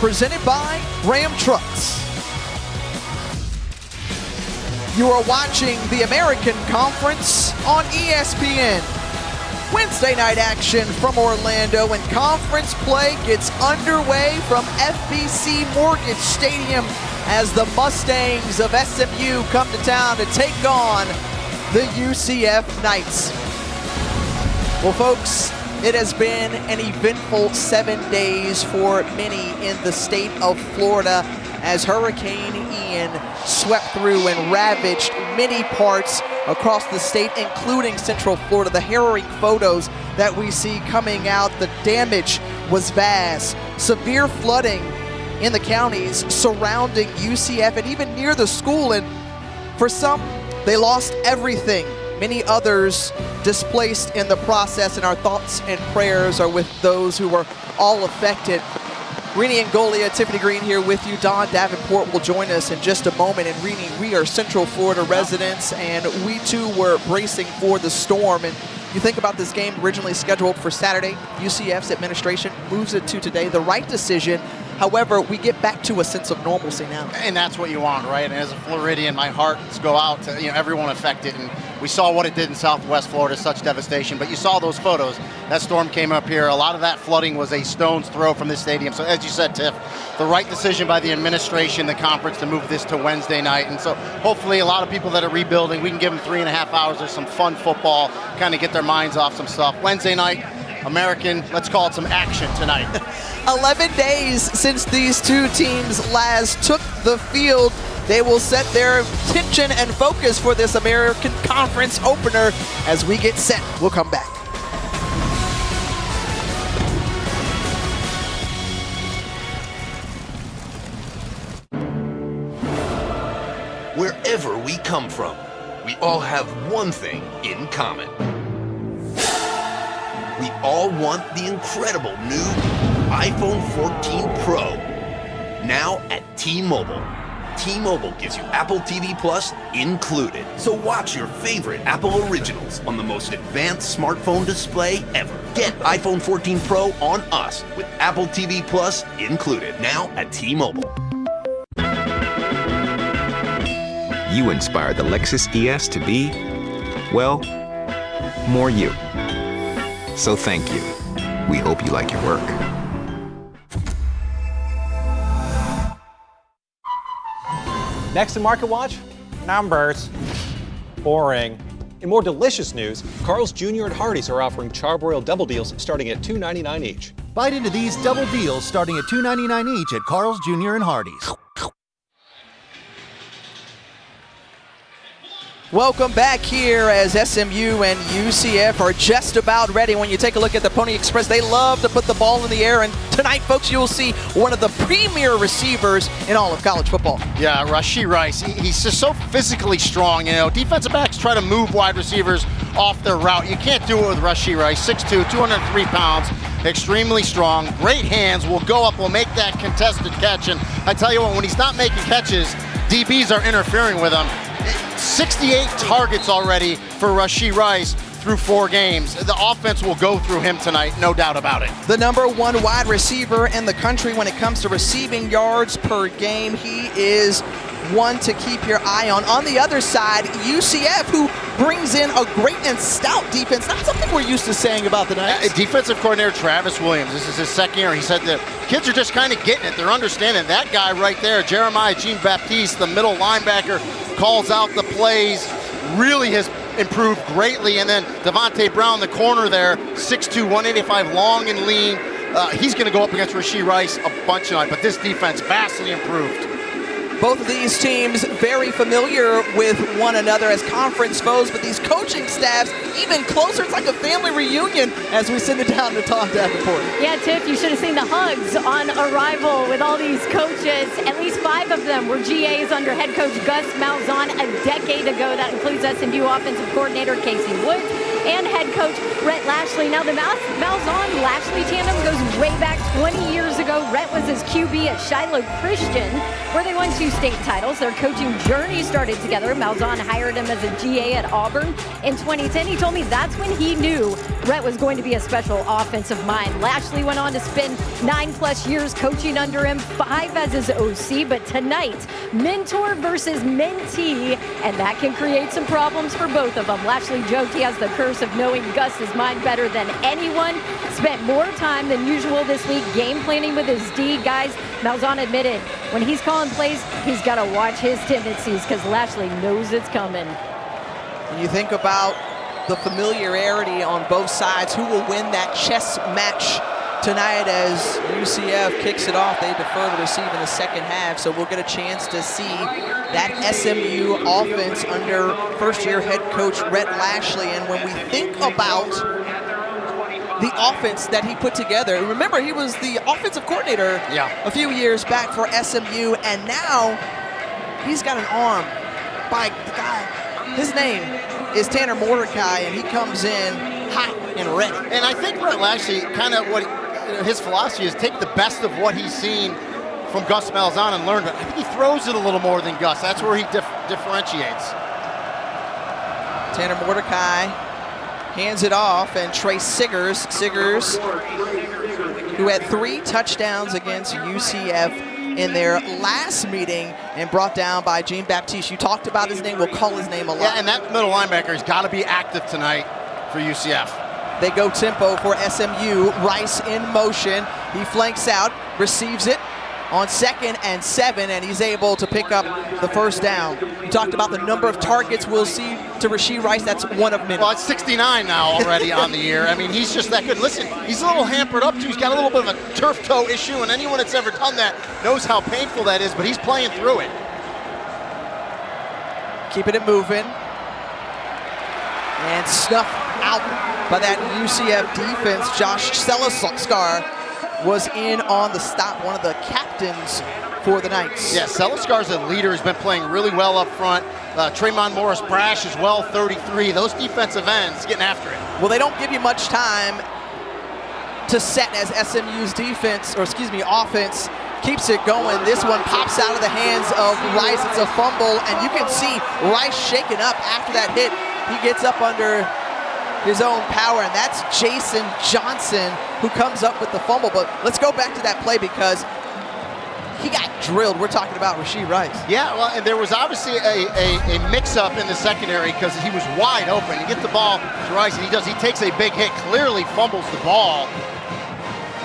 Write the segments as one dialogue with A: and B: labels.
A: presented by Ram Trucks. You are watching the American Conference on ESPN. Wednesday night action from Orlando when conference play gets underway from FBC Mortgage Stadium as the Mustangs of SMU come to town to take on the UCF Knights. Well, folks, it has been an eventful 7 days for many in the state of Florida as Hurricane Ian swept through and ravaged many parts across the state, including Central Florida. The harrowing photos that we see coming out, the damage was vast. Severe flooding in the counties surrounding UCF and even near the school. And for some, they lost everything. Many others displaced in the process, and our thoughts and prayers are with those who were all affected. Rini Angolia, Tiffany Green here with you. Don Davenport will join us in just a moment. And Rini, we are Central Florida residents, and we too were bracing for the storm. And you think about this game originally scheduled for Saturday. UCF's administration moves it to today. The right decision. However, we get back to a sense of normalcy now.
B: And that's what you want, right? And as a Floridian, my hearts go out to everyone affected. And we saw what it did in Southwest Florida, such devastation. But you saw those photos. That storm came up here. A lot of that flooding was a stone's throw from this stadium. So as you said, Tiff, the right decision by the administration, the conference, to move this to Wednesday night. And so hopefully a lot of people that are rebuilding, we can give them 3.5 hours of some fun football, kind of get their minds off some stuff. Wednesday night, American, let's call it some action tonight.
A: 11 days since these two teams last took the field. They will set their attention and focus for this American Conference opener as we get set. We'll come back.
C: Wherever we come from, we all have one thing in common. We all want the incredible new iPhone 14 Pro. Now at T-Mobile. T-Mobile gives you Apple TV Plus included. So watch your favorite Apple originals on the most advanced smartphone display ever. Get iPhone 14 Pro on us with Apple TV Plus included. Now at T-Mobile.
D: You inspired the Lexus ES to be, well, more you. So thank you. We hope you like your work.
E: Next in Market Watch, numbers. Boring. In more delicious news, Carl's Jr. and Hardee's are offering charbroiled double deals starting at $2.99 each.
F: Bite into these double deals starting at $2.99 each at Carl's Jr. and Hardee's.
A: Welcome back here as SMU and UCF are just about ready. When you take a look at the Pony Express, they love to put the ball in the air. And tonight, folks, you will see one of the premier receivers in all of college football.
B: Yeah, Rashee Rice, he's just so physically strong. Defensive backs try to move wide receivers off their route. You can't do it with Rashee Rice, 6'2", 203 pounds, extremely strong, great hands, will go up, will make that contested catch. And I tell you what, when he's not making catches, DBs are interfering with him. 68 targets already for Rashee Rice through 4 games. The offense will go through him tonight, no doubt about it.
A: The #1 wide receiver in the country when it comes to receiving yards per game. He is one to keep your eye on. On the other side, UCF, who brings in a great and stout defense. Not something we're used to saying about the Knights.
B: Defensive coordinator Travis Williams, this is his second year. He said the kids are just kind of getting it. They're understanding. That guy right there, Jeremiah Jean-Baptiste, the middle linebacker, calls out the plays, really has improved greatly. And then Devontae Brown, the corner there, 6'2", 185, long and lean. He's going to go up against Rashee Rice a bunch tonight, but this defense vastly improved.
A: Both of these teams very familiar with one another as conference foes, but these coaching staffs even closer. It's like a family reunion as we send it down to Tom Davenport.
G: Yeah, Tiff, you should have seen the hugs on arrival with all these coaches. At least 5 of them were GAs under head coach Gus Malzahn a decade ago. That includes SMU offensive coordinator Casey Woods and head coach Rhett Lashley. Now the Malzahn-Lashley tandem goes way back 20 years ago. Rhett was his QB at Shiloh Christian, where they won 2 state titles. Their coaching journey started together. Malzahn hired him as a GA at Auburn in 2010. He told me that's when he knew Rhett was going to be a special offensive mind. Lashley went on to spend 9+ years coaching under him, 5 as his OC, but tonight, mentor versus mentee, and that can create some problems for both of them. Lashley joked he has the curse of knowing Gus's mind better than anyone, spent more time than usual this week game planning with his D. Guys, Malzahn admitted when he's calling plays, he's got to watch his tendencies because Lashley knows it's coming.
A: When you think about the familiarity on both sides, who will win that chess match tonight as UCF kicks it off? They defer the receive in the second half, so we'll get a chance to see that SMU offense under first-year head coach Rhett Lashley. And when we think about the offense that he put together, remember he was the offensive coordinator a few years back for SMU, and now he's got an arm by the guy. His name is Tanner Mordecai, and he comes in hot and ready.
B: And I think Rhett Lashley, kind of what his philosophy is, take the best of what he's seen from Gus Malzahn and learn. But I think he throws it a little more than Gus. That's where he differentiates.
A: Tanner Mordecai hands it off, and Trey Siggers, who had 3 touchdowns against UCF in their last meeting and brought down by Jean-Baptiste. You talked about his name. We'll call his name a lot.
B: Yeah, and that middle linebacker has got to be active tonight for UCF.
A: They go tempo for SMU. Rice in motion. He flanks out, receives it on 2nd and 7, and he's able to pick up the first down. We talked about the number of targets we'll see to Rashee Rice. That's one of many.
B: Well, it's 69 now already on the year. I mean, he's just that good. Listen, he's a little hampered up, too. He's got a little bit of a turf toe issue, and anyone that's ever done that knows how painful that is, but he's playing through it.
A: Keeping it moving. And snuffed out by that UCF defense. Josh Selascar was in on the stop, one of the captains for the Knights.
B: Yeah, Selascar's a leader. He's been playing really well up front. Tremont Morris-Brash as well, 33. Those defensive ends getting after it.
A: Well, they don't give you much time to set as SMU's offense keeps it going. This one pops out of the hands of Rice. It's a fumble, and you can see Rice shaking up after that hit. He gets up under his own power, and that's Jason Johnson who comes up with the fumble. But let's go back to that play because he got drilled. We're talking about Rashee Rice.
B: Yeah, well, and there was obviously a mix-up in the secondary because he was wide open. He gets the ball to Rice, and he takes a big hit, clearly fumbles the ball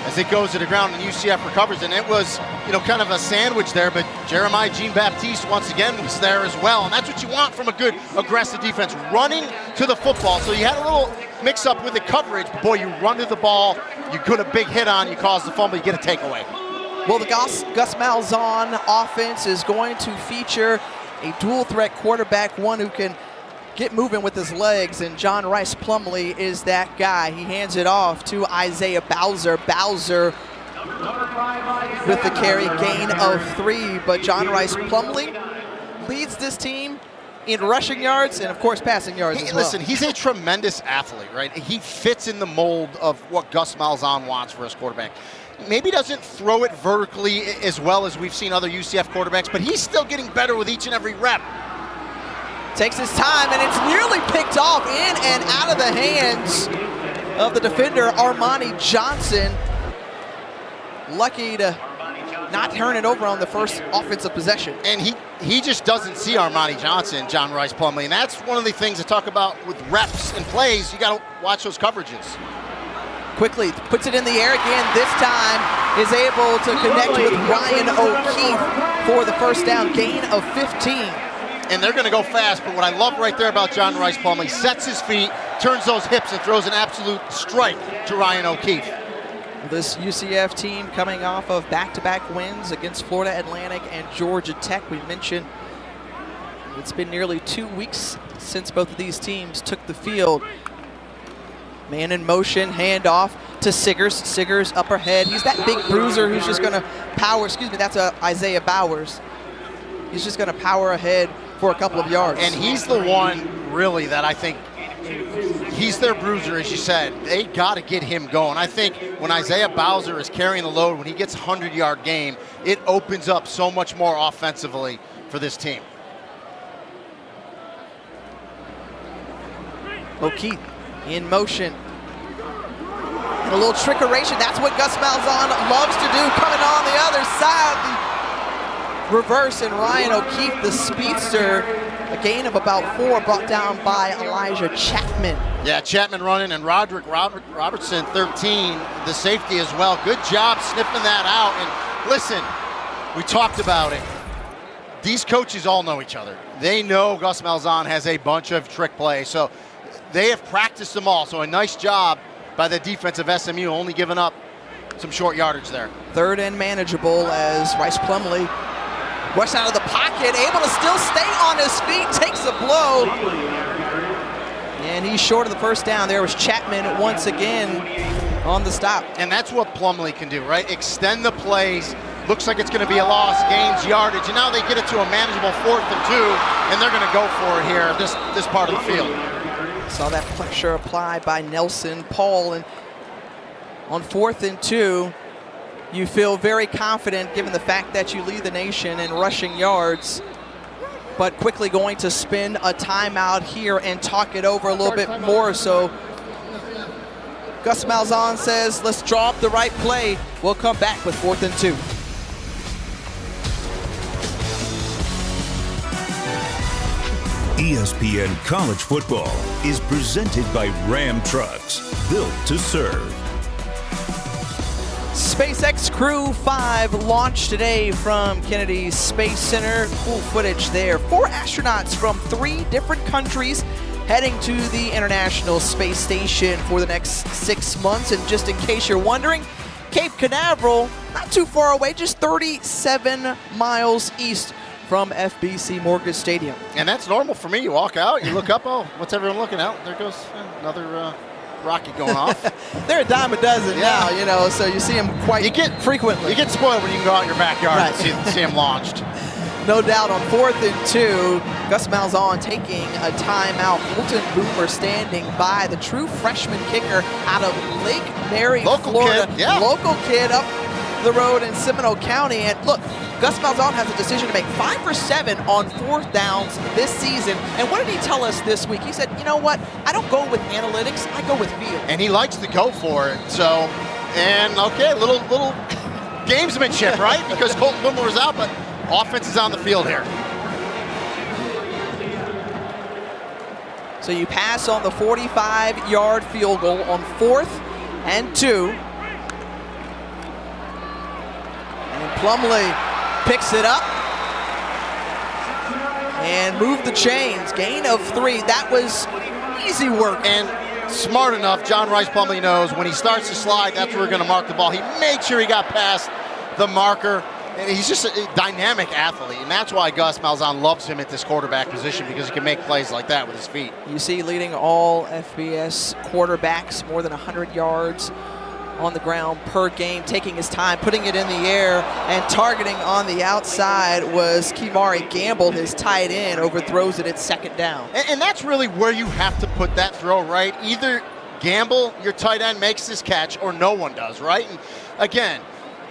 B: as it goes to the ground, and UCF recovers. And it was, kind of a sandwich there, but Jeremiah Jean-Baptiste once again was there as well. And that's what you want from a good aggressive defense, running to the football. So you had a little mix-up with the coverage, but boy, you run to the ball, you get a big hit on, you cause the fumble, you get a takeaway.
A: Well, the Gus Malzahn offense is going to feature a dual-threat quarterback, one who can get moving with his legs, and John Rice Plumlee is that guy. He hands it off to Isaiah Bowser. Bowser with the carry, gain of 3, but John Rice Plumlee leads this team in rushing yards and, of course, passing yards as well.
B: Listen, he's a tremendous athlete, right? He fits in the mold of what Gus Malzahn wants for his quarterback. Maybe doesn't throw it vertically as well as we've seen other UCF quarterbacks, but he's still getting better with each and every rep.
A: Takes his time, and it's nearly picked off in and out of the hands of the defender, Armani Johnson. Lucky to not turn it over on the first offensive possession.
B: And he just doesn't see Armani Johnson, John Rice Plumlee, and that's one of the things to talk about with reps and plays. You got to watch those coverages.
A: Quickly puts it in the air again. This time is able to connect with Ryan O'Keefe for the first down, gain of 15.
B: And they're going to go fast, but what I love right there about John Rice Plumlee, sets his feet, turns those hips, and throws an absolute strike to Ryan O'Keefe.
A: This UCF team coming off of back-to-back wins against Florida Atlantic and Georgia Tech. We mentioned it's been nearly 2 weeks since both of these teams took the field. Man in motion, handoff to Siggers. Siggers up ahead. He's that big bruiser who's just going to power. That's Isaiah Bowers. He's just going to power ahead for a couple of yards.
B: And he's the one, really, that I think he's their bruiser, as you said. They got to get him going. I think when Isaiah Bowser is carrying the load, when he gets a 100-yard game, it opens up so much more offensively for this team.
A: O'Keefe in motion. And a little trickeration. That's what Gus Malzahn loves to do. Coming on the other side, the reverse, and Ryan O'Keefe, the speedster, a gain of about 4, brought down by Elijah Chapman.
B: Yeah, Chapman running, and Robertson, 13, the safety as well. Good job sniffing that out. And listen, we talked about it. These coaches all know each other. They know Gus Malzahn has a bunch of trick plays, so they have practiced them all. So a nice job by the defense of SMU, only giving up some short yardage there.
A: 3rd and manageable as Rice Plumlee rushed out of the pocket, able to still stay on his feet, takes a blow. And he's short of the first down. There was Chapman once again on the stop.
B: And that's what Plumlee can do, right? Extend the plays. Looks like it's going to be a loss, gains yardage, and now they get it to a manageable 4th and 2, and they're going to go for it here, this part of the field.
A: Saw that pressure applied by Nelson Paul, and on 4th and 2, you feel very confident given the fact that you lead the nation in rushing yards, but quickly going to spend a timeout here and talk it over a little bit more. So Gus Malzahn says, let's draw up the right play. We'll come back with 4th and 2.
H: ESPN College Football is presented by Ram Trucks, built to serve.
A: SpaceX Crew 5 launched today from Kennedy Space Center. Cool footage there. 4 astronauts from 3 different countries heading to the International Space Station for the next 6 months. And just in case you're wondering, Cape Canaveral, not too far away, just 37 miles east from FBC Mortgage Stadium.
B: And that's normal for me. You walk out, you look up, oh, what's everyone looking at? There goes another rocket going off.
A: They're a dime a dozen now, you know, so you see them quite frequently.
B: You get spoiled when you can go out in your backyard and see them launched.
A: No doubt. On 4th and 2, Gus Malzahn taking a timeout. Colton Boomer standing by, the true freshman kicker out of Lake Mary, Florida.
B: Kid, yeah.
A: Local kid up the road in Seminole County. And look, Gus Malzahn has a decision to make. 5 for 7 on 4th downs this season. And what did he tell us this week? He said, you know what? I don't go with analytics, I go with feel.
B: And he likes to go for it. So, and okay, little gamesmanship, right? Because Colton Boomer was out, but offense is on the field here.
A: So you pass on the 45-yard field goal on 4th and 2. And Plumlee picks it up and move the chains. Gain of 3. That was easy work.
B: And smart enough, John Rice Plumlee knows when he starts to slide, that's where we're going to mark the ball. He made sure he got past the marker. And he's just a dynamic athlete, and that's why Gus Malzahn loves him at this quarterback position, because he can make plays like that with his feet.
A: You see leading all FBS quarterbacks, more than 100 yards on the ground per game, taking his time, putting it in the air, and targeting on the outside was Kimari Gamble, his tight end, overthrows it at 2nd down.
B: And that's really where you have to put that throw, right? Either Gamble, your tight end, makes this catch, or no one does, right? And again,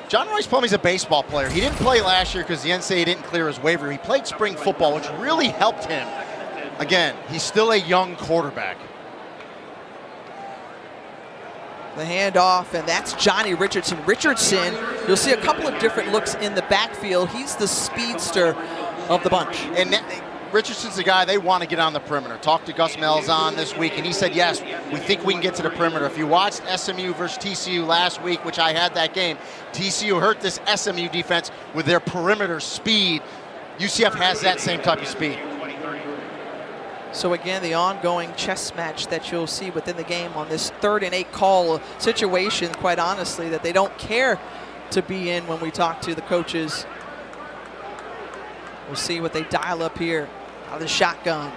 B: John Rice Plumlee's a baseball player. He didn't play last year because the NCAA didn't clear his waiver. He played spring football, which really helped him. Again, he's still a young quarterback.
A: The handoff, and that's Johnny Richardson. Richardson, you'll see a couple of different looks in the backfield. He's the speedster of the bunch.
B: And Richardson's the guy they want to get on the perimeter. Talked to Gus Malzahn this week, and he said, yes, we think we can get to the perimeter. If you watched SMU versus TCU last week, which I had that game, TCU hurt this SMU defense with their perimeter speed. UCF has that same type of speed.
A: So again, the ongoing chess match that you'll see within the game on this 3rd and 8 call situation, quite honestly, that they don't care to be in when we talk to the coaches. We'll see what they dial up here out of the shotgun.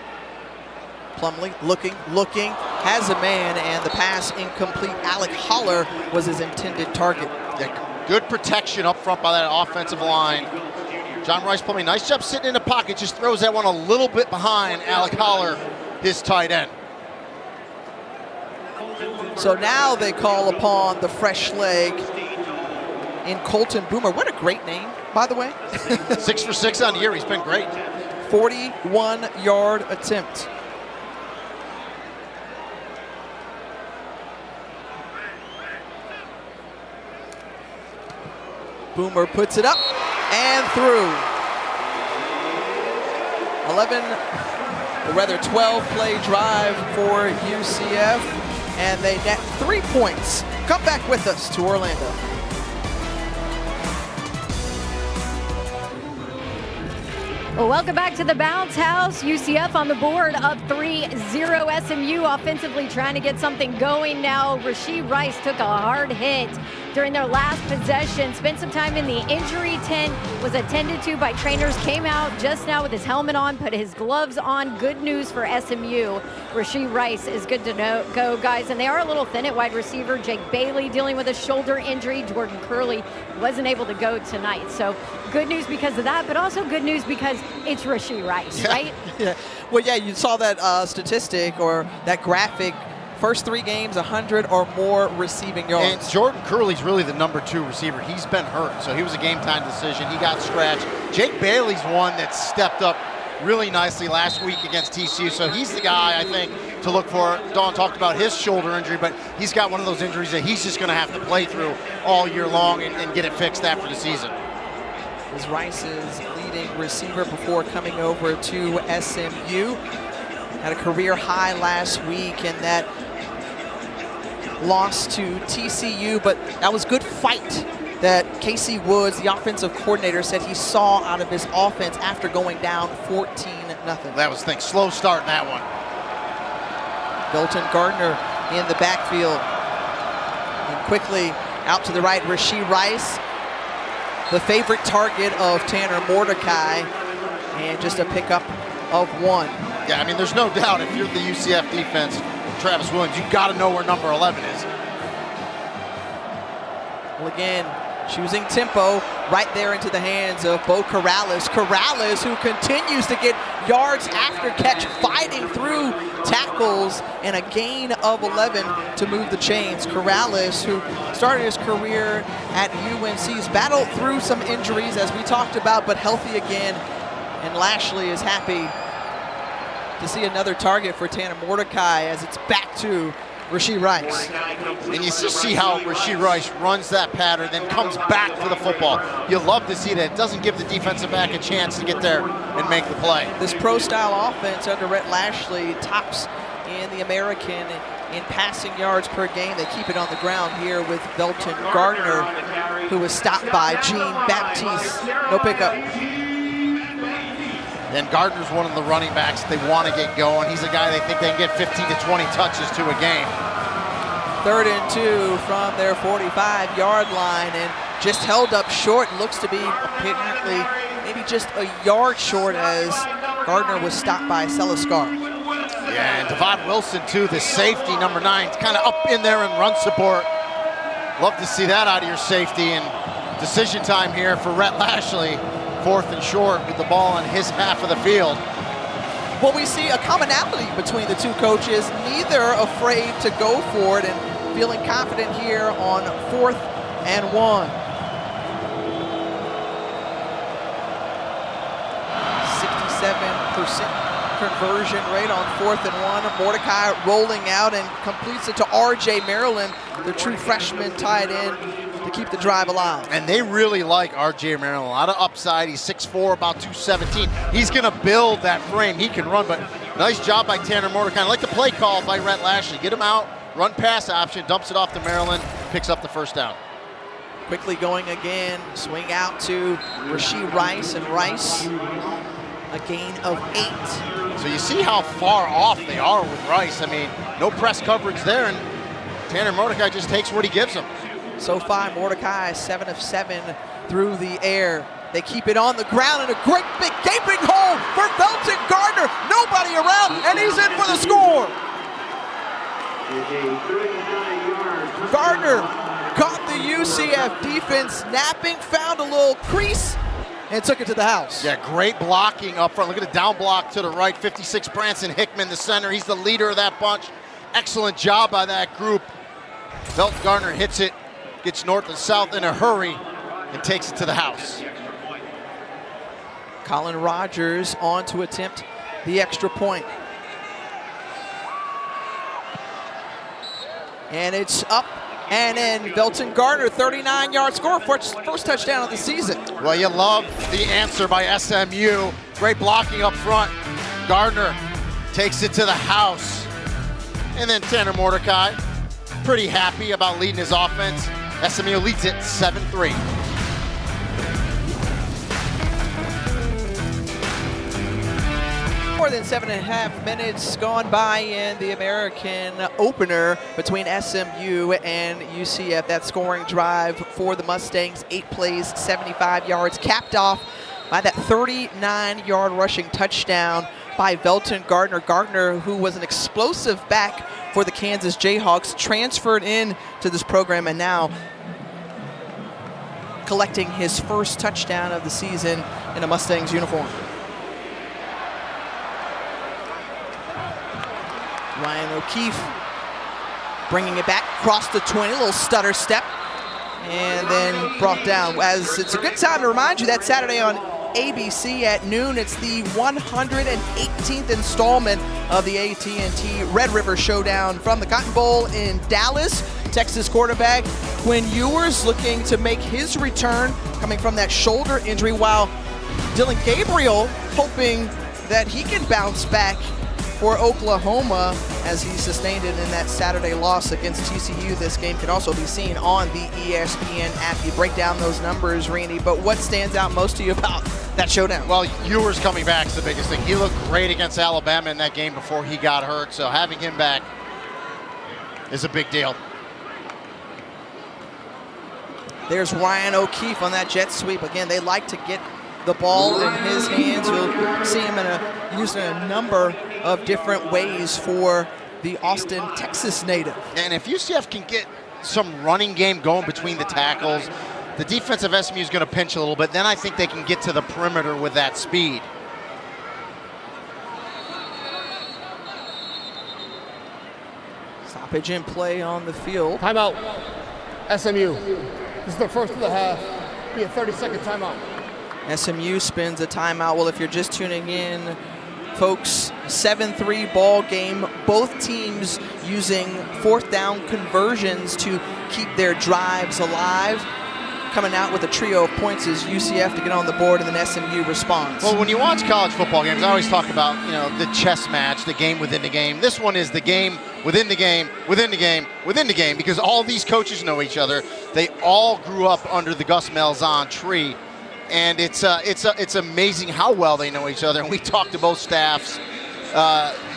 A: Plumlee looking, has a man, and the pass incomplete. Alec Holler was his intended target.
B: Yeah, good protection up front by that offensive line. John Rice Plumlee, nice job sitting in the pocket, just throws that one a little bit behind Alec Holler, his tight end.
A: So now they call upon the fresh leg in Colton Boomer. What a great name, by the way.
B: 6 for 6 on the year, he's been great.
A: 41-yard attempt. Boomer puts it up and through. 12-play drive for UCF, and they net 3 points. Come back with us to Orlando.
G: Well, welcome back to the Bounce House. UCF on the board up 3-0. SMU offensively trying to get something going now. Rasheed Rice took a hard hit during their last possession. Spent some time in the injury tent, was attended to by trainers, came out just now with his helmet on, put his gloves on. Good news for SMU. Rasheed Rice is good to go, guys. And they are a little thin at wide receiver. Jake Bailey dealing with a shoulder injury. Jordan Curley wasn't able to go tonight. So good news because of that, but also good news because it's Rasheed Rice, right?
A: Yeah. Well, yeah, you saw that statistic or that graphic. First 3 games, 100 or more receiving yards.
B: And Jordan Curley's really the number 2 receiver. He's been hurt, so he was a game-time decision. He got scratched. Jake Bailey's one that stepped up really nicely last week against TCU, so he's the guy, I think, to look for. Dawn talked about his shoulder injury, but he's got one of those injuries that he's just going to have to play through all year long and get it fixed after the season.
A: Is Rice's leading receiver before coming over to SMU. Had a career high last week in that loss to TCU, but that was good fight that Casey Woods, the offensive coordinator, said he saw out of his offense after going down 14-0.
B: That was slow start in that one.
A: Belton Gardner in the backfield. And quickly out to the right, Rasheed Rice, the favorite target of Tanner Mordecai, and just a pickup of 1.
B: Yeah, I mean, there's no doubt if you're the UCF defense, Travis Williams, you got to know where number 11 is.
A: Well, again, choosing tempo right there into the hands of Bo Corrales. Corrales, who continues to get yards after catch, fighting through tackles, and a gain of 11 to move the chains. Corrales, who started his career at UNC's, battled through some injuries, as we talked about, but healthy again. And Lashley is happy to see another target for Tanner Mordecai as it's back to Rasheed Rice.
B: And you just see how Rasheed Rice runs that pattern, then comes back to the football. You love to see that. It doesn't give the defensive back a chance to get there and make the play.
A: This pro-style offense under Rhett Lashley tops in the American in passing yards per game. They keep it on the ground here with Belton Gardner, who was stopped by Jean Baptiste. No pickup.
B: And Gardner's one of the running backs they want to get going. He's a guy they think they can get 15 to 20 touches to a game.
A: 3rd and 2 from their 45-yard line, and just held up short. Looks to be apparently maybe just a yard short as Gardner was stopped by Selascar.
B: Yeah, and Devon Wilson too, the safety, number 9, kind of up in there in run support. Love to see that out of your safety, and decision time here for Rhett Lashley. 4th and short with the ball on his half of the field.
A: Well, we see a commonality between the two coaches, neither afraid to go for it and feeling confident here on 4th and 1. 67% conversion rate on 4th and 1. Mordecai rolling out and completes it to R.J. Maryland, the true freshman tight end, to keep the drive alive.
B: And they really like R.J. Maryland. A lot of upside. He's 6'4", about 217. He's going to build that frame. He can run, but nice job by Tanner Mordecai. I like the play call by Rhett Lashley. Get him out, run pass option, dumps it off to Maryland, picks up the 1st down.
A: Quickly going again, swing out to Rasheed Rice, and Rice, a gain of 8.
B: So you see how far off they are with Rice. I mean, no press coverage there, and Tanner Mordecai just takes what he gives him.
A: So far, Mordecai 7 of 7 through the air. They keep it on the ground, and a great big gaping hole for Belton Gardner. Nobody around, and he's in for the score. Gardner caught the UCF defense napping, found a little crease, and took it to the house.
B: Yeah, great blocking up front. Look at the down block to the right. 56, Branson Hickman, the center. He's the leader of that bunch. Excellent job by that group. Belton Gardner hits it, gets north and south in a hurry, and takes it to the house.
A: Colin Rogers on to attempt the extra point. And it's up And then Belton Gardner, 39-yard score, first touchdown of the season.
B: Well, you love the answer by SMU. Great blocking up front. Gardner takes it to the house. And then Tanner Mordecai, pretty happy about leading his offense. SMU leads it 7-3.
A: More than 7.5 minutes gone by in the American opener between SMU and UCF. That scoring drive for the Mustangs, 8 plays, 75 yards, capped off by that 39-yard rushing touchdown by Belton Gardner. Gardner, who was an explosive back for the Kansas Jayhawks, transferred in to this program and now collecting his first touchdown of the season in a Mustangs uniform. Ryan O'Keefe bringing it back across the 20, a little stutter step, and then brought down. As it's a good time to remind you that Saturday on ABC at noon, it's the 118th installment of the AT&T Red River Showdown from the Cotton Bowl in Dallas. Texas quarterback Quinn Ewers looking to make his return, coming from that shoulder injury, while Dylan Gabriel hoping that he can bounce back for Oklahoma as he sustained it in that Saturday loss against TCU. This game can also be seen on the ESPN app. You break down those numbers, Rini, but what stands out most to you about that showdown?
B: Well, Ewers coming back is the biggest thing. He looked great against Alabama in that game before he got hurt, so having him back is a big deal.
A: There's Ryan O'Keefe on that jet sweep. Again, they like to get the ball in his hands. You'll see him used in a number of different ways for the Austin, Texas native.
B: And if UCF can get some running game going between the tackles, the defense of SMU is going to pinch a little bit. Then I think they can get to the perimeter with that speed.
A: Stoppage in play on the field.
I: Timeout. SMU. This is the first of the half. Be a 30-second timeout.
A: SMU spins a timeout. Well, if you're just tuning in, folks, 7-3 ball game. Both teams using fourth down conversions to keep their drives alive. Coming out with a trio of points is UCF to get on the board, and then SMU responds.
B: Well, when you watch college football games, I always talk about, the chess match, the game within the game. This one is the game within the game, within the game, within the game, because all these coaches know each other. They all grew up under the Gus Malzahn tree. And it's amazing how well they know each other. And we talked to both staffs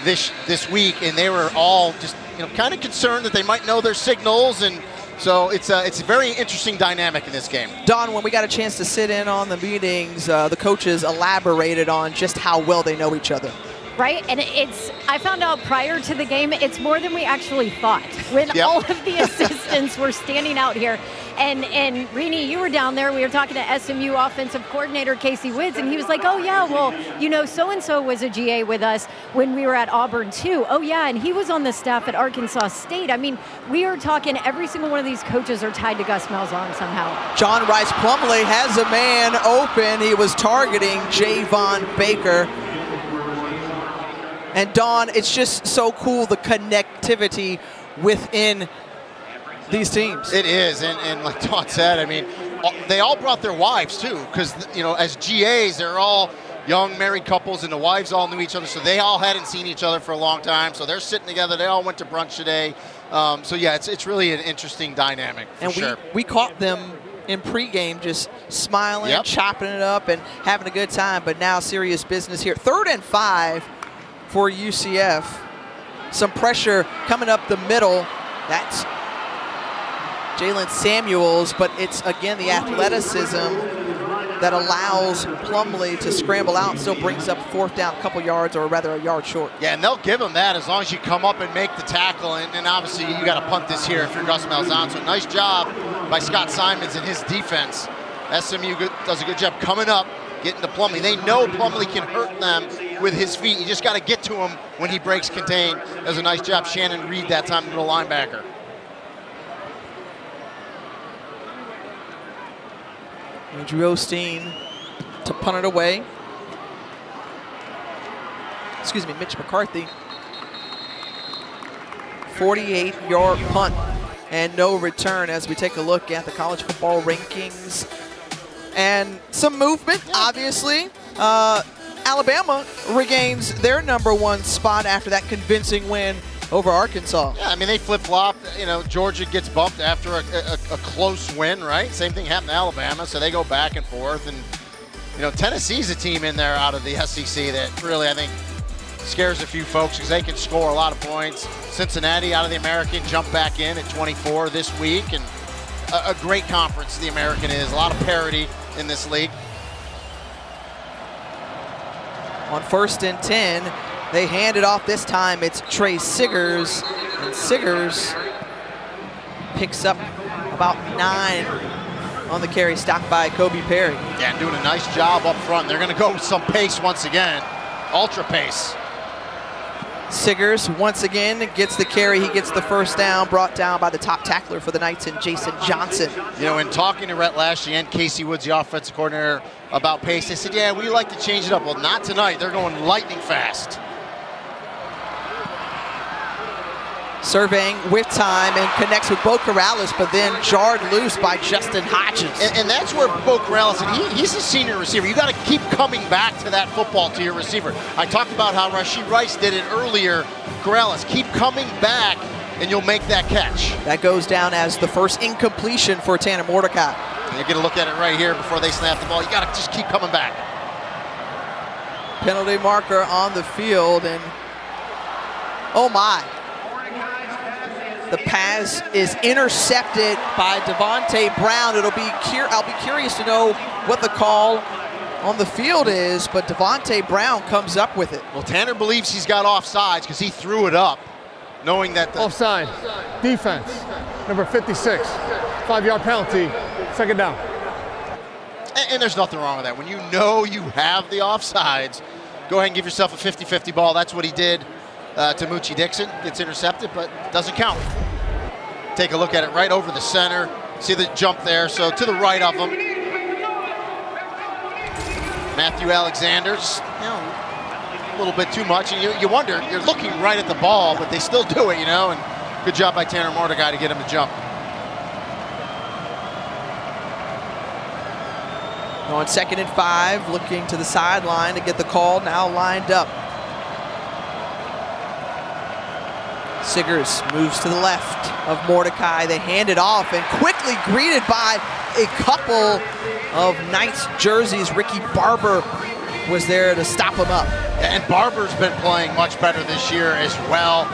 B: this week, and they were all just kind of concerned that they might know their signals, and so it's a very interesting dynamic in this game.
A: Don, when we got a chance to sit in on the meetings, the coaches elaborated on just how well they know each other.
G: Right, and I found out prior to the game, it's more than we actually thought. When all of the assistants were standing out here, and Rini, you were down there, we were talking to SMU offensive coordinator Casey Woods, and he was like, oh yeah, well, so-and-so was a GA with us when we were at Auburn too. Oh yeah, and he was on the staff at Arkansas State. I mean, we are talking, every single one of these coaches are tied to Gus Malzahn somehow.
A: John Rice Plumlee has a man open. He was targeting Javon Baker. And Don, it's just so cool, the connectivity within these teams.
B: It is, and like Don said, I mean, they all brought their wives too, because as GAs, they're all young married couples, and the wives all knew each other, so they all hadn't seen each other for a long time. So they're sitting together. They all went to brunch today. So yeah, it's really an interesting dynamic. For sure.
A: we caught them in pregame just smiling, chopping it up, and having a good time. But now serious business here. 3rd and 5. For UCF. Some pressure coming up the middle. That's Jalen Samuels, but it's again the athleticism that allows Plumlee to scramble out and still brings up 4th down a couple yards, or rather a yard short.
B: Yeah, and they'll give him that as long as you come up and make the tackle, and obviously you got to punt this here if you're Gus Malzahn. So nice job by Scott Simons and his defense. SMU does a good job coming up, getting to Plumlee. They know Plumlee can hurt them with his feet. You just got to get to him when he breaks contain. Does a nice job, Shannon Reed, that time, middle linebacker.
A: Andrew Osteen to punt it away. Excuse me, Mitch McCarthy. 48-yard punt and no return as we take a look at the college football rankings. And some movement, obviously. Alabama regains their #1 spot after that convincing win over Arkansas.
B: Yeah, I mean, they flip-flop. You know, Georgia gets bumped after a close win, right? Same thing happened to Alabama, so they go back and forth. And, you know, Tennessee's a team in there out of the SEC that really, I think, scares a few folks because they can score a lot of points. Cincinnati out of the American jumped back in at 24 this week. And a great conference the American is. A lot of parity in this league.
A: On 1st and 10, they hand it off this time. It's Trey Siggers, and Siggers picks up about 9 on the carry, stopped by Kobe Perry.
B: Yeah, doing a nice job up front. They're going to go with some pace once again, ultra pace.
A: Siggers once again gets the carry. He gets the first down, brought down by the top tackler for the Knights and Jason Johnson.
B: You know, in talking to Rhett Lashley and Casey Woods, the offensive coordinator, about pace, they said, yeah, we like to change it up. Well, not tonight. They're going lightning fast.
A: Surveying with time and connects with Bo Corrales, but then jarred loose by Justin Hodges.
B: And that's where Bo Corrales, and he's a senior receiver. You got to keep coming back to that football to your receiver. I talked about how Rashee Rice did it earlier. Corrales, keep coming back, and you'll make that catch.
A: That goes down as the first incompletion for Tanner Mordecai.
B: And you're going to look at it right here before they snap the ball. You got to just keep coming back.
A: Penalty marker on the field, and oh my. The pass is intercepted by Devontae Brown. I'll be curious to know what the call on the field is, but Devontae Brown comes up with it.
B: Well, Tanner believes he's got offsides because he threw it up, knowing that
I: Offside. Defense. Number 56. 5-yard penalty. 2nd down.
B: And there's nothing wrong with that. When you know you have the offsides, go ahead and give yourself a 50-50 ball. That's what he did to Moochie Dixon. Gets intercepted, but doesn't count. Take a look at it right over the center. See the jump there. So to the right of him. Matthew Alexander's, you know, a little bit too much. And you wonder, you're looking right at the ball, but they still do it, you know. And good job by Tanner Mordecai to get him to jump.
A: On 2nd and 5, looking to the sideline to get the call, now lined up. Siggers moves to the left of Mordecai. They hand it off and quickly greeted by a couple of Knights jerseys. Ricky Barber was there to stop him up.
B: And Barber's been playing much better this year as well.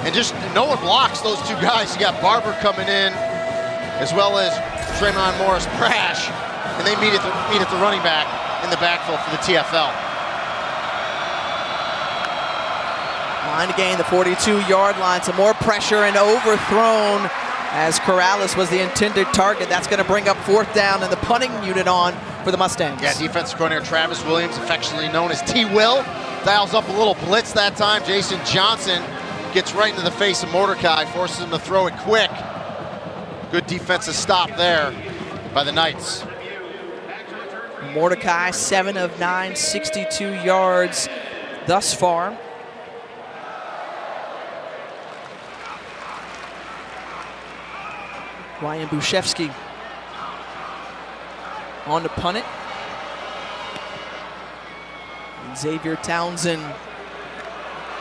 B: And just no one blocks those two guys. You got Barber coming in as well as Tremont Morris Prash. And they meet at the running back in the backfield for the TFL.
A: Line to gain the 42-yard line. Some more pressure and overthrown as Corrales was the intended target. That's going to bring up 4th down and the punting unit on for the Mustangs.
B: Yeah, defensive coordinator Travis Williams, affectionately known as T-Will, dials up a little blitz that time. Jason Johnson gets right into the face of Mordecai, forces him to throw it quick. Good defensive stop there by the Knights.
A: Mordecai, 7 of 9, 62 yards thus far. Ryan Bushevsky on to punt it. And Xavier Townsend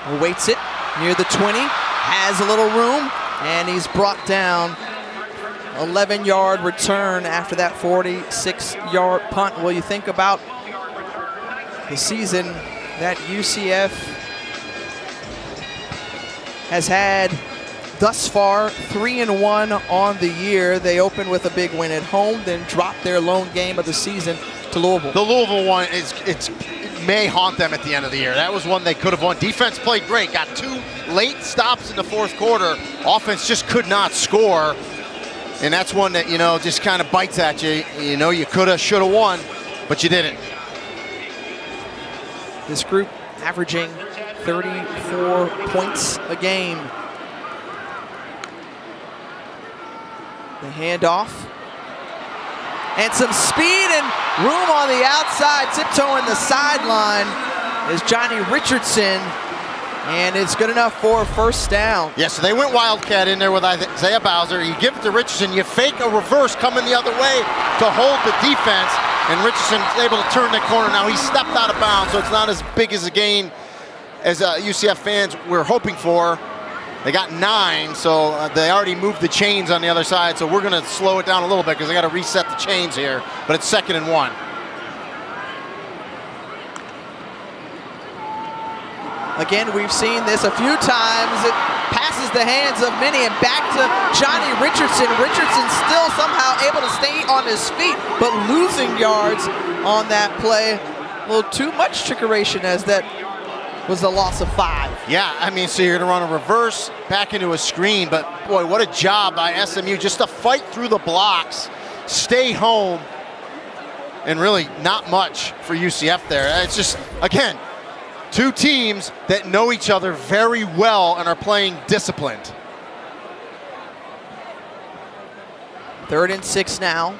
A: awaits it near the 20, has a little room, and he's brought down. 11-yard return after that 46-yard punt. Well, you think about the season that UCF has had thus far, 3-1 on the year. They opened with a big win at home, then dropped their lone game of the season to Louisville.
B: The Louisville one it may haunt them at the end of the year. That was one they could have won. Defense played great. Got 2 late stops in the 4th quarter. Offense just could not score. And that's one that, you know, just kind of bites at you. You know, you could have, should have won, but you didn't.
A: This group averaging 34 points a game. The handoff. And some speed and room on the outside, tiptoeing the sideline is Johnny Richardson. And it's good enough for a first down.
B: Yeah, so they went Wildcat in there with Isaiah Bowser. You give it to Richardson, you fake a reverse coming the other way to hold the defense, and Richardson's able to turn the corner. Now he stepped out of bounds, so it's not as big as a gain as UCF fans were hoping for. They got 9, so they already moved the chains on the other side, so we're going to slow it down a little bit because they got to reset the chains here, but it's 2nd and 1.
A: Again, we've seen this a few times. It passes the hands of many and back to Johnny Richardson. Richardson still somehow able to stay on his feet, but losing yards on that play. A little too much trickeration as that was a loss of 5.
B: Yeah, I mean, so you're going to run a reverse back into a screen, but boy, what a job by SMU just to fight through the blocks, stay home, and really not much for UCF there. It's just, again, 2 teams that know each other very well and are playing disciplined.
A: 3rd and 6 now.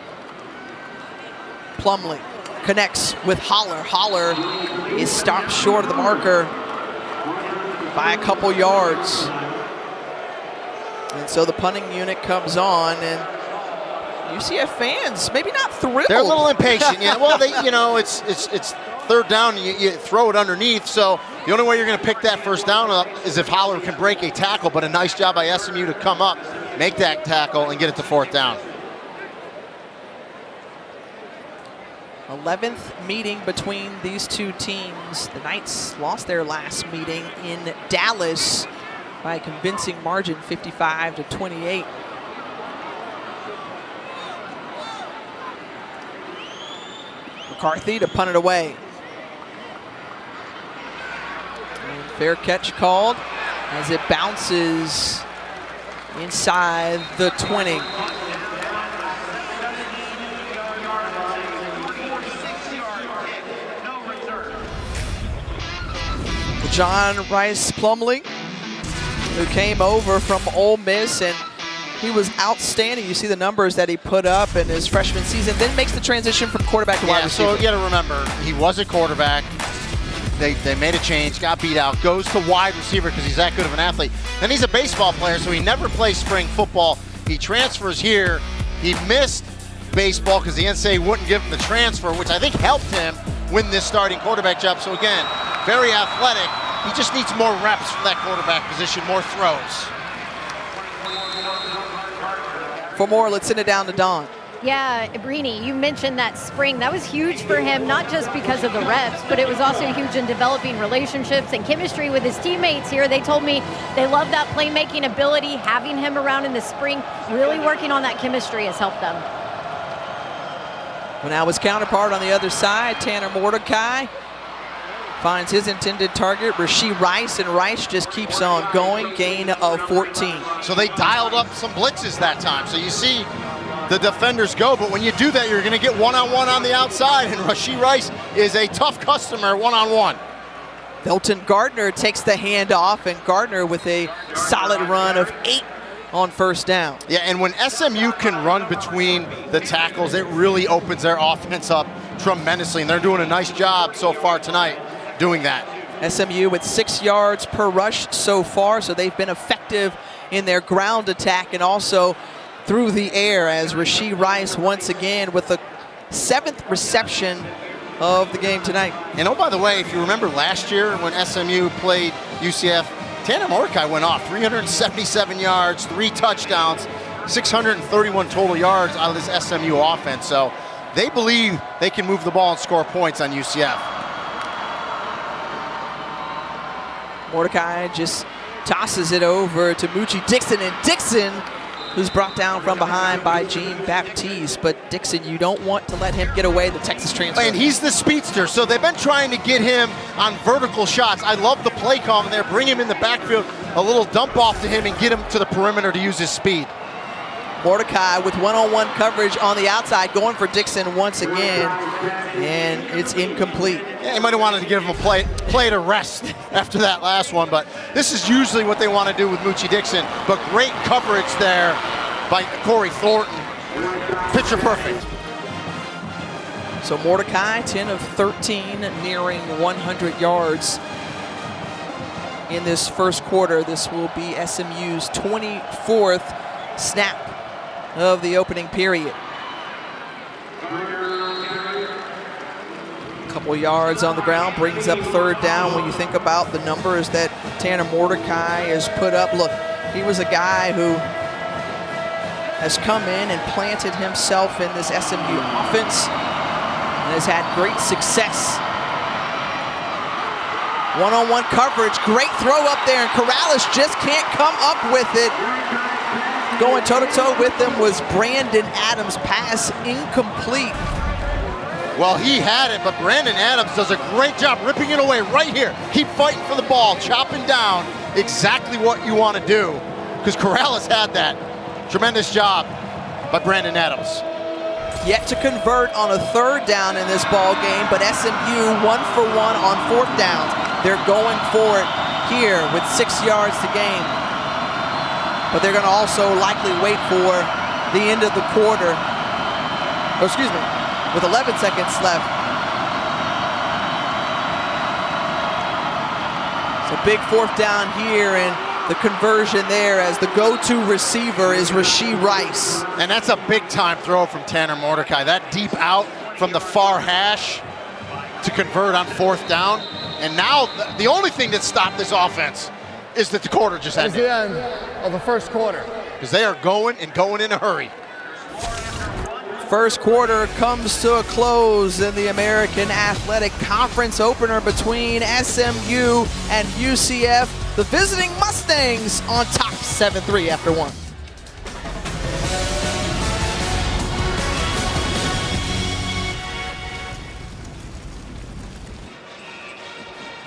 A: Plumlee connects with Holler. Holler is stopped short of the marker by a couple yards. And so the punting unit comes on, and UCF fans maybe not thrilled.
B: They're a little impatient. Yeah, well, it's 3rd down, you throw it underneath, so the only way you're going to pick that first down up is if Holler can break a tackle, but a nice job by SMU to come up, make that tackle, and get it to 4th down.
A: 11th meeting between these 2 teams. The Knights lost their last meeting in Dallas by a convincing margin, 55-28. McCarthy to punt it away. And fair catch called as it bounces inside the 20. John Rice Plumlee, who came over from Ole Miss, and he was outstanding. You see the numbers that he put up in his freshman season, then makes the transition from quarterback to wide receiver.
B: So you got to remember, he was a quarterback. They made a change, got beat out, goes to wide receiver because he's that good of an athlete. Then he's a baseball player, so he never plays spring football. He transfers here. He missed baseball because the NCAA wouldn't give him the transfer, which I think helped him win this starting quarterback job. So again, very athletic. He just needs more reps from that quarterback position, more throws.
A: For more, let's send it down to Don.
G: Yeah, Brini, you mentioned that spring. That was huge for him, not just because of the reps, but it was also huge in developing relationships and chemistry with his teammates here. They told me they love that playmaking ability. Having him around in the spring, really working on that chemistry has helped them.
A: Well, now his counterpart on the other side, Tanner Mordecai, finds his intended target, Rasheed Rice, and Rice just keeps on going, gain of 14.
B: So they dialed up some blitzes that time. So you see the defenders go, but when you do that, you're going to get one-on-one on the outside, and Rasheed Rice is a tough customer one-on-one.
A: Felton Gardner takes the handoff, and Gardner with a solid run of 8 on first down.
B: Yeah, and when SMU can run between the tackles, it really opens their offense up tremendously, and they're doing a nice job so far tonight doing that.
A: SMU with 6 yards per rush so far, so they've been effective in their ground attack and also through the air, as Rasheed Rice once again with the 7th reception of the game tonight.
B: And oh, by the way, if you remember last year when SMU played UCF, Tanner Mordecai went off 377 yards, 3 touchdowns, 631 total yards out of this SMU offense. So they believe they can move the ball and score points on UCF.
A: Mordecai just tosses it over to Moochie Dixon, and Dixon, who's brought down from behind by Jean Baptiste. But Dixon, you don't want to let him get away, the Texas transfer.
B: And he's the speedster, so they've been trying to get him on vertical shots. I love the play call in there. Bring him in the backfield, a little dump off to him and get him to the perimeter to use his speed.
A: Mordecai with one-on-one coverage on the outside, going for Dixon once again, and it's incomplete.
B: Yeah, he might have wanted to give him a play to rest after that last one, but this is usually what they want to do with Moochie Dixon. But great coverage there by Corey Thornton. Picture perfect.
A: So Mordecai, 10 of 13, nearing 100 yards in this first quarter. This will be SMU's 24th snap of the opening period. A couple yards on the ground brings up third down. When you think about the numbers that Tanner Mordecai has put up, look, he was a guy who has come in and planted himself in this SMU offense and has had great success. One-on-one coverage, great throw up there, and Corrales just can't come up with it. Going toe-to-toe with him was Brandon Adams. Pass incomplete.
B: Well, he had it, but Brandon Adams does a great job ripping it away right here. Keep fighting for the ball, chopping down exactly what you want to do, because Corrales had that. Tremendous job by Brandon Adams.
A: Yet to convert on a third down in this ball game, but SMU 1 for 1 on fourth downs. They're going for it here with 6 yards to gain. But they're going to also likely wait for the end of the quarter. Oh, excuse me, with 11 seconds left. So big fourth down here, and the conversion there as the go-to receiver is Rashee Rice.
B: And that's a big-time throw from Tanner Mordecai. That deep out from the far hash to convert on fourth down. And now the only thing that stopped this offense is that the quarter just ended.
I: That's the end of the first quarter.
B: Because they are going in a hurry.
A: First quarter comes to a close in the American Athletic Conference opener between SMU and UCF. The visiting Mustangs on top 7-3 after one.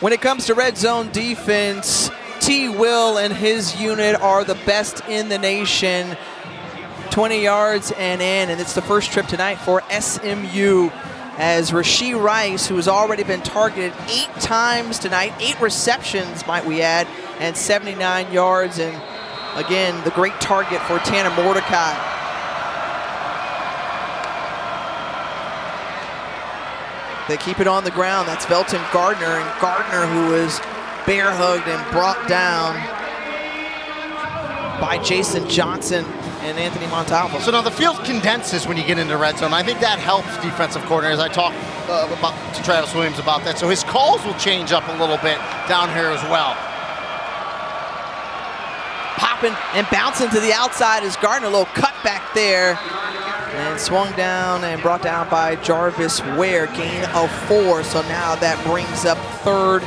A: When it comes to red zone defense, T. Will and his unit are the best in the nation. 20 yards and in, and it's the first trip tonight for SMU as Rashee Rice, who has already been targeted 8 times tonight, 8 receptions, might we add, and 79 yards, and again, the great target for Tanner Mordecai. They keep it on the ground. That's Velton Gardner, and Gardner, who is bear hugged and brought down by Jason Johnson and Anthony Montalvo.
B: So now the field condenses when you get into red zone. I think that helps defensive coordinators. I talked to Travis Williams about that. So his calls will change up a little bit down here as well.
A: Popping and bouncing to the outside is Gardner. A little cut back there. And swung down and brought down by Jarvis Ware. Gain of 4. So now that brings up 3rd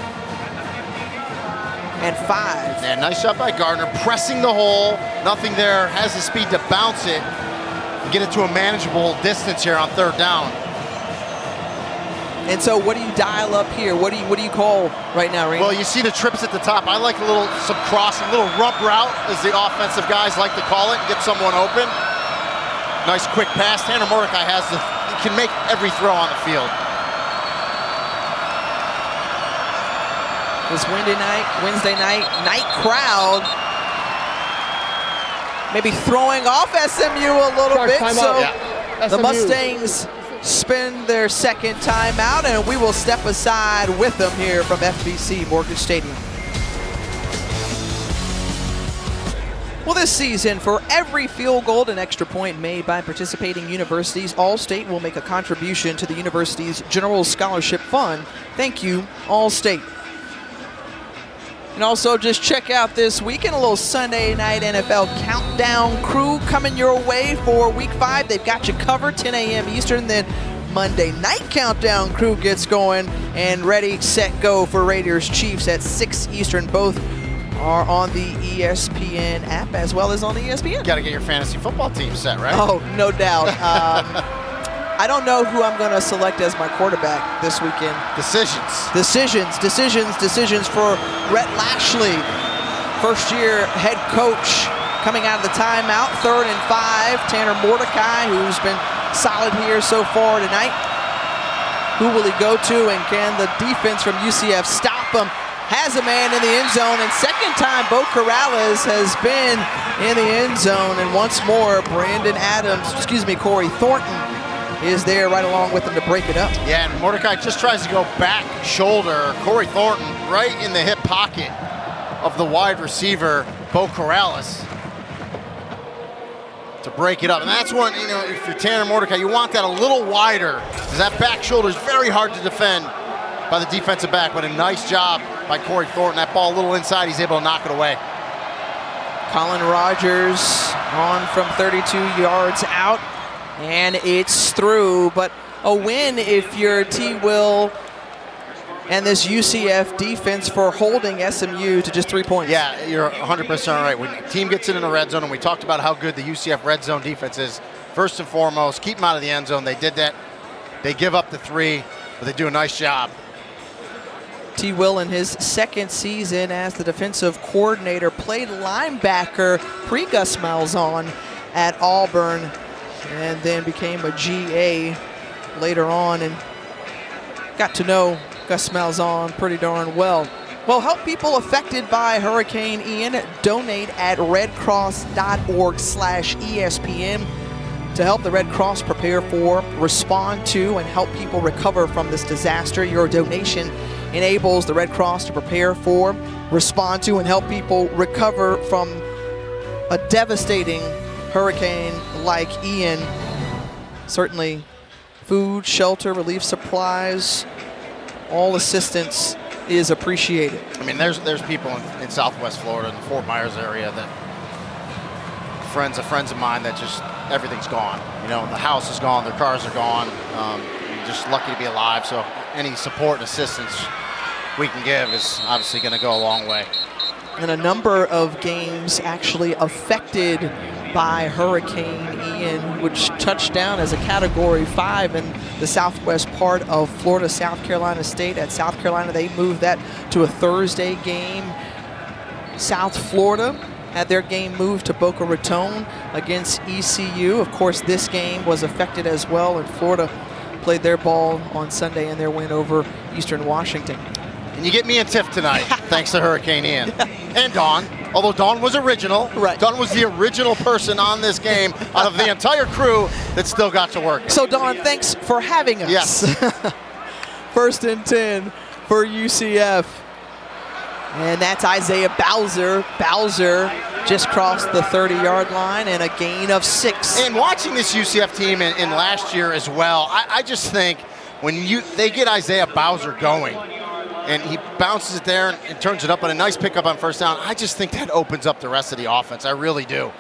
A: and 5.
B: Yeah, nice shot by Gardner, pressing the hole. Nothing there, has the speed to bounce it and get it to a manageable distance here on 3rd down.
A: And so what do you dial up here? What do you call right now, Randy?
B: Well, you see the trips at the top. I like a little some crossing, a little rump route, as the offensive guys like to call it, and get someone open. Nice quick pass. Tanner Mordecai he can make every throw on the field.
A: This Wednesday night crowd maybe throwing off SMU a little bit. So the Mustangs spend their second timeout, and we will step aside with them here from FBC Mortgage Stadium. Well, this season, for every field goal and extra point made by participating universities, All-State will make a contribution to the university's General Scholarship Fund. Thank you, All-State. And also just check out this weekend, a little Sunday night NFL countdown crew coming your way for week 5. They've got you covered, 10 a.m. Eastern. Then Monday night countdown crew gets going and ready, set, go for Raiders Chiefs at 6 Eastern. Both are on the ESPN app as well as on the ESPN.
B: You got to get your fantasy football team set, right?
A: Oh, no doubt. I don't know who I'm going to select as my quarterback this weekend. Decisions for Rhett Lashley, first-year head coach, coming out of the timeout, 3rd and 5. Tanner Mordecai, who's been solid here so far tonight. Who will he go to, and can the defense from UCF stop him? Has a man in the end zone, and second time Bo Corrales has been in the end zone, and once more Corey Thornton is there right along with him to break it up.
B: Yeah, and Mordecai just tries to go back shoulder. Corey Thornton right in the hip pocket. of the wide receiver, Bo Corrales, to break it up. And that's one, you know, if you're Tanner Mordecai, you want that a little wider, because that back shoulder is very hard to defend by the defensive back, but a nice job by Corey Thornton. That ball a little inside, he's able to knock it away.
A: Colin Rogers on from 32 yards out, and it's through. But a win if you're T. Will and this UCF defense for holding SMU to just 3 points.
B: Yeah, you're 100% right. When the team gets in the red zone, and we talked about how good the UCF red zone defense is, first and foremost, keep them out of the end zone. They did that. They give up the 3, but they do a nice job.
A: T. Will in his second season as the defensive coordinator played linebacker pre-Gus Malzahn at Auburn, and then became a GA later on and got to know Gus Malzahn pretty darn well. Well, help people affected by Hurricane Ian. Donate at redcross.org/ESPN to help the Red Cross prepare for, respond to, and help people recover from this disaster. Your donation enables the Red Cross to prepare for, respond to, and help people recover from a devastating hurricane like Ian. Certainly food, shelter, relief supplies, all assistance is appreciated.
B: I mean, there's people in Southwest Florida, in the Fort Myers area, that friends of mine that just everything's gone. You know, the house is gone, their cars are gone. You're just lucky to be alive. So any support and assistance we can give is obviously going to go a long way.
A: And a number of games actually affected by Hurricane Ian, which touched down as a Category 5 in the southwest part of Florida, South Carolina State. At South Carolina, they moved that to a Thursday game. South Florida had their game moved to Boca Raton against ECU. Of course, this game was affected as well, and Florida played their ball on Sunday in their win over Eastern Washington.
B: And you get me and Tiff tonight, thanks to Hurricane Ian. And Dawn, although Dawn was original.
A: Right.
B: Dawn was the original person on this game out of the entire crew that still got to work.
A: So, Dawn, thanks for having us.
B: Yes.
A: 1st and 10 for UCF. And that's Isaiah Bowser. Bowser just crossed the 30-yard line and a gain of 6.
B: And watching this UCF team in last year as well, I just think when they get Isaiah Bowser going, and he bounces it there and turns it up on a nice pickup on first down, I just think that opens up the rest of the offense. I really do.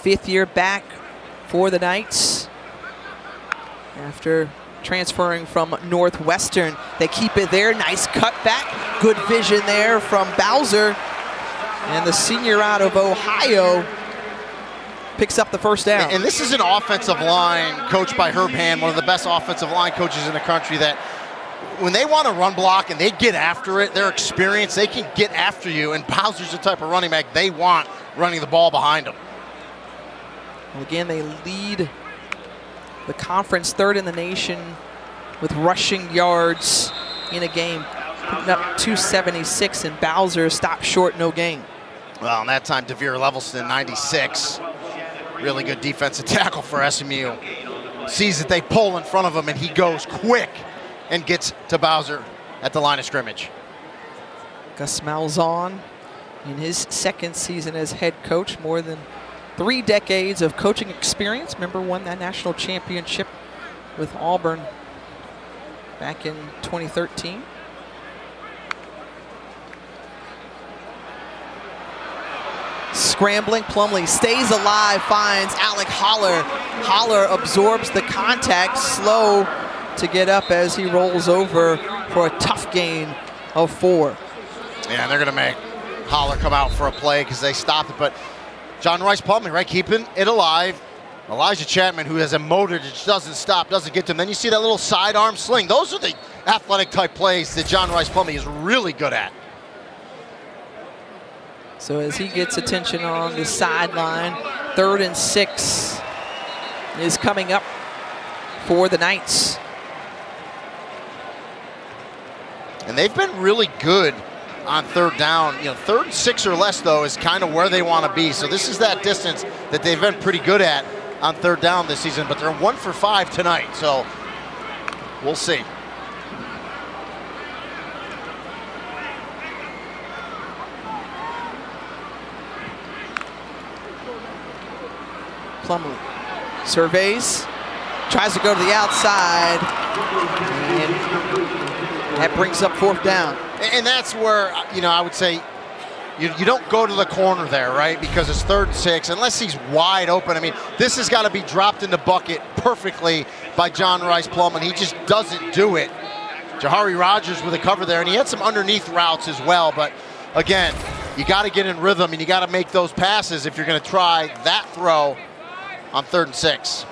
A: 5th year back for the Knights. After transferring from Northwestern, they keep it there. Nice cutback. Good vision there from Bowser. And the senior out of Ohio picks up the first down.
B: And this is an offensive line coached by Herb Hand, one of the best offensive line coaches in the country, that when they want to run block and they get after it, their experience, they can get after you. And Bowser's the type of running back they want running the ball behind them.
A: Well, again, they lead the conference 3rd in the nation with rushing yards in a game, putting up 276, and Bowser stopped short, no gain.
B: Well, and that time, DeVere Levelston, 96. Really good defensive tackle for SMU. Sees that they pull in front of him, and he goes quick and gets to Bowser at the line of scrimmage.
A: Gus Malzahn, in his 2nd season as head coach, more than 3 decades of coaching experience. Remember, won that national championship with Auburn back in 2013. Scrambling, Plumlee stays alive, finds Alec Holler. Holler absorbs the contact, slow to get up as he rolls over for a tough gain of 4.
B: Yeah, they're gonna make Holler come out for a play because they stopped it, but John Rice Plumlee, right, keeping it alive. Elijah Chapman, who has a motor that just doesn't stop, doesn't get to him. Then you see that little sidearm sling. Those are the athletic type plays that John Rice Plumlee is really good at.
A: So as he gets attention on the sideline, 3rd and 6 is coming up for the Knights.
B: And they've been really good on 3rd down. You know, 3rd and 6 or less, though, is kind of where they want to be. So this is that distance that they've been pretty good at on 3rd down this season, but they're 1 for 5 tonight, so we'll see.
A: Plumlee surveys, tries to go to the outside, and that brings up 4th down.
B: And that's where, I would say you don't go to the corner there, right? Because it's 3rd and 6, unless he's wide open. I mean, this has got to be dropped in the bucket perfectly by John Rice Plum, and he just doesn't do it. Jahari Rogers with a cover there, and he had some underneath routes as well. But again, you got to get in rhythm, and you got to make those passes if you're going to try that throw on 3rd and 6.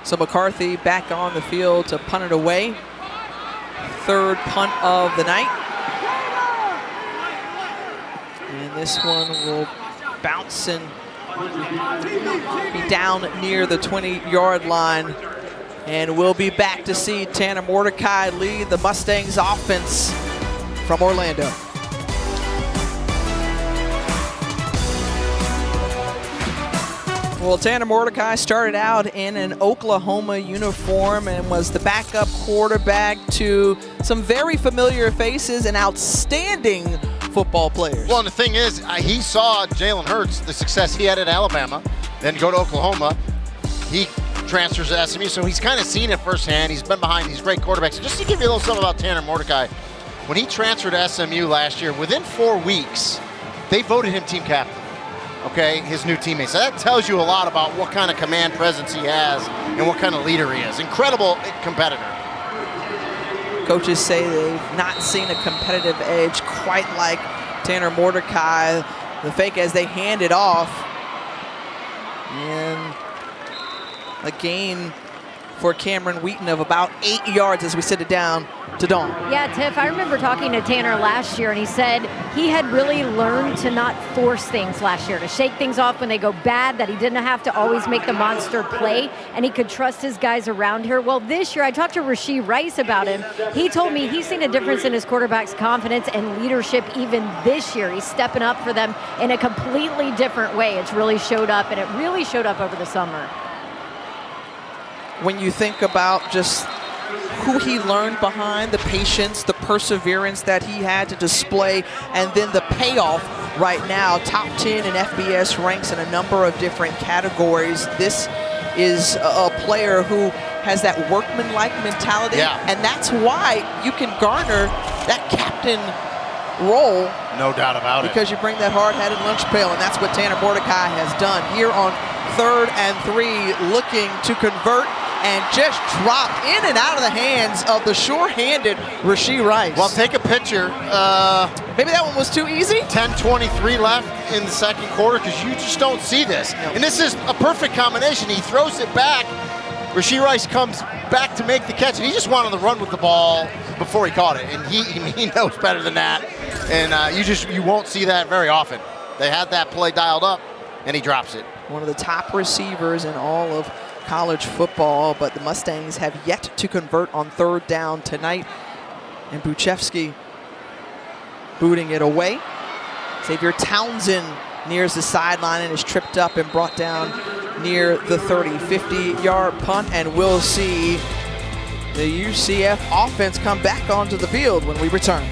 A: So McCarthy back on the field to punt it away. 3rd punt of the night. And this one will bounce and be down near the 20-yard line. And we'll be back to see Tanner Mordecai lead the Mustangs offense from Orlando. Well, Tanner Mordecai started out in an Oklahoma uniform and was the backup quarterback to some very familiar faces and outstanding football players.
B: Well, and the thing is, he saw Jalen Hurts, the success he had at Alabama, then go to Oklahoma. He transfers to SMU, so he's kind of seen it firsthand. He's been behind these great quarterbacks. Just to give you a little something about Tanner Mordecai, when he transferred to SMU last year, within 4 weeks, they voted him team captain. Okay, his new teammates. So that tells you a lot about what kind of command presence he has and what kind of leader he is. Incredible competitor.
A: Coaches say they've not seen a competitive edge quite like Tanner Mordecai. The fake as they hand it off. And a gain for Cameron Wheaton of about 8 yards as we sit it down to Dawn.
G: Yeah, Tiff, I remember talking to Tanner last year, and he said he had really learned to not force things last year, to shake things off when they go bad, that he didn't have to always make the monster play, and he could trust his guys around here. Well, this year, I talked to Rashee Rice about him. He told me he's seen a difference in his quarterback's confidence and leadership even this year. He's stepping up for them in a completely different way. It's really showed up, and it really showed up over the summer.
A: When you think about just who he learned behind, the patience, the perseverance that he had to display, and then the payoff right now, top 10 in FBS ranks in a number of different categories. This is a player who has that workman-like mentality, and that's why you can garner that captain role.
B: No doubt about it.
A: Because you bring that hard-headed lunch pail, and that's what Tanner Mordecai has done here on 3rd and 3, looking to convert and just drop in and out of the hands of the sure-handed Rashee Rice.
B: Well, take a picture.
A: Maybe that one was too easy.
B: 10:23 left in the 2nd quarter, because you just don't see this.
A: No.
B: And this is a perfect combination. He throws it back. Rashee Rice comes back to make the catch, and he just wanted to run with the ball before he caught it. And he knows better than that. And you won't see that very often. They had that play dialed up, and he drops it.
A: One of the top receivers in all of college football, but the Mustangs have yet to convert on 3rd down tonight. And Buchevsky booting it away. Xavier Townsend nears the sideline and is tripped up and brought down near the 30. 50-yard punt, and we'll see the UCF offense come back onto the field when we return.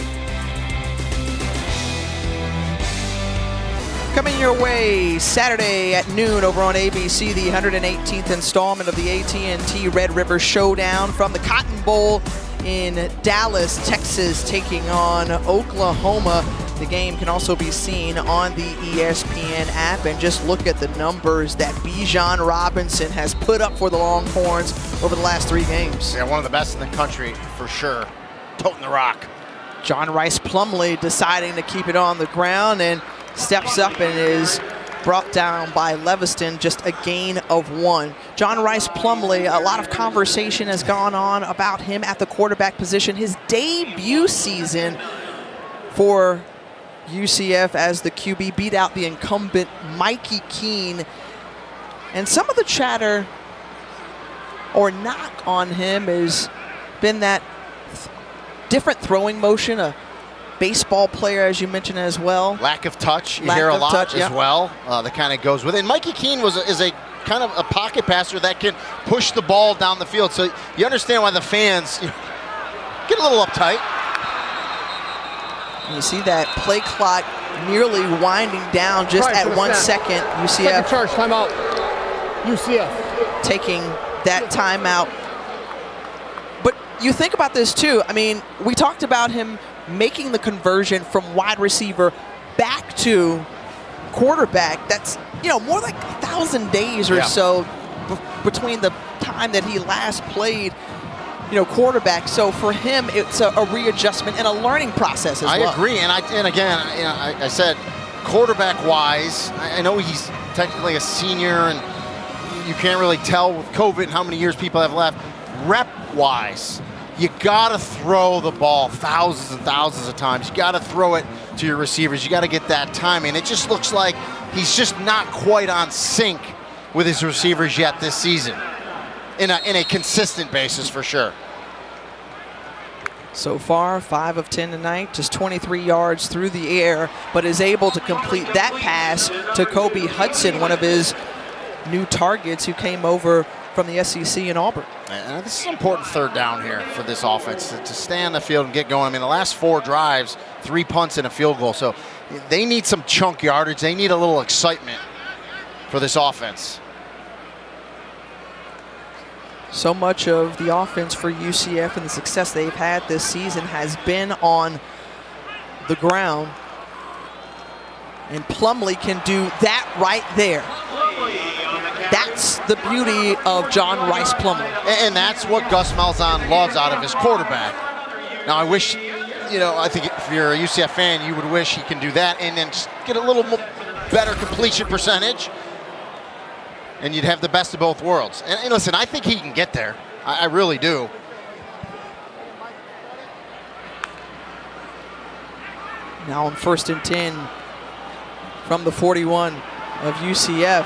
A: Coming your way Saturday at noon over on ABC, the 118th installment of the AT&T Red River Showdown from the Cotton Bowl in Dallas, Texas, taking on Oklahoma. The game can also be seen on the ESPN app, and just look at the numbers that Bijan Robinson has put up for the Longhorns over the last 3 games.
B: Yeah, one of the best in the country for sure. Toting the rock.
A: John Rice Plumlee deciding to keep it on the ground and steps up and is brought down by Leviston, just a gain of 1. John Rice Plumlee, a lot of conversation has gone on about him at the quarterback position. His debut season for UCF as the QB beat out the incumbent Mikey Keene. And some of the chatter or knock on him has been that different throwing motion, a baseball player, as you mentioned as well.
B: Lack of touch, you hear a lot as well. That kind of goes with it. And Mikey Keene is a kind of a pocket passer that can push the ball down the field. So you understand why the fans get a little uptight.
A: You see that play clock nearly winding down just
I: Price
A: at
I: to the
A: 1
I: snap.
A: second.
I: Second
A: UCF
I: charge, timeout. UCF.
A: taking that timeout. But you think about this too. I mean, we talked about him making the conversion from wide receiver back to quarterback. That's, you know, more like 1,000 days or so between the time that he last played, you know, quarterback. So for him, it's a readjustment and a learning process as well.
B: I agree, and again, you know, I said quarterback-wise, I know he's technically a senior, and you can't really tell with COVID and how many years people have left. Rep-wise, you gotta throw the ball thousands and thousands of times. You gotta throw it to your receivers. You gotta get that timing. It just looks like he's just not quite on sync with his receivers yet this season, in a consistent basis for sure.
A: So far, 5 of 10 tonight, just 23 yards through the air, but is able to complete that pass to Kobe Hudson, one of his new targets who came over from the SEC in Auburn.
B: And this is an important third down here for this offense, to stay on the field and get going. I mean, the last 4 drives, 3 punts and a field goal. So they need some chunk yardage. They need a little excitement for this offense.
A: So much of the offense for UCF and the success they've had this season has been on the ground. And Plumlee can do that right there. That's the beauty of John Rice Plumlee.
B: And that's what Gus Malzahn loves out of his quarterback. Now, I wish, you know, I think if you're a UCF fan, you would wish he can do that and then just get a little better completion percentage, and you'd have the best of both worlds. And listen, I think he can get there. I really do.
A: Now on 1st and 10 from the 41 of UCF.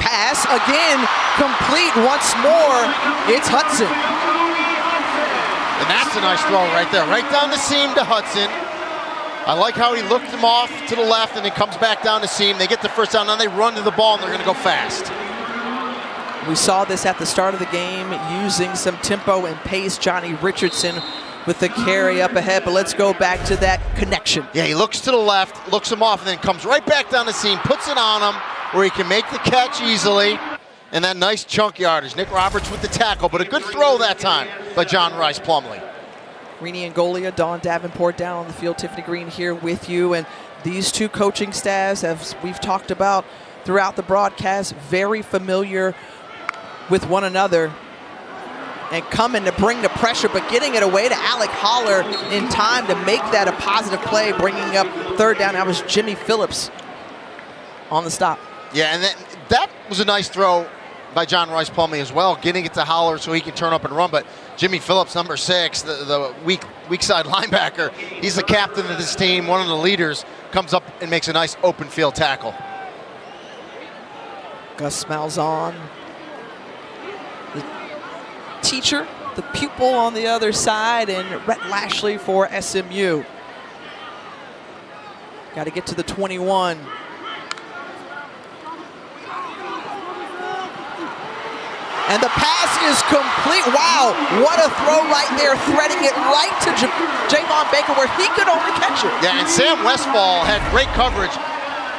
A: Pass again, complete once more. It's Hudson.
B: And that's a nice throw right there, right down the seam to Hudson. I like how he looked him off to the left and then comes back down the seam. They get the first down, now they run to the ball and they're gonna go fast.
A: We saw this at the start of the game, using some tempo and pace. Johnny Richardson with the carry up ahead, but let's go back to that connection.
B: Yeah, he looks to the left, looks him off, and then comes right back down the seam, puts it on him where he can make the catch easily. And that nice chunk yardage. Nick Roberts with the tackle, but a good throw that time by John Rice Plumlee.
A: Rini Angolia, Dawn Davenport down on the field. Tiffany Green here with you. And these two coaching staffs, as we've talked about throughout the broadcast, very familiar with one another and coming to bring the pressure, but getting it away to Alec Holler in time to make that a positive play, bringing up 3rd down. That was Jimmy Phillips on the stop.
B: Yeah, and that was a nice throw by John Rice Plumlee as well, getting it to Holler so he can turn up and run. But Jimmy Phillips, number 6, the weak side linebacker, he's the captain of this team, one of the leaders, comes up and makes a nice open field tackle.
A: Gus Malzahn, the teacher, the pupil on the other side, and Rhett Lashley for SMU. Got to get to the 21. And the pass is complete. Wow, what a throw right there, threading it right to Javon Baker where he could only catch it.
B: Yeah, and Sam Westfall had great coverage.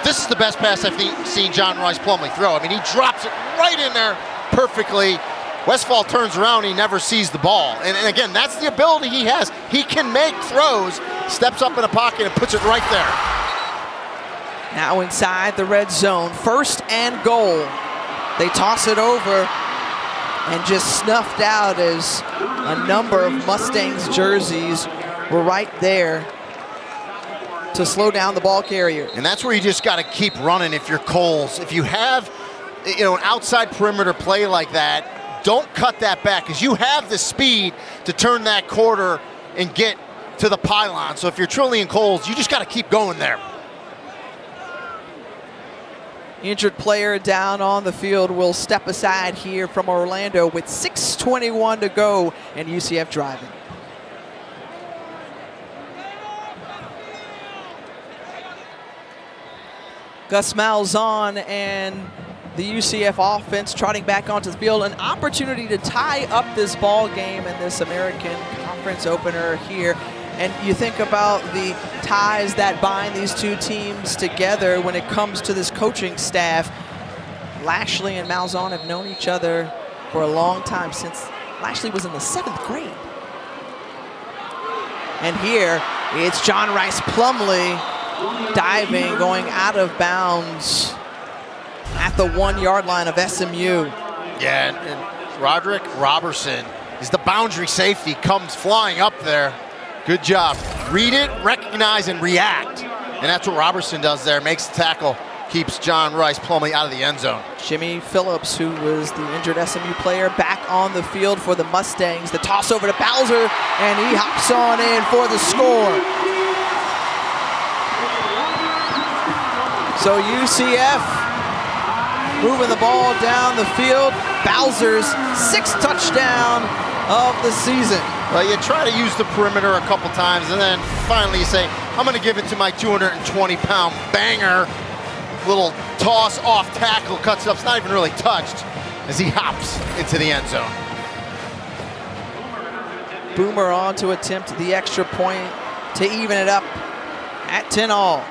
B: This is the best pass I've seen John Rice Plumlee throw. I mean, he drops it right in there perfectly. Westfall turns around, he never sees the ball. And again, that's the ability he has. He can make throws, steps up in a pocket and puts it right there.
A: Now inside the red zone, 1st and goal. They toss it over and just snuffed out as a number of Mustangs jerseys were right there to slow down the ball carrier.
B: And that's where you just got to keep running if you're Coles. If you have, you know, an outside perimeter play like that, don't cut that back, because you have the speed to turn that quarter and get to the pylon. So if you're Trillian Coles, you just got to keep going there.
A: Injured player down on the field will step aside here from Orlando with 6:21 to go and UCF driving. Gus Malzahn and the UCF offense trotting back onto the field. An opportunity to tie up this ball game in this American Conference opener here And you think about the ties that bind these two teams together when it comes to this coaching staff. Lashley and Malzahn have known each other for a long time, since Lashley was in the 7th grade. And here, it's John Rice Plumlee diving, going out of bounds at the 1-yard line of SMU.
B: Yeah, and Roderick Robertson is the boundary safety, comes flying up there. Good job. Read it, recognize, and react. And that's what Robertson does there, makes the tackle, keeps John Rice Plumlee out of the end zone.
A: Jimmy Phillips, who was the injured SMU player, back on the field for the Mustangs. The toss over to Bowser, and he hops on in for the score. So UCF moving the ball down the field. Bowser's 6th touchdown of the season.
B: Well, you try to use the perimeter a couple times, and then finally you say, I'm going to give it to my 220-pound banger. Little toss off tackle, cuts it up. It's not even really touched as he hops into the end zone.
A: Boomer on to attempt the extra point to even it up at 10-all.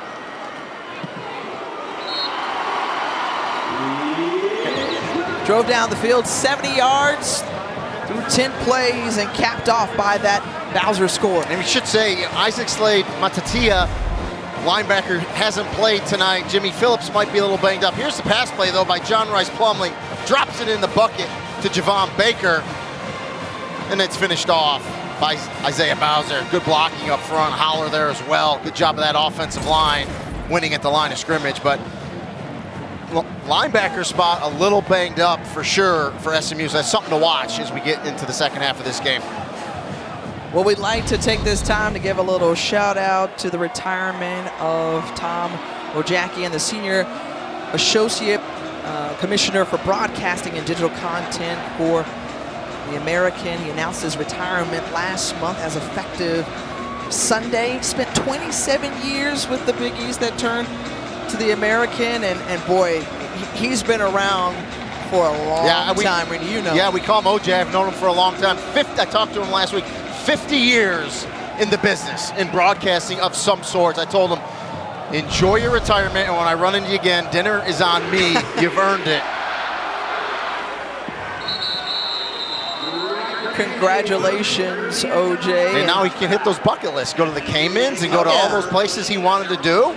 A: Drove down the field 70 yards through 10 plays and capped off by that Bowser score.
B: And we should say Isaac Slade Matatia, linebacker, hasn't played tonight. Jimmy Phillips might be a little banged up. Here's the pass play, though, by John Rice Plumlee. Drops it in the bucket to Javon Baker. And it's finished off by Isaiah Bowser. Good blocking up front. Holler there as well. Good job of that offensive line, winning at the line of scrimmage. But linebacker spot a little banged up for sure for SMU. So that's something to watch as we get into the second half of this game.
A: Well, we'd like to take this time to give a little shout out to the retirement of Tom Ojaki and the Senior Associate Commissioner for Broadcasting and Digital Content for the American. He announced his retirement last month as effective Sunday. Spent 27 years with the Big East that turned to the American, and boy, he's been around for a long time, Randy, you know.
B: Yeah, we call him OJ. I've known him for a long time. I talked to him last week. 50 years in the business, in broadcasting of some sorts. I told him, enjoy your retirement, and when I run into you again, dinner is on me. You've earned it. Congratulations, OJ. And now he can hit those bucket lists, go to the Caymans and go to all those places he wanted to do.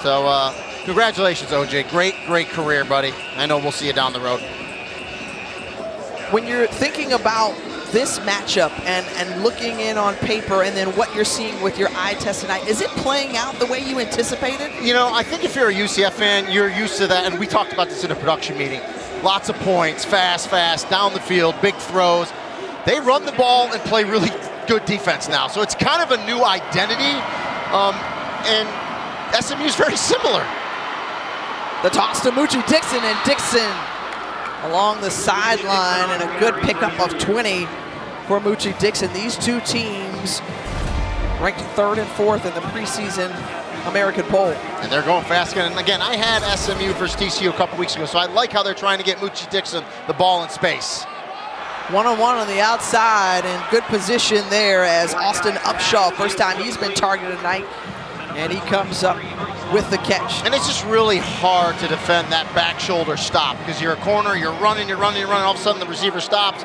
B: So congratulations, OJ. Great, great career, buddy. I know we'll see you down the road. When you're thinking about this matchup and looking in on paper and then what you're seeing with your eye test tonight, is it playing out the way you anticipated? You know, I think if you're a UCF fan, you're used to that, and we talked about this in a production meeting. Lots of points, fast, down the field, big throws. They run the ball and play really good defense now, so it's kind of a new identity, and SMU's very similar. The toss to Moochie Dixon, and Dixon along the sideline, and a good pickup of 20 for Moochie Dixon. These two teams ranked 3rd and 4th in the preseason American poll. And they're going fast. And again, I had SMU versus TCU a couple weeks ago, so I like how they're trying to get Moochie Dixon the ball in space. One-on-one on the outside, and good position there as Austin Upshaw, first time he's been targeted tonight, and he comes up with the catch. And it's just really hard to defend that back shoulder stop because you're a corner, you're running, all of a sudden the receiver stops.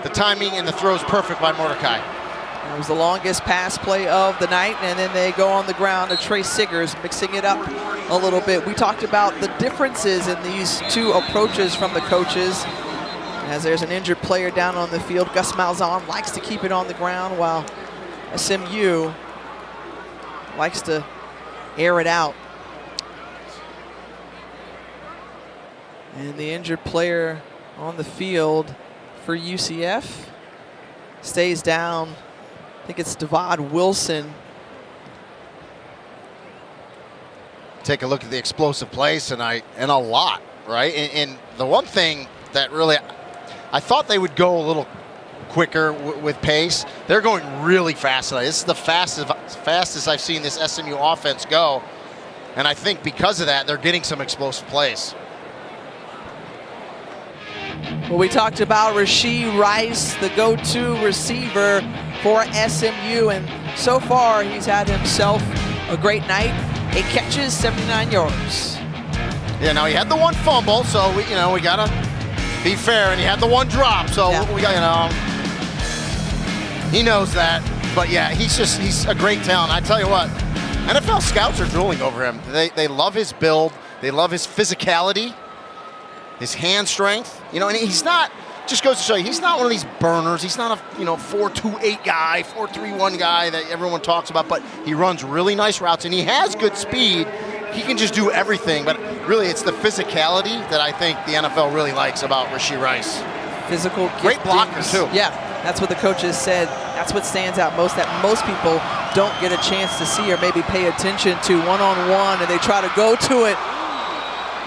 B: The timing and the throw is perfect by Mordecai. It was the longest pass play of the night, and then they go on the ground to Trey Siggers, mixing it up a little bit. We talked about the differences in these two approaches from the coaches. As there's an injured player down on the field, Gus Malzahn likes to keep it on the ground, while SMU likes to air it out. And the injured player on the field for UCF stays down. I think it's Devad Wilson. Take a look at the explosive plays tonight, and a lot, right? And the one thing that really, I thought they would go a little quicker with pace. They're going really fast tonight. This is the fastest I've seen this SMU offense go. And I think because of that, they're getting some explosive plays. Well, we talked about Rashee Rice, the go-to receiver for SMU, and
A: So far, he's had himself a great night. 8 catches, 79 yards.
B: Yeah, now he had the one fumble, so we gotta be fair, and he had the one drop, so we got, he knows that. But yeah, he's a great talent. I tell you what, NFL scouts are drooling over him. They love his build, they love his physicality, his hand strength. And he's not, just goes to show you, he's not one of these burners. He's not a 4.28 guy, 4.31 guy that everyone talks about, but he runs really nice routes and he has good speed. He can just do everything, but really it's the physicality that I think the NFL really likes about Rashee Rice.
A: Physical,
B: great blocker too.
A: Yeah, that's what the coaches said. That's what stands out most, that most people don't get a chance to see or maybe pay attention to one-on-one, and they try to go to it.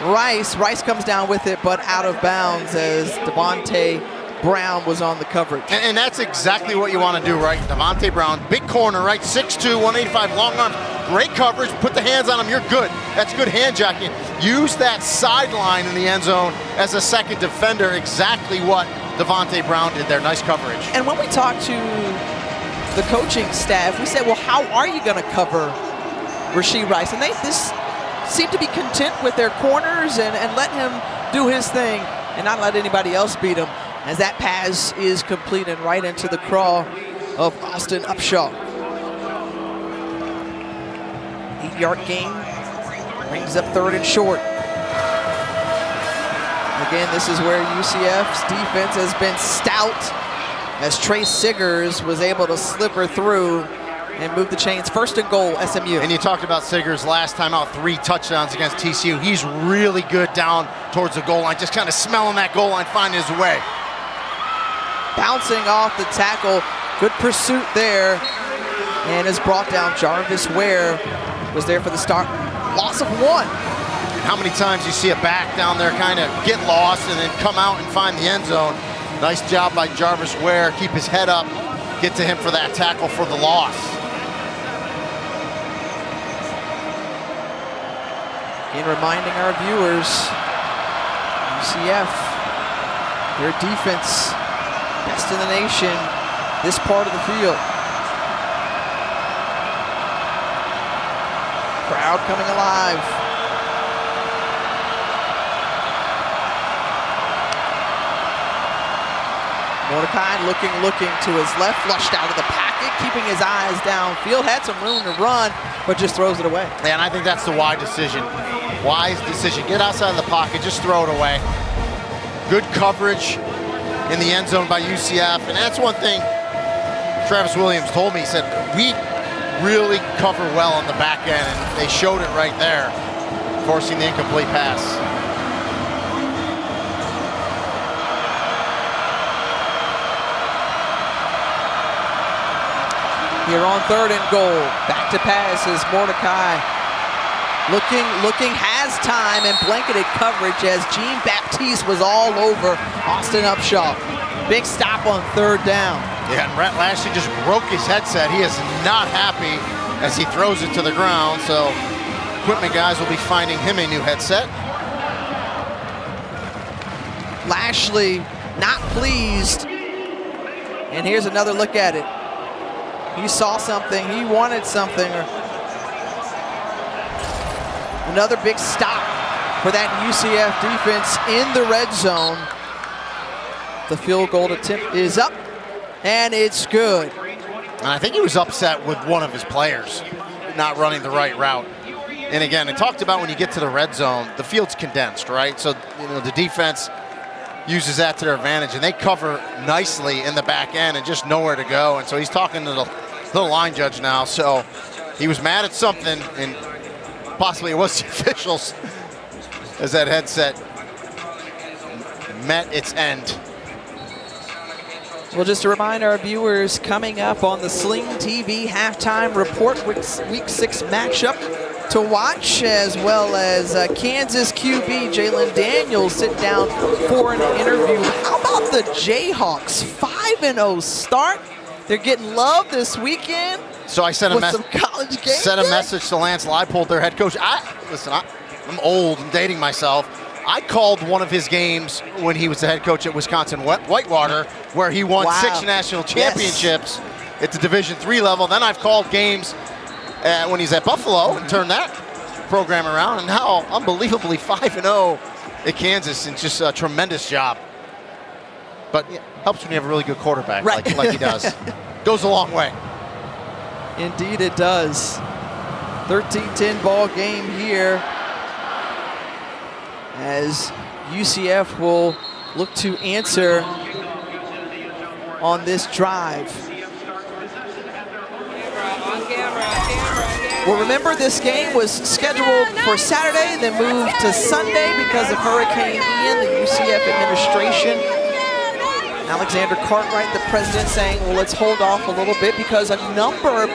A: Rice comes down with it, but out of bounds as Devontae Brown was on the coverage.
B: And that's exactly what you want to do, right? Devontae Brown, big corner, right? 6'2", 185, long arms, great coverage, put the hands on him, you're good. That's good hand jacking. Use that sideline in the end zone as a second defender, exactly what Devontae Brown did there, nice coverage.
A: And when we talked to the coaching staff, we said, well, how are you going to cover Rashee Rice? And they seem to be content with their corners and let him do his thing and not let anybody else beat him, as that pass is complete and right into the craw of Austin Upshaw. 8-yard gain, brings up 3rd and short. Again, this is where UCF's defense has been stout, as Trace Siggers was able to slipper through and move the chains. 1st and goal, SMU.
B: And you talked about Siggers last time out, 3 touchdowns against TCU. He's really good down towards the goal line, just kind of smelling that goal line, finding his way.
A: Bouncing off the tackle, good pursuit there, and is brought down. Jarvis Ware was there for the start. Loss of 1.
B: How many times you see a back down there kind of get lost and then come out and find the end zone. Nice job by Jarvis Ware, keep his head up, get to him for that tackle for the loss.
A: Again, reminding our viewers, UCF, their defense, best in the nation, this part of the field. Crowd coming alive. Mordecai looking to his left, flushed out of the pocket, keeping his eyes downfield, had some room to run, but just throws it away.
B: Yeah, and I think that's the wise decision. Wise decision, get outside of the pocket, just throw it away. Good coverage in the end zone by UCF, and that's one thing Travis Williams told me. He said, we really cover well on the back end, and they showed it right there, forcing the incomplete pass.
A: Here on 3rd and goal, back to pass is Mordecai. Looking, has time and blanketed coverage as Jean-Baptiste was all over Austin Upshaw. Big stop on 3rd down.
B: Yeah, and Rhett Lashley just broke his headset. He is not happy as he throws it to the ground, so equipment guys will be finding him a new headset.
A: Lashley not pleased. And here's another look at it. He saw something, he wanted something. Another big stop for that UCF defense in the red zone. The field goal attempt is up, and it's good.
B: And I think he was upset with one of his players not running the right route. And again, I talked about when you get to the red zone, the field's condensed, right? So the defense uses that to their advantage, and they cover nicely in the back end and just nowhere to go. And so he's talking to the line judge now. So he was mad at something, and possibly it was the officials, as that headset met its end.
A: Well, just to remind our viewers, coming up on the Sling TV halftime report, week 6 matchup to watch, as well as Kansas QB Jalen Daniels sit down for an interview. How about the Jayhawks? 5-0 start. They're getting love this weekend.
B: So I sent a
A: message
B: to Lance Leipold, their head coach. I'm old and dating myself. I called one of his games when he was the head coach at Wisconsin Whitewater, where he won 6 national championships.
A: Yes.
B: at the Division III level. Then I've called games when he's at Buffalo and turned that program around. And now, unbelievably, 5-0 at Kansas, and just a tremendous job. But yeah, helps when you have a really good quarterback,
A: Right.
B: like he does. Goes a long way.
A: Indeed it does. 13-10 ball game here as UCF will look to answer on this drive. Well, remember, this game was scheduled for Saturday, then moved to Sunday because of Hurricane Ian. The UCF administration, Alexander Cartwright, the president, saying, well, let's hold off a little bit because a number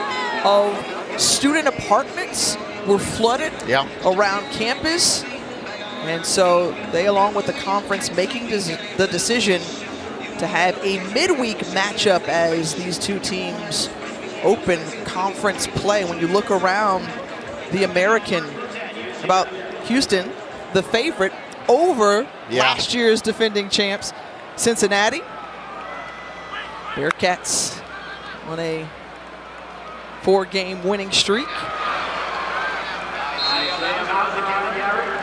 A: of student apartments were flooded around campus. And so they, along with the conference, making the decision to have a midweek matchup as these two teams open conference play. When you look around the American, about Houston, the favorite, over last year's defending champs, Cincinnati. Bearcats on a 4-game winning streak.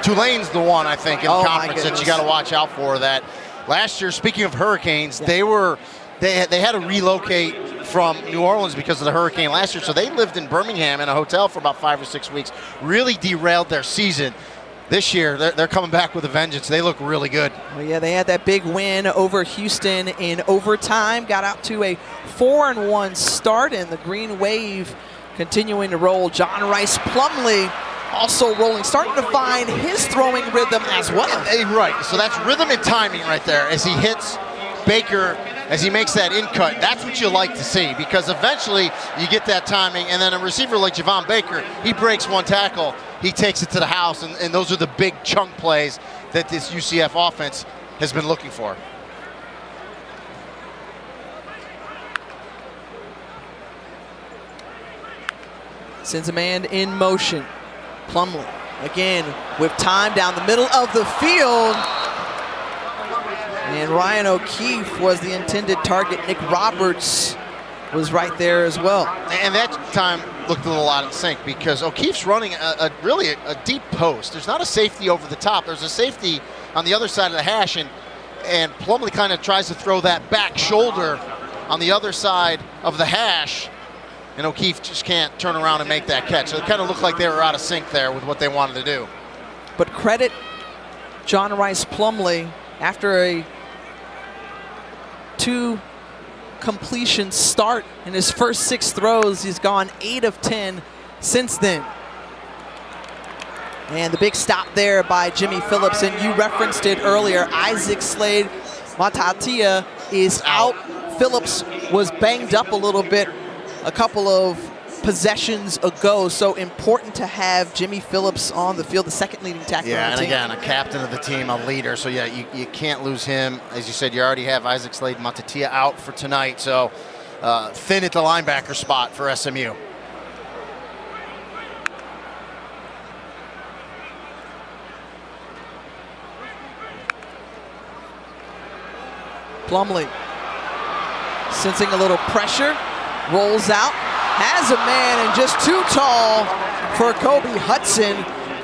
B: Tulane's the one, I think, in conference that you got to watch out for. That last year, speaking of hurricanes, they had to relocate from New Orleans because of the hurricane last year. So they lived in Birmingham in a hotel for about 5 or 6 weeks. Really derailed their season. This year, they're coming back with a vengeance. They look really good.
A: Well, yeah, they had that big win over Houston in overtime. Got out to a 4-1 start, and the Green Wave continuing to roll. John Rice Plumlee also rolling, starting to find his throwing rhythm as well.
B: Right, so that's rhythm and timing right there as he hits Baker, as he makes that in cut. That's what you like to see, because eventually you get that timing, and then a receiver like Javon Baker, he breaks one tackle, he takes it to the house, and those are the big chunk plays that this UCF offense has been looking for.
A: Sends a man in motion. Plumlee again with time down the middle of the field. And Ryan O'Keefe was the intended target. Nick Roberts was right there as well.
B: And that time looked a little out of sync because O'Keefe's running really a deep post. There's not a safety over the top. There's a safety on the other side of the hash, and Plumlee kind of tries to throw that back shoulder on the other side of the hash, and O'Keefe just can't turn around and make that catch. So it kind of looked like they were out of sync there with what they wanted to do.
A: But credit John Rice Plumlee, after a 2 completion start in his first 6 throws, he's gone 8 of 10 since then. And the big stop there by Jimmy Phillips, and you referenced it earlier, Isaac Slade Matatia is out. Phillips was banged up a little bit a couple of possessions ago, so important to have Jimmy Phillips on the field, the second leading tackler on the team.
B: Yeah, and again, a captain of the team, a leader, so yeah, you can't lose him. As you said, you already have Isaac Slade Matatia out for tonight, so thin at the linebacker spot for SMU.
A: Plumlee sensing a little pressure, rolls out, has a man, and just too tall for Kobe Hudson.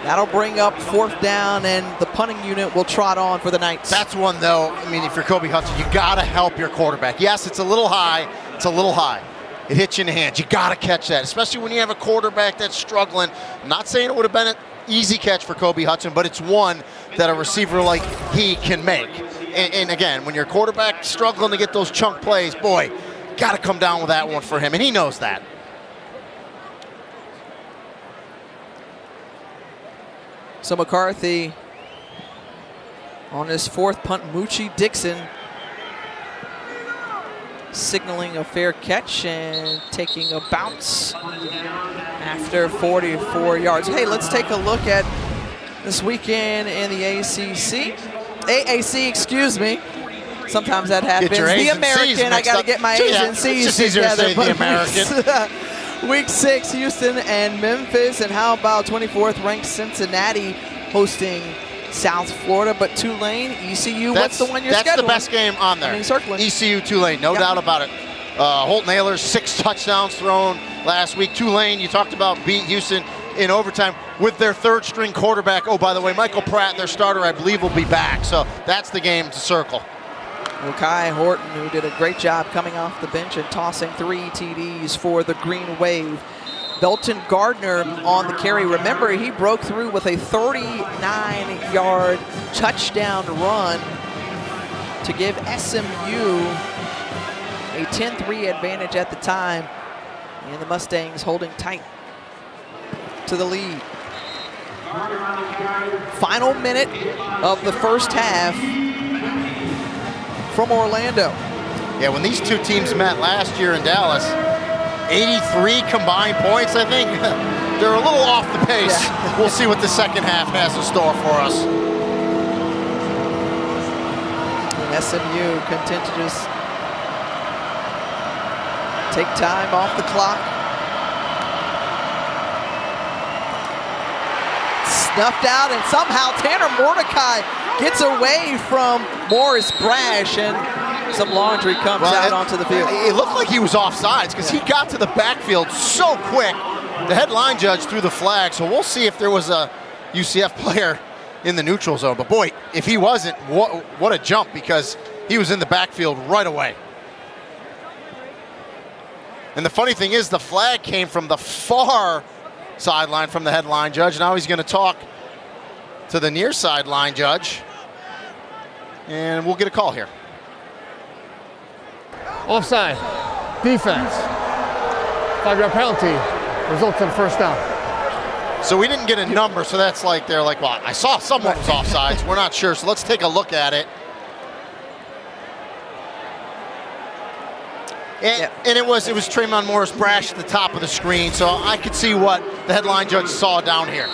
A: That'll bring up 4th down, and the punting unit will trot on for the Knights.
B: That's one, though, I mean, if you're Kobe Hudson, you got to help your quarterback. Yes, it's a little high. It's a little high. It hits you in the hands. You got to catch that, especially when you have a quarterback that's struggling. I'm not saying it would have been an easy catch for Kobe Hudson, but it's one that a receiver like he can make. And again, when your quarterback struggling to get those chunk plays, boy, got to come down with that one for him, and he knows that.
A: So McCarthy on his 4th punt, Moochie Dixon signaling a fair catch and taking a bounce after 44 yards. Hey, let's take a look at this weekend in the AAC, excuse me. Sometimes that happens. The American, I got to get my A's and C's together.
B: The American.
A: Week 6, Houston and Memphis, and how about 24th ranked Cincinnati hosting South Florida, but Tulane, ECU, what's the one you're scheduling?
B: That's the best game on there.
A: I mean, circling.
B: ECU, Tulane, no doubt about it. Holt Naylor, 6 touchdowns thrown last week. Tulane, you talked about, beat Houston in overtime with their 3rd-string quarterback. Oh, by the way, Michael Pratt, their starter, I believe, will be back. So that's the game to circle.
A: Kai Horton, who did a great job coming off the bench and tossing 3 TDs for the Green Wave. Belton Gardner on the carry. Remember, he broke through with a 39-yard touchdown run to give SMU a 10-3 advantage at the time. And the Mustangs holding tight to the lead. Final minute of the first half from Orlando.
B: Yeah, when these two teams met last year in Dallas, 83 combined points, I think. They're a little off the pace. Yeah. We'll see what the second half has in store for us.
A: And SMU content to just take time off the clock. Snuffed out, and somehow Tanner Mordecai gets away from Morris Brash, and some laundry comes out onto the field.
B: It looked like he was offsides because he got to the backfield so quick. The head line judge threw the flag, so we'll see if there was a UCF player in the neutral zone. But boy, if he wasn't, what a jump, because he was in the backfield right away. And the funny thing is, the flag came from the far sideline from the head line judge. Now he's going to talk to the near sideline judge, and we'll get a call here.
I: Offside, defense, 5-yard penalty, results in a first down.
B: So we didn't get a number, so that's like, they're like, well, I saw someone was offsides. We're not sure, so let's take a look at it. And it was Tremont Morris Brash at the top of the screen, so I could see what the headline judge saw down here.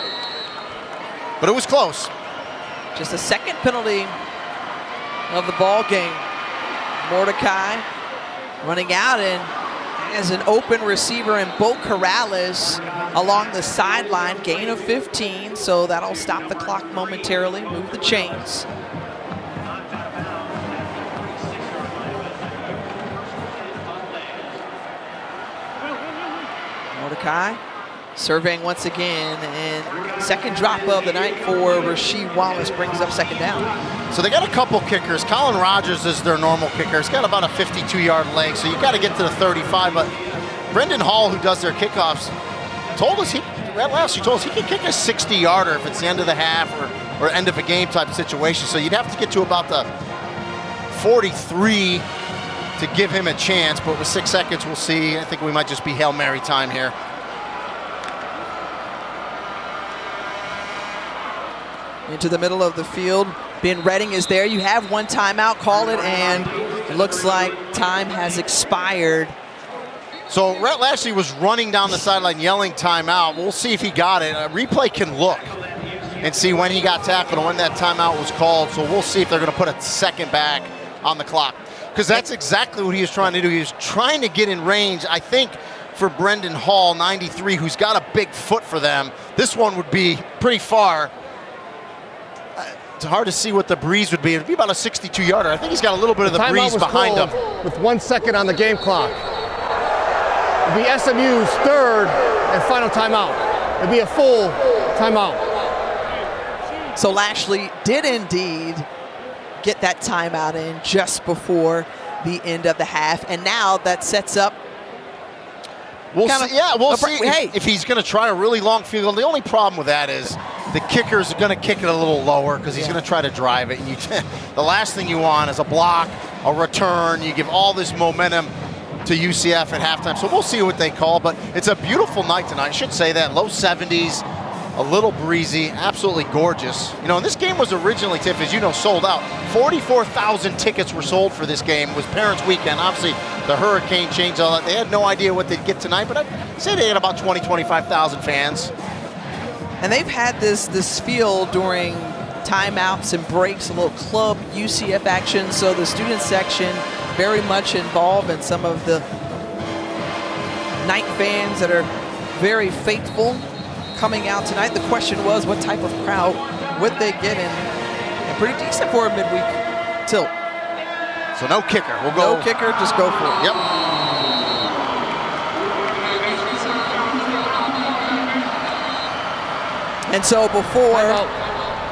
B: But it was close.
A: Just a second penalty of the ball game. Mordecai running out and has an open receiver in Bo Corrales along the sideline, gain of 15, so that'll stop the clock momentarily, move the chains. Mordecai surveying once again, and second drop of the night for Rasheed Wallace brings up second down.
B: So they got a couple kickers. Colin Rogers is their normal kicker. He's got about a 52-yard leg, so you got to get to the 35. But Brendan Hall, who does their kickoffs, told us he can kick a 60-yarder if it's the end of the half or end of a game type of situation. So you'd have to get to about the 43 to give him a chance. But with 6 seconds, we'll see. I think we might just be Hail Mary time here.
A: Into the middle of the field. Ben Redding is there. You have one timeout, call it, and it looks like time has expired.
B: So Rhett Lashley was running down the sideline yelling timeout. We'll see if he got it. A replay can look and see when he got tackled and when that timeout was called. So we'll see if they're going to put a second back on the clock, because that's exactly what he was trying to do. He was trying to get in range, I think, for Brendan Hall, 93, who's got a big foot for them. This one would be pretty far. It's hard to see what the breeze would be. It'd be about a 62-yarder. I think he's got a little bit of the breeze behind him.
I: With 1 second on the game clock. It'd be SMU's third and final timeout. It'd be a full timeout.
A: So Lashley did indeed get that timeout in just before the end of the half, and now that sets up.
B: We'll see if he's going to try a really long field goal. The only problem with that is the kicker's going to kick it a little lower because he's going to try to drive it. And the last thing you want is a block, a return. You give all this momentum to UCF at halftime. So we'll see what they call, but it's a beautiful night tonight. I should say that. Low 70s, a little breezy, absolutely gorgeous. You know, and this game was originally, Tiff, as you know, sold out. 44,000 tickets were sold for this game. It was Parents Weekend. Obviously, the hurricane changed all that. They had no idea what they'd get tonight, but I'd say they had about 20, 25,000 fans.
A: And they've had this field during timeouts and breaks, a little club UCF action, so the student section very much involved in some of the night fans that are very faithful coming out tonight. The question was, what type of crowd would they get in? And pretty decent for a midweek tilt.
B: So no kicker. We'll go.
A: No kicker, just go for it.
B: Yep.
A: And so before
I: Timeout.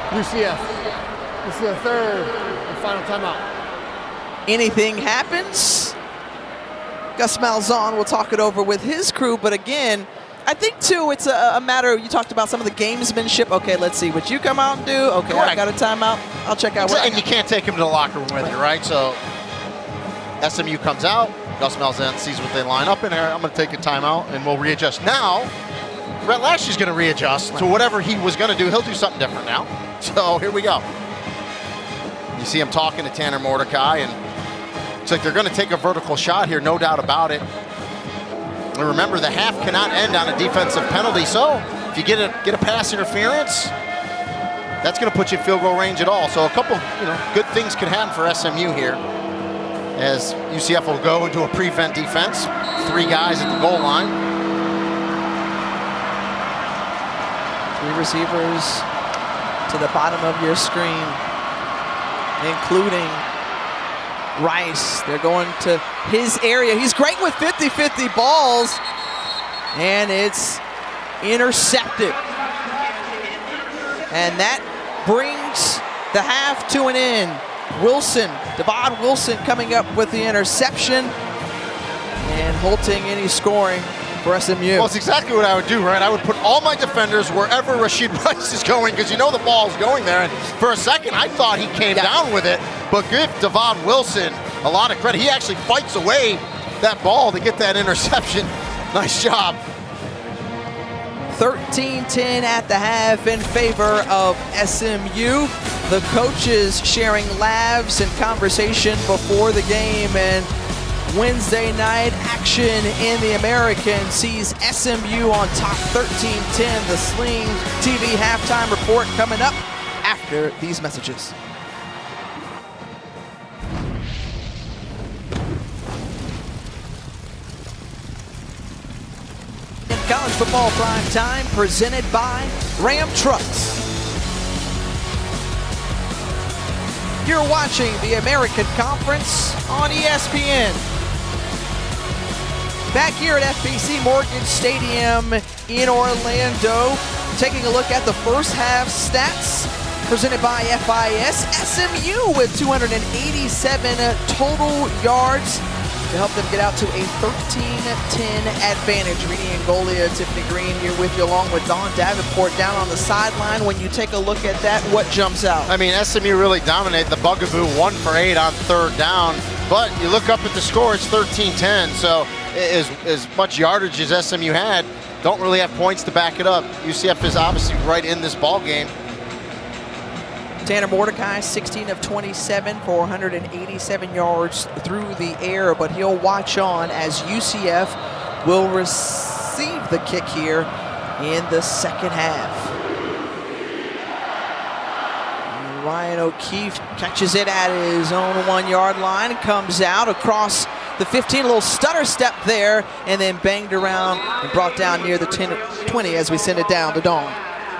I: UCF. This is the third and final timeout.
A: anything happens, Gus Malzahn will talk it over with his crew. But again, I think, too, it's a matter of, you talked about some of the gamesmanship. Okay, let's see what you come out and do. Okay,
B: Correct.
A: I got a timeout. I'll check out what I
B: And you
A: got.
B: can't take him to the locker room with you, right? So SMU comes out. Gus Malzahn sees what they line up in there. I'm going to take a timeout, and we'll readjust. Now, Rhett Lashley's going to readjust to whatever he was going to do. He'll do something different now. So here we go. You see him talking to Tanner Mordecai, and it's like they're going to take a vertical shot here, no doubt about it. And remember, the half cannot end on a defensive penalty. So if you get a pass interference, that's going to put you in field goal range at all. So a couple, good things can happen for SMU here, as UCF will go into a prevent defense. 3 guys at the goal line.
A: 3 receivers to the bottom of your screen, including Rice. They're going to his area. He's great with 50-50 balls, and it's intercepted. And that brings the half to an end. Wilson, Devon Wilson coming up with the interception and halting any scoring for SMU.
B: Well, it's exactly what I would do, right? I would put all my defenders wherever Rashid Rice is going, because you know the ball's going there. And for a second, I thought he came down with it. But give Devon Wilson a lot of credit. He actually fights away that ball to get that interception. Nice job.
A: 13-10 at the half in favor of SMU. The coaches sharing laughs and conversation before the game, and Wednesday night action in the American sees SMU on top 13-10. The Sling TV halftime report coming up after these messages. College football prime time presented by Ram Trucks. You're watching the American Conference on ESPN. Back here at FBC Mortgage Stadium in Orlando, taking a look at the first half stats presented by FIS. SMU with 287 total yards to help them get out to a 13-10 advantage. Reedy Angolia, Tiffany Green here with you, along with Don Davenport down on the sideline. When you take a look at that, what jumps out?
B: I mean, SMU really dominated the Bugaboo, 1 for 8 on 3rd down. But you look up at the score, it's 13-10. So as much yardage as SMU had, don't really have points to back it up. UCF is obviously right in this ball game.
A: Tanner Mordecai, 16 of 27 for 187 yards through the air, but he'll watch on as UCF will receive the kick here in the second half. Ryan O'Keefe catches it at his own 1-yard line, comes out across the 15, a little stutter step there, and then banged around and brought down near the 20 as we send it down to Dawn.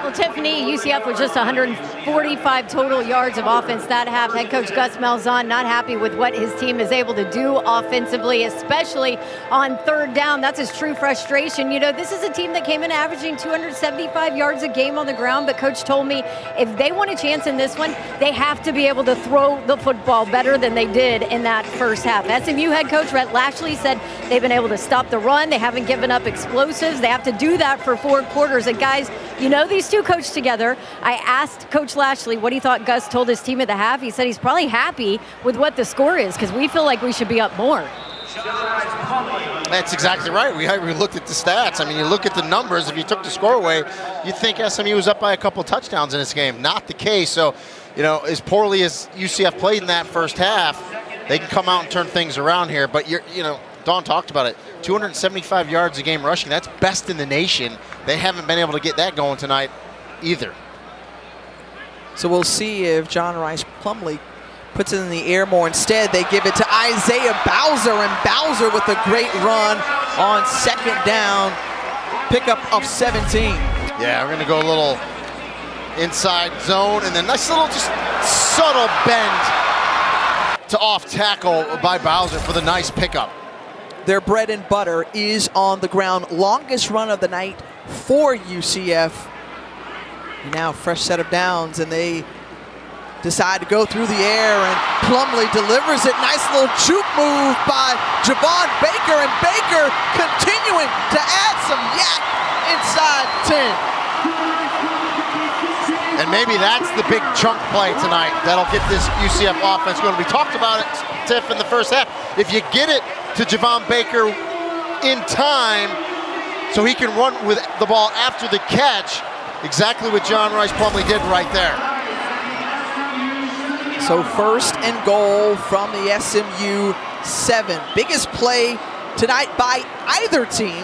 G: Well, Tiffany, UCF with just 145 total yards of offense that half. Head coach Gus Malzahn not happy with what his team is able to do offensively, especially on 3rd down. That's his true frustration. You know, this is a team that came in averaging 275 yards a game on the ground, but coach told me if they want a chance in this one, they have to be able to throw the football better than they did in that first half. SMU head coach Rhett Lashley said they've been able to stop the run. They haven't given up explosives. They have to do that for 4 quarters. And guys, you know, these two coached together. I asked Coach Lashley what he thought Gus told his team at the half. He said he's probably happy with what the score is because we feel like we should be up more.
B: That's exactly right. We looked at the stats. I mean, you look at the numbers. If you took the score away, you'd think SMU was up by a couple touchdowns in this game. Not the case. So, you know, as poorly as UCF played in that first half, they can come out and turn things around here. But, Dawn talked about it. 275 yards a game rushing. That's best in the nation. They haven't been able to get that going tonight either.
A: So we'll see if John Rice Plumlee puts it in the air more. Instead, they give it to Isaiah Bowser, and Bowser with a great run on 2nd down. Pickup of 17.
B: Yeah, we're going to go a little inside zone, and then nice little just subtle bend to off tackle by Bowser for the nice pickup.
A: Their bread and butter is on the ground. Longest run of the night for UCF. Now fresh set of downs, and they decide to go through the air, and Plumlee delivers it. Nice little juke move by Javon Baker, and Baker continuing to add some yak inside 10.
B: And maybe that's the big chunk play tonight that'll get this UCF offense going. We talked about it, Tiff, in the first half. If you get it to Javon Baker in time so he can run with the ball after the catch, exactly what John Rice Plumlee did right there.
A: So 1st and goal from the SMU 7. Biggest play tonight by either team.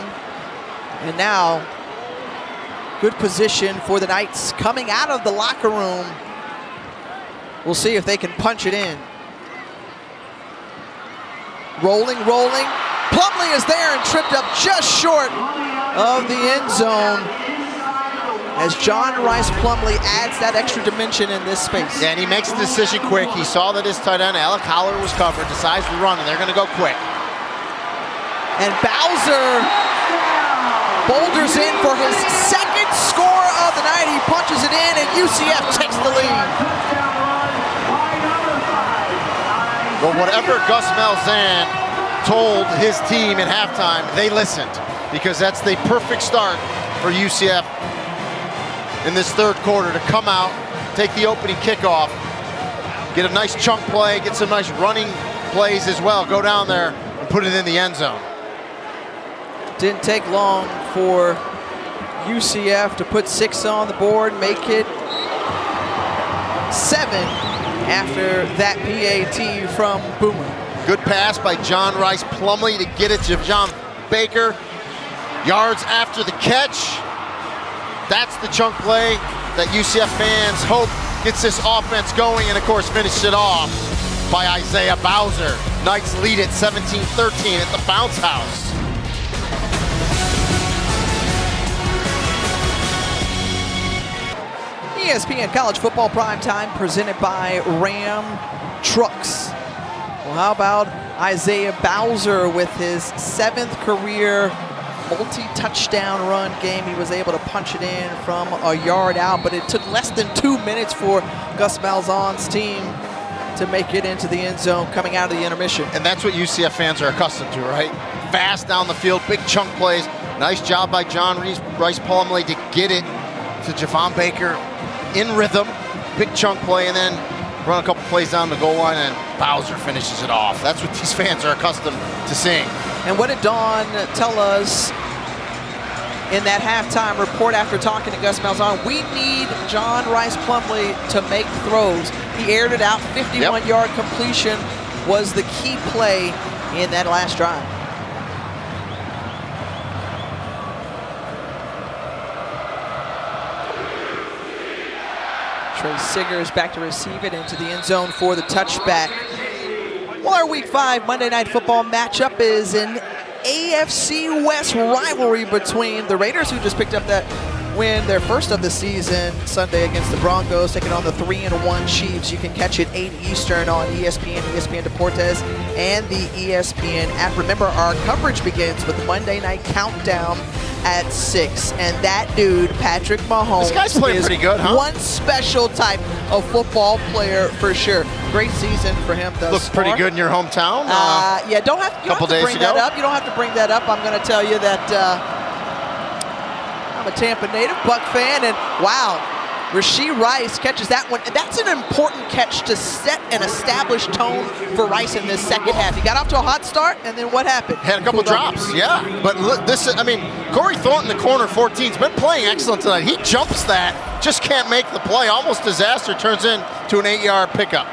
A: And now, good position for the Knights coming out of the locker room. We'll see if they can punch it in. Rolling. Plumlee is there and tripped up just short of the end zone, as John Rice Plumlee adds that extra dimension in this space.
B: Yeah, and he makes the decision quick. He saw that his tight end, Alec Holler, was covered, decides to run, and they're going to go quick.
A: And Bowser boulders in for his 2nd score of the night. He punches it in, and UCF takes the lead.
B: Well, whatever Gus Malzahn told his team at halftime, they listened, because that's the perfect start for UCF in this 3rd quarter, to come out, take the opening kickoff, get a nice chunk play, get some nice running plays as well, go down there and put it in the end zone.
A: Didn't take long for UCF to put 6 on the board, make it 7 after that PAT from Boomer.
B: Good pass by John Rice Plumlee to get it to Javon Baker. Yards after the catch. That's the chunk play that UCF fans hope gets this offense going, and of course finished it off by Isaiah Bowser. Knights lead at 17-13 at the Bounce House.
A: ESPN College Football Primetime presented by Ram Trucks. Well, how about Isaiah Bowser with his 7th career multi-touchdown run game? He was able to punch it in from a yard out, but it took less than 2 minutes for Gus Malzahn's team to make it into the end zone coming out of the intermission.
B: And that's what UCF fans are accustomed to, right? Fast down the field, big chunk plays. Nice job by John Rice Plumlee to get it to Javon Baker in rhythm. Big chunk play, and then run a couple plays down the goal line, and Bowser finishes it off. That's what these fans are accustomed to seeing.
A: And what did Dawn tell us in that halftime report after talking to Gus Malzahn? We need John Rice Plumlee to make throws. He aired it out. 51-yard completion was the key play in that last drive. Trey Siggers back to receive it into the end zone for the touchback. Well, our Week 5 Monday Night Football matchup is an AFC West rivalry between the Raiders, who just picked up that win, their first of the season, Sunday against the Broncos, taking on the 3-1 Chiefs. You can catch it 8 Eastern on ESPN, ESPN Deportes, and the ESPN app. Remember, our coverage begins with the Monday Night Countdown at 6, and that dude, Patrick Mahomes,
B: this guy's playing pretty good, huh?
A: One special type of football player for sure. Great season for him thus
B: Looks pretty good in your hometown.
A: Yeah, don't have to bring that up. You don't have to bring that up. I'm going to tell you that I'm a Tampa native, Buck fan, and wow, Rashee Rice catches that one. And that's an important catch to set an established tone for Rice in this second half. He got off to a hot start, and then what happened?
B: Had a couple drops, yeah. But look, Corey Thornton, the corner 14, has been playing excellent tonight. He jumps that, just can't make the play. Almost disaster, turns into an 8-yard pickup.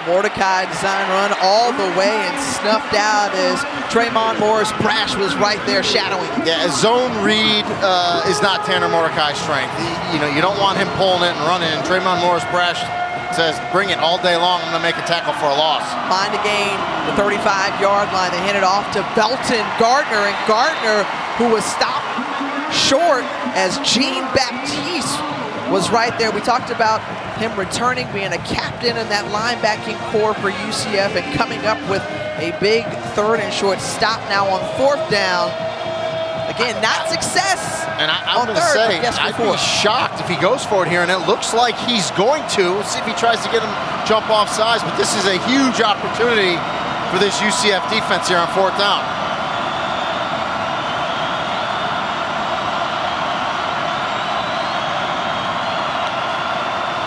A: Mordecai design run all the way and snuffed out as Tremont Morris Brash was right there shadowing.
B: Yeah, a zone read is not Tanner Mordecai's strength. You don't want him pulling it and running. And Tremont Morris Brash says, bring it all day long. I'm going to make a tackle for a loss.
A: Find a gain, the 35-yard line. They hand it off to Belton Gardner, and Gardner, who was stopped short as Jean Baptiste was right there. We talked about him returning, being a captain in that linebacking core for UCF, and coming up with a big 3rd and short stop now on 4th down. Again, not success.
B: And I'm
A: on
B: going to
A: third,
B: say,
A: but yes,
B: I'd
A: for
B: be
A: fourth.
B: shocked if he goes for it here, and it looks like he's going to. Let's see if he tries to get him jump off sides, but this is a huge opportunity for this UCF defense here on 4th down.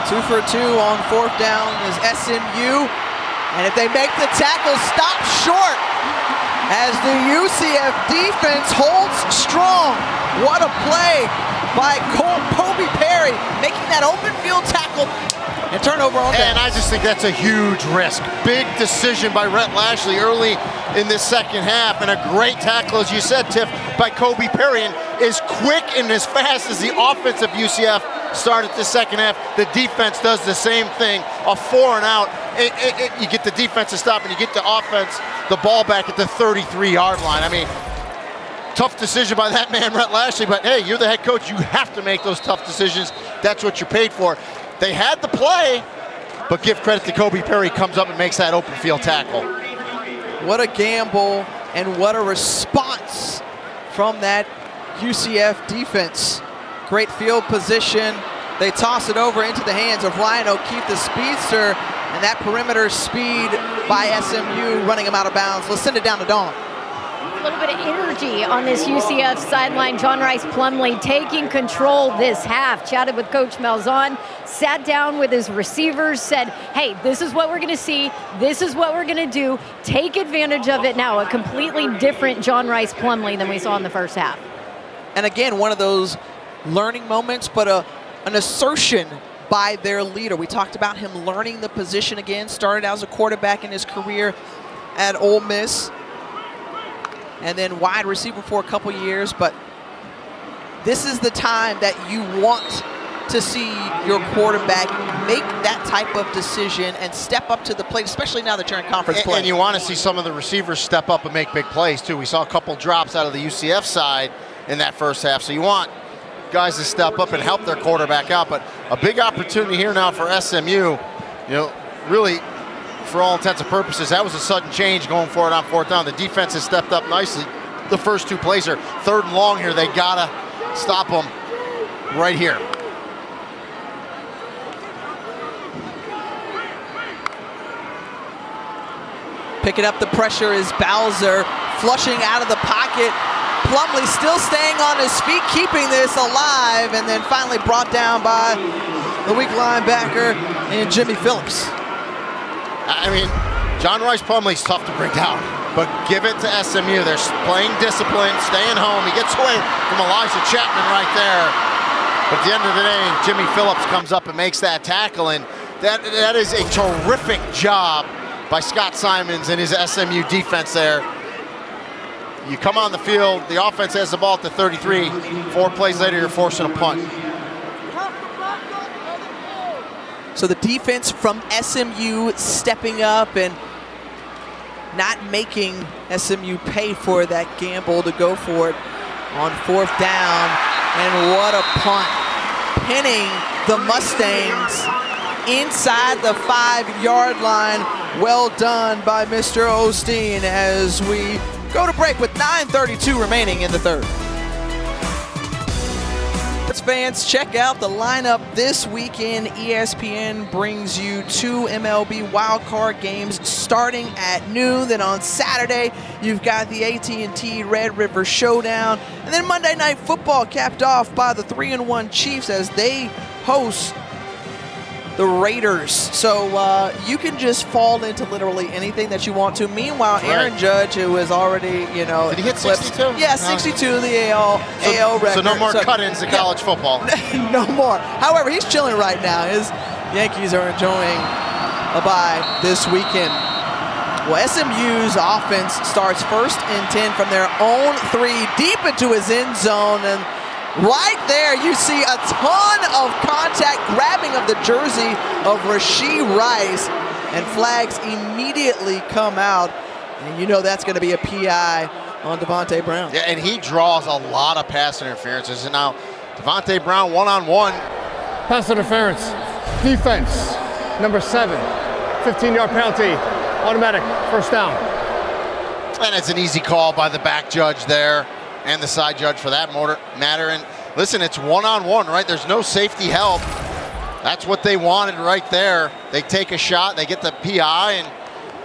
A: Two for two on 4th down is SMU. And if they make the tackle, stop short as the UCF defense holds strong. What a play by Kobe Perry, making that open field tackle and turnover on
B: And
A: downs.
B: I just think that's a huge risk. Big decision by Rhett Lashley early in this second half, and a great tackle, as you said, Tiff, by Kobe Perry. And as quick and as fast as the offense of UCF started the second half, the defense does the same thing. A 4 and out. You get the defense to stop, and you get the offense the ball back at the 33-yard line. I mean, tough decision by that man, Rhett Lashley, but hey, you're the head coach. You have to make those tough decisions. That's what you're paid for. They had the play, but give credit to Kobe Perry, comes up and makes that open field tackle.
A: What a gamble and what a response from that UCF defense. Great field position. They toss it over into the hands of Ryan O'Keefe, the speedster, and that perimeter speed by SMU running him out of bounds. Let's send it down to Dawn.
G: A little bit of energy on this UCF sideline. John Rice Plumlee taking control this half. Chatted with Coach Malzahn, sat down with his receivers, said, hey, this is what we're going to see. This is what we're going to do. Take advantage of it now. A completely different John Rice Plumlee than we saw in the first half.
A: And again, one of those learning moments, but an assertion by their leader. We talked about him learning the position again. Started as a quarterback in his career at Ole Miss, and then wide receiver for a couple years. But this is the time that you want to see your quarterback make that type of decision and step up to the plate, especially now that you're in conference play.
B: And you want to see some of the receivers step up and make big plays too. We saw a couple drops out of the UCF side in that first half, so you want guys to step up and help their quarterback out. But a big opportunity here now for SMU. You know, really, for all intents and purposes, that was a sudden change going forward on 4th down. The defense has stepped up nicely. The first two plays are 3rd and long here. They gotta stop them right here.
A: Picking up the pressure is Bowser, flushing out of the pocket. Plumlee still staying on his feet, keeping this alive, and then finally brought down by the weak linebacker and Jimmy Phillips.
B: I mean, John Rice Plumlee's tough to bring down, but give it to SMU. They're playing discipline, staying home. He gets away from Elijah Chapman right there. But at the end of the day, Jimmy Phillips comes up and makes that tackle, and that is a terrific job by Scott Simons and his SMU defense there. You come on the field, the offense has the ball at the 33. 4 plays later, you're forcing a punt.
A: So the defense from SMU stepping up and not making SMU pay for that gamble to go for it on 4th down. And what a punt. Pinning the Mustangs inside the 5-yard line. Well done by Mr. Osteen as we go to break with 9:32 remaining in the third. Let's fans check out the lineup this weekend. ESPN brings you 2 MLB wildcard games starting at noon. Then on Saturday, you've got the AT&T Red River Showdown. And then Monday Night Football capped off by the 3-1 Chiefs as they host the Raiders. So you can just fall into literally anything that you want to. Meanwhile, Aaron Judge, who is already, you know,
B: did he hit 62?
A: Yeah, 62 the AL record.
B: So no more cut-ins in college football.
A: No more. However, he's chilling right now. His Yankees are enjoying a bye this weekend. Well, SMU's offense starts 1st and 10 from their own 3 deep into his end zone, and right there, you see a ton of contact, grabbing of the jersey of Rashee Rice, and flags immediately come out. And you know that's going to be a PI on Devontae Brown.
B: Yeah, and he draws a lot of pass interferences. And now Devontae Brown one-on-one.
I: Pass interference. Defense, number 7. 15-yard penalty. Automatic. 1st down.
B: And it's an easy call by the back judge there. and the side judge for that matter. And listen, it's one-on-one, right? There's no safety help. That's what they wanted right there. They take a shot, they get the PI, and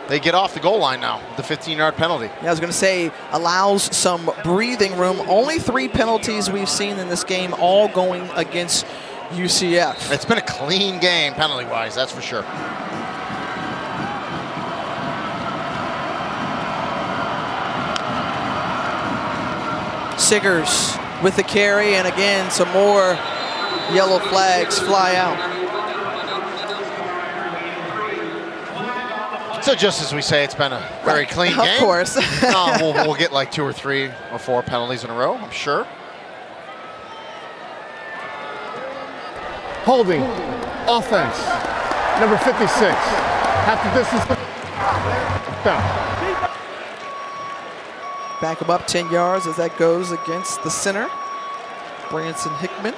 B: they get off the goal line now, the 15-yard penalty.
A: Yeah, I was going to say, allows some breathing room. Only 3 penalties we've seen in this game, all going against UCF.
B: It's been a clean game penalty-wise, that's for sure.
A: Siggers with the carry, and again, some more yellow flags fly out.
B: So just as we say, it's been a very clean game.
A: Of course.
B: We'll get like 2 or 3 or 4 penalties in a row, I'm sure.
I: Holding, offense, number 56. Half the distance. Down.
A: Back him up 10 yards as that goes against the center, Branson Hickman.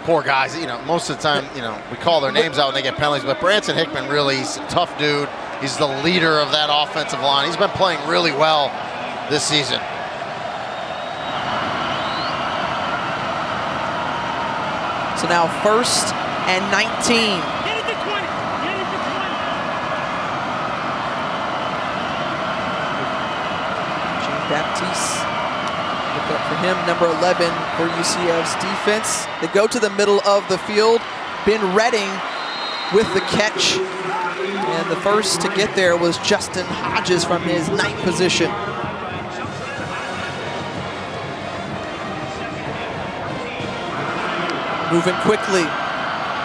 B: Poor guys, you know, most of the time, you know, we call their names out when they get penalties, but Branson Hickman really, he's a tough dude. He's the leader of that offensive line. He's been playing really well this season.
A: So now 1st and 19.
J: Get it to 20. Get it to 20.
A: Jean-Baptiste. Look up for him, number 11 for UCF's defense. They go to the middle of the field. Ben Redding with the catch. And the first to get there was Justin Hodges from his 9th position. Moving quickly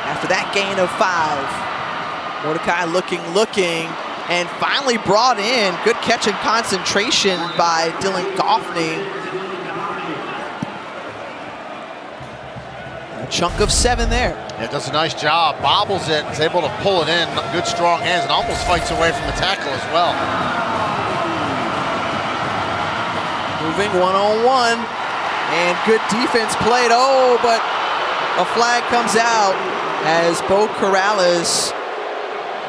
A: after that gain of 5. Mordecai looking, and finally brought in. Good catch and concentration by Dylan Goffney. A chunk of 7 there.
B: Yeah, does a nice job, bobbles it, is able to pull it in, good strong hands, and almost fights away from the tackle as well.
A: Moving one-on-one, and good defense played. Oh, but a flag comes out as Bo Corrales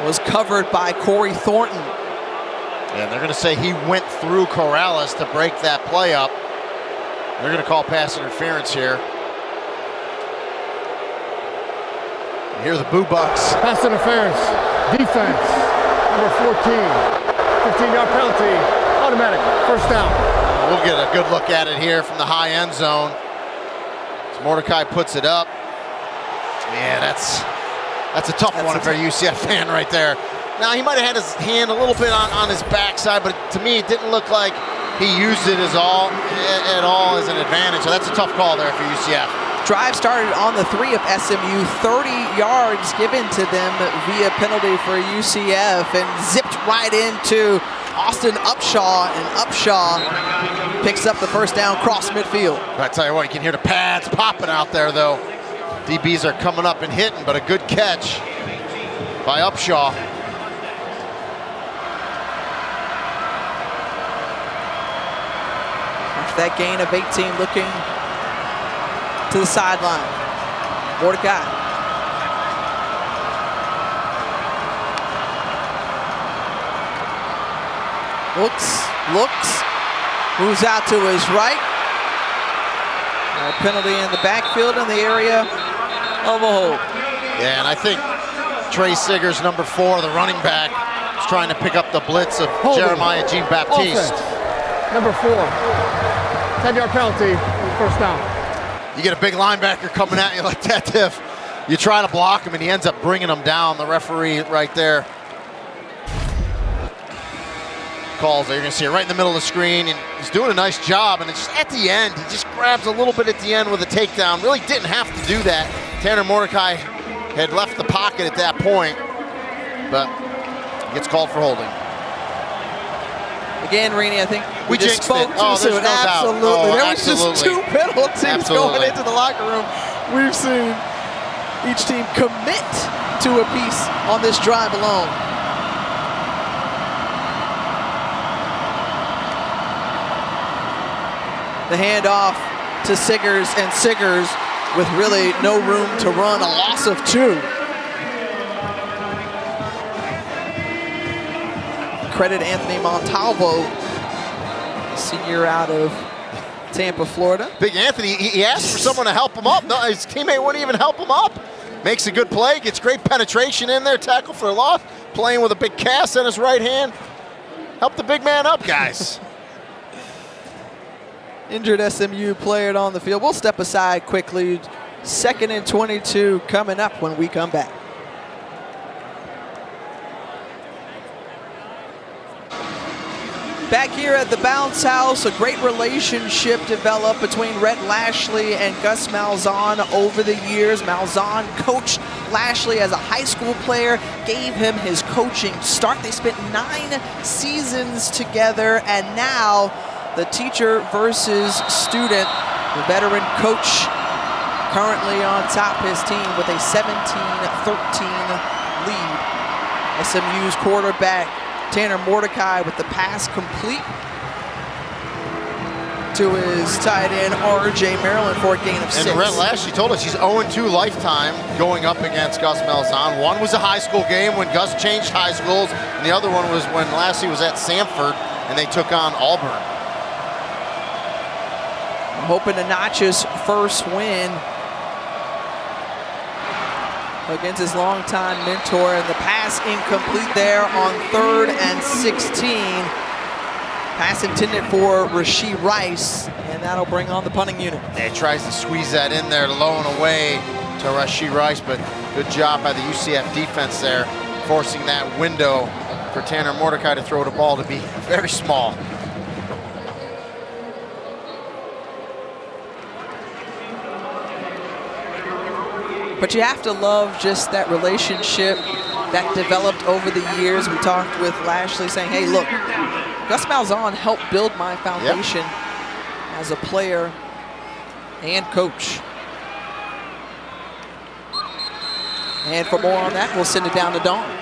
A: was covered by Corey Thornton.
B: And they're going to say he went through Corrales to break that play up. They're going to call pass interference here. And here are the Boo Bucks.
I: Pass interference, defense, number 14. 15-yard penalty, automatic, 1st down.
B: We'll get a good look at it here from the high end zone. As Mordecai puts it up. Yeah, that's a tough one if you're a UCF fan right there. Now, he might have had his hand a little bit on his backside, but to me, it didn't look like he used it at all as an advantage. So that's a tough call there for UCF.
A: Drive started on the 3 of SMU, 30 yards given to them via penalty for UCF, and zipped right into Austin Upshaw, and Upshaw picks up the 1st down cross midfield.
B: I tell you what, you can hear the pads popping out there, though. DBs are coming up and hitting, but a good catch by Upshaw.
A: After that gain of 18, looking to the sideline. Mordecai. Looks, moves out to his right. A penalty in the backfield in the area of a hold.
B: Yeah, and I think Trey Siggers, number 4, the running back, is trying to pick up the blitz of Jeremiah Jean-Baptiste.
I: Number 4, 10-yard penalty, 1st down.
B: You get a big linebacker coming at you like that, Tiff. You try to block him, and he ends up bringing him down. The referee right there calls there. You're going to see it right in the middle of the screen, and he's doing a nice job. And it's just at the end, he just grabs a little bit at the end with a takedown. Really didn't have to do that. Tanner Mordecai had left the pocket at that point, but he gets called for holding.
A: Again, Rini, I think we just
B: jinxed
A: spoke
B: it. Oh,
A: too soon.
B: there's no doubt.
A: Absolutely.
B: Oh,
A: there was just 2 penalties going into the locker room. We've seen each team commit to a piece on this drive alone. The handoff to Siggers, and Siggers with really no room to run, a loss of 2. Credit Anthony Montalvo senior out of Tampa, Florida.
B: Big Anthony, he asked for someone to help him up. No, his teammate wouldn't even help him up. Makes a good play, gets great penetration in there, tackle for a loss, playing with a big cast on his right hand. Help the big man up, guys.
A: Injured SMU player on the field. We'll step aside quickly. 2nd and 22 coming up when we come back. Back here at the Bounce House, a great relationship developed between Rhett Lashley and Gus Malzahn over the years. Malzahn coached Lashley as a high school player, gave him his coaching start. They spent 9 seasons together, and now the teacher versus student, the veteran coach currently on top of his team with a 17-13 lead. SMU's quarterback Tanner Mordecai with the pass complete to his tight end RJ Maryland for a gain of 6.
B: And Rhett Lashley told us he's 0-2 lifetime going up against Gus Malzahn. One was a high school game when Gus changed high schools, and the other one was when Lashley was at Samford and they took on Auburn.
A: I'm hoping to notch his first win against his longtime mentor, and the pass incomplete there on 3rd and 16. Pass intended for Rashee Rice, and that'll bring on the punting unit.
B: Yeah, he tries to squeeze that in there low and away to Rashee Rice, but good job by the UCF defense there, forcing that window for Tanner Mordecai to throw the ball to be very small.
A: But you have to love just that relationship that developed over the years. We talked with Lashley saying, hey, look, Gus Malzahn helped build my foundation as a player and coach. And for more on that, we'll send it down to Dawn.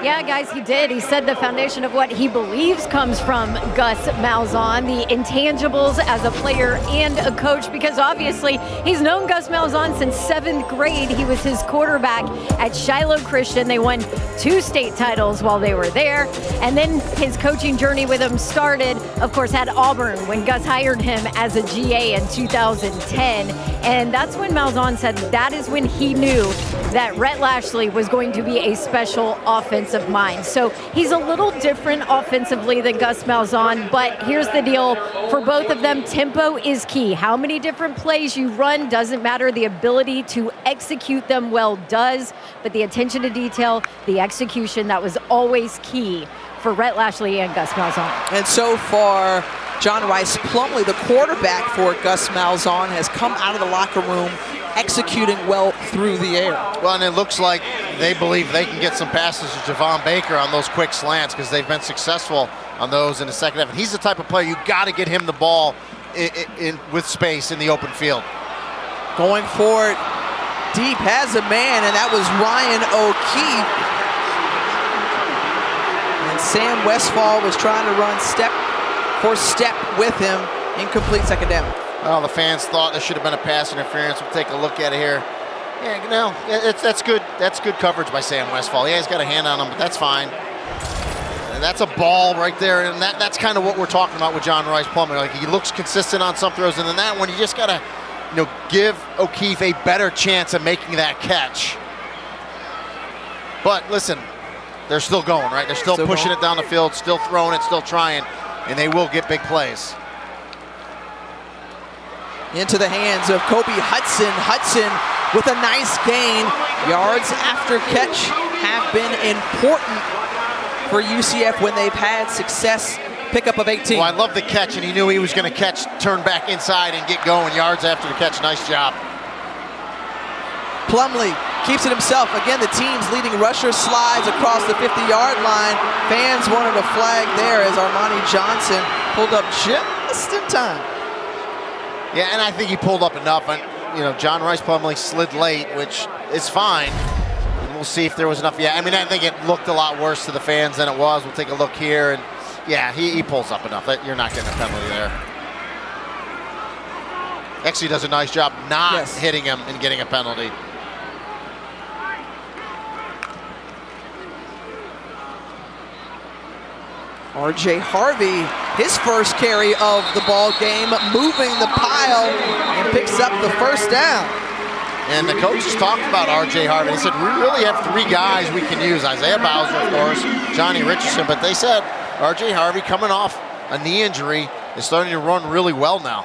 G: Yeah, guys, he did. He said the foundation of what he believes comes from Gus Malzahn, the intangibles as a player and a coach, because obviously he's known Gus Malzahn since 7th grade. He was his quarterback at Shiloh Christian. They won 2 state titles while they were there. And then his coaching journey with him started, of course, at Auburn when Gus hired him as a GA in 2010. And that's when Malzahn said that is when he knew that Rhett Lashley was going to be a special offensive mind. So he's a little different offensively than Gus Malzahn, but here's the deal. For both of them, tempo is key. How many different plays you run doesn't matter. The ability to execute them well does, but the attention to detail, the execution, that was always key for Rhett Lashley and Gus Malzahn.
A: And so far, John Rice Plumlee, the quarterback for Gus Malzahn, has come out of the locker room executing well through the air.
B: Well, and it looks like they believe they can get some passes to Javon Baker on those quick slants because they've been successful on those in the second half. And he's the type of player you got to get him the ball with space in the open field.
A: Going for it deep, has a man, and that was Ryan O'Keefe. And Sam Westfall was trying to run step for step with him. Incomplete, second down.
B: Well, the fans thought there should have been a pass interference. We'll take a look at it here. Yeah, no, that's good. That's good coverage by Sam Westfall. Yeah, he's got a hand on him, but that's fine. And that's a ball right there, and that's kind of what we're talking about with John Rice Plumlee. Like, he looks consistent on some throws, and then that one, you just gotta, give O'Keefe a better chance of making that catch. But listen, they're still going, right? They're still pushing it down the field, still throwing it, still trying, and they will get big plays.
A: Into the hands of Kobe Hudson. Hudson with a nice gain. Yards after catch have been important for UCF when they've had success. Pickup of 18.
B: Well, I love the catch, and he knew he was going to catch, turn back inside and get going. Yards after the catch, nice job.
A: Plumlee keeps it himself. Again, the team's leading rusher slides across the 50-yard line. Fans wanted a flag there as Armani Johnson pulled up just in time.
B: Yeah, and I think he pulled up enough. And John Rice Plumlee slid late, which is fine. And we'll see if there was enough. Yeah, I mean, I think it looked a lot worse to the fans than it was. We'll take a look here, and yeah, he pulls up enough. You're not getting a penalty there. Actually does a nice job not hitting him and getting a penalty.
A: RJ Harvey his first carry of the ball game, moving the pile and picks up the first down.
B: And the coaches talked about R.J. Harvey. They said, we really have 3 guys we can use. Isaiah Bowser, of course, Johnny Richardson, but they said R.J. Harvey, coming off a knee injury, is starting to run really well now.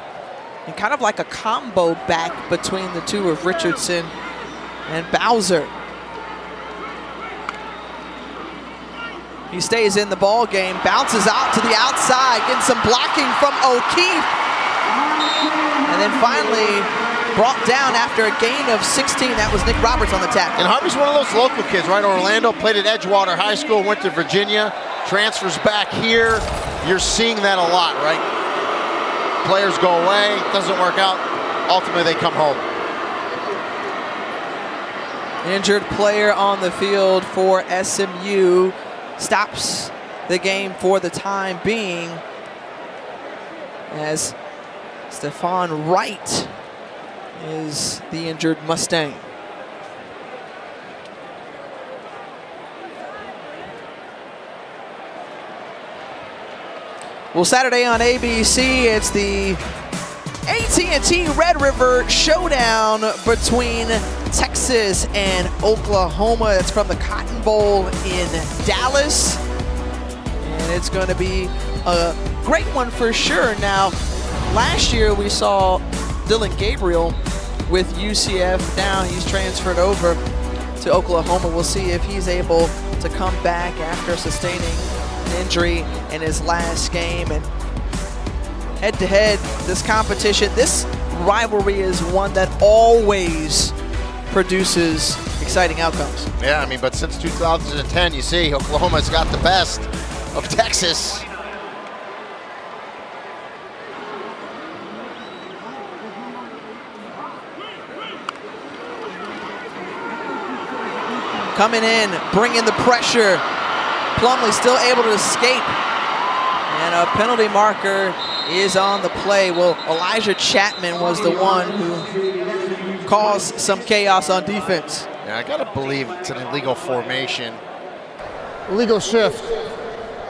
A: And kind of like a combo back between the two of Richardson and Bowser. He stays in the ball game, bounces out to the outside, getting some blocking from O'Keefe. And then finally brought down after a gain of 16. That was Nick Roberts on the tackle.
B: And Harvey's one of those local kids, right? Orlando, played at Edgewater High School, went to Virginia, transfers back here. You're seeing that a lot, right? Players go away, doesn't work out, ultimately they come home.
A: Injured player on the field for SMU. Stops the game for the time being as Stephon Wright is the injured Mustang. Well, Saturday on ABC, it's the AT&T Red River Showdown between Texas and Oklahoma. It's from the Cotton Bowl in Dallas. And it's going to be a great one for sure. Now, last year we saw Dylan Gabriel with UCF. Now he's transferred over to Oklahoma. We'll see if he's able to come back after sustaining an injury in his last game. And head-to-head, this competition, this rivalry is one that always produces exciting outcomes.
B: Yeah, I mean, but since 2010, you see Oklahoma's got the best of Texas.
A: Coming in, bringing the pressure. Plumlee still able to escape. And a penalty marker is on the play. Well, Elijah Chapman was the one who caused some chaos on defense.
B: Yeah, I gotta believe it's an illegal formation.
I: Illegal shift,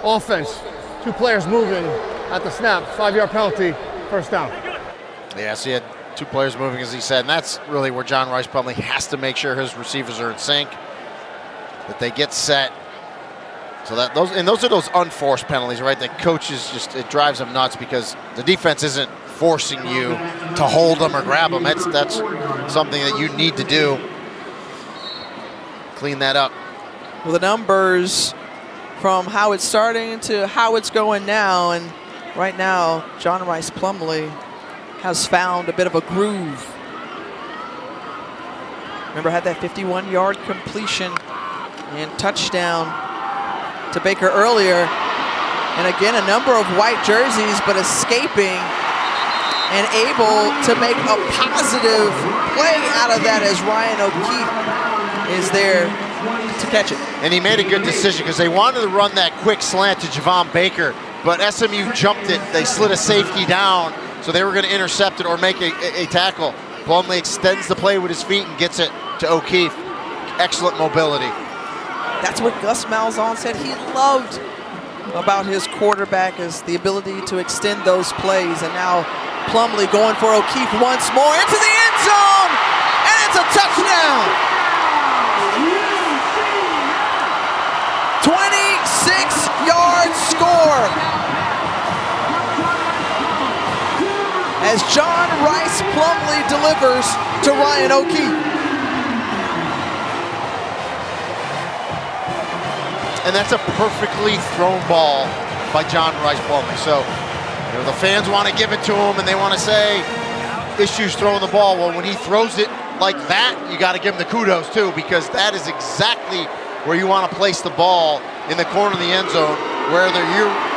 I: offense, 2 players moving at the snap, 5-yard penalty, first down.
B: Yeah, so he had 2 players moving, as he said, and that's really where John Rice Plumlee has to make sure his receivers are in sync, that they get set. So that those are those unforced penalties, right? That coaches just, it drives them nuts because the defense isn't forcing you to hold them or grab them. That's something that you need to do. Clean that up.
A: Well, the numbers from how it's starting to how it's going now, and right now, John Rice Plumlee has found a bit of a groove. Remember, had that 51-yard completion and touchdown to Baker earlier. And again, a number of white jerseys, but escaping and able to make a positive play out of that as Ryan O'Keefe is there to catch it.
B: And he made a good decision because they wanted to run that quick slant to Javon Baker, but SMU jumped it. They slid a safety down, so they were going to intercept it or make a tackle. Plumlee extends the play with his feet and gets it to O'Keefe. Excellent mobility.
A: That's what Gus Malzahn said he loved about his quarterback, is the ability to extend those plays. And now Plumlee going for O'Keefe once more into the end zone, and it's a touchdown. 26-yard score as John Rice Plumlee delivers to Ryan O'Keefe.
B: And that's a perfectly thrown ball by John Rice Plumlee. So, you know, the fans want to give it to him and they want to say issues throwing the ball. Well, when he throws it like that, you got to give him the kudos too, because that is exactly where you want to place the ball, in the corner of the end zone, whether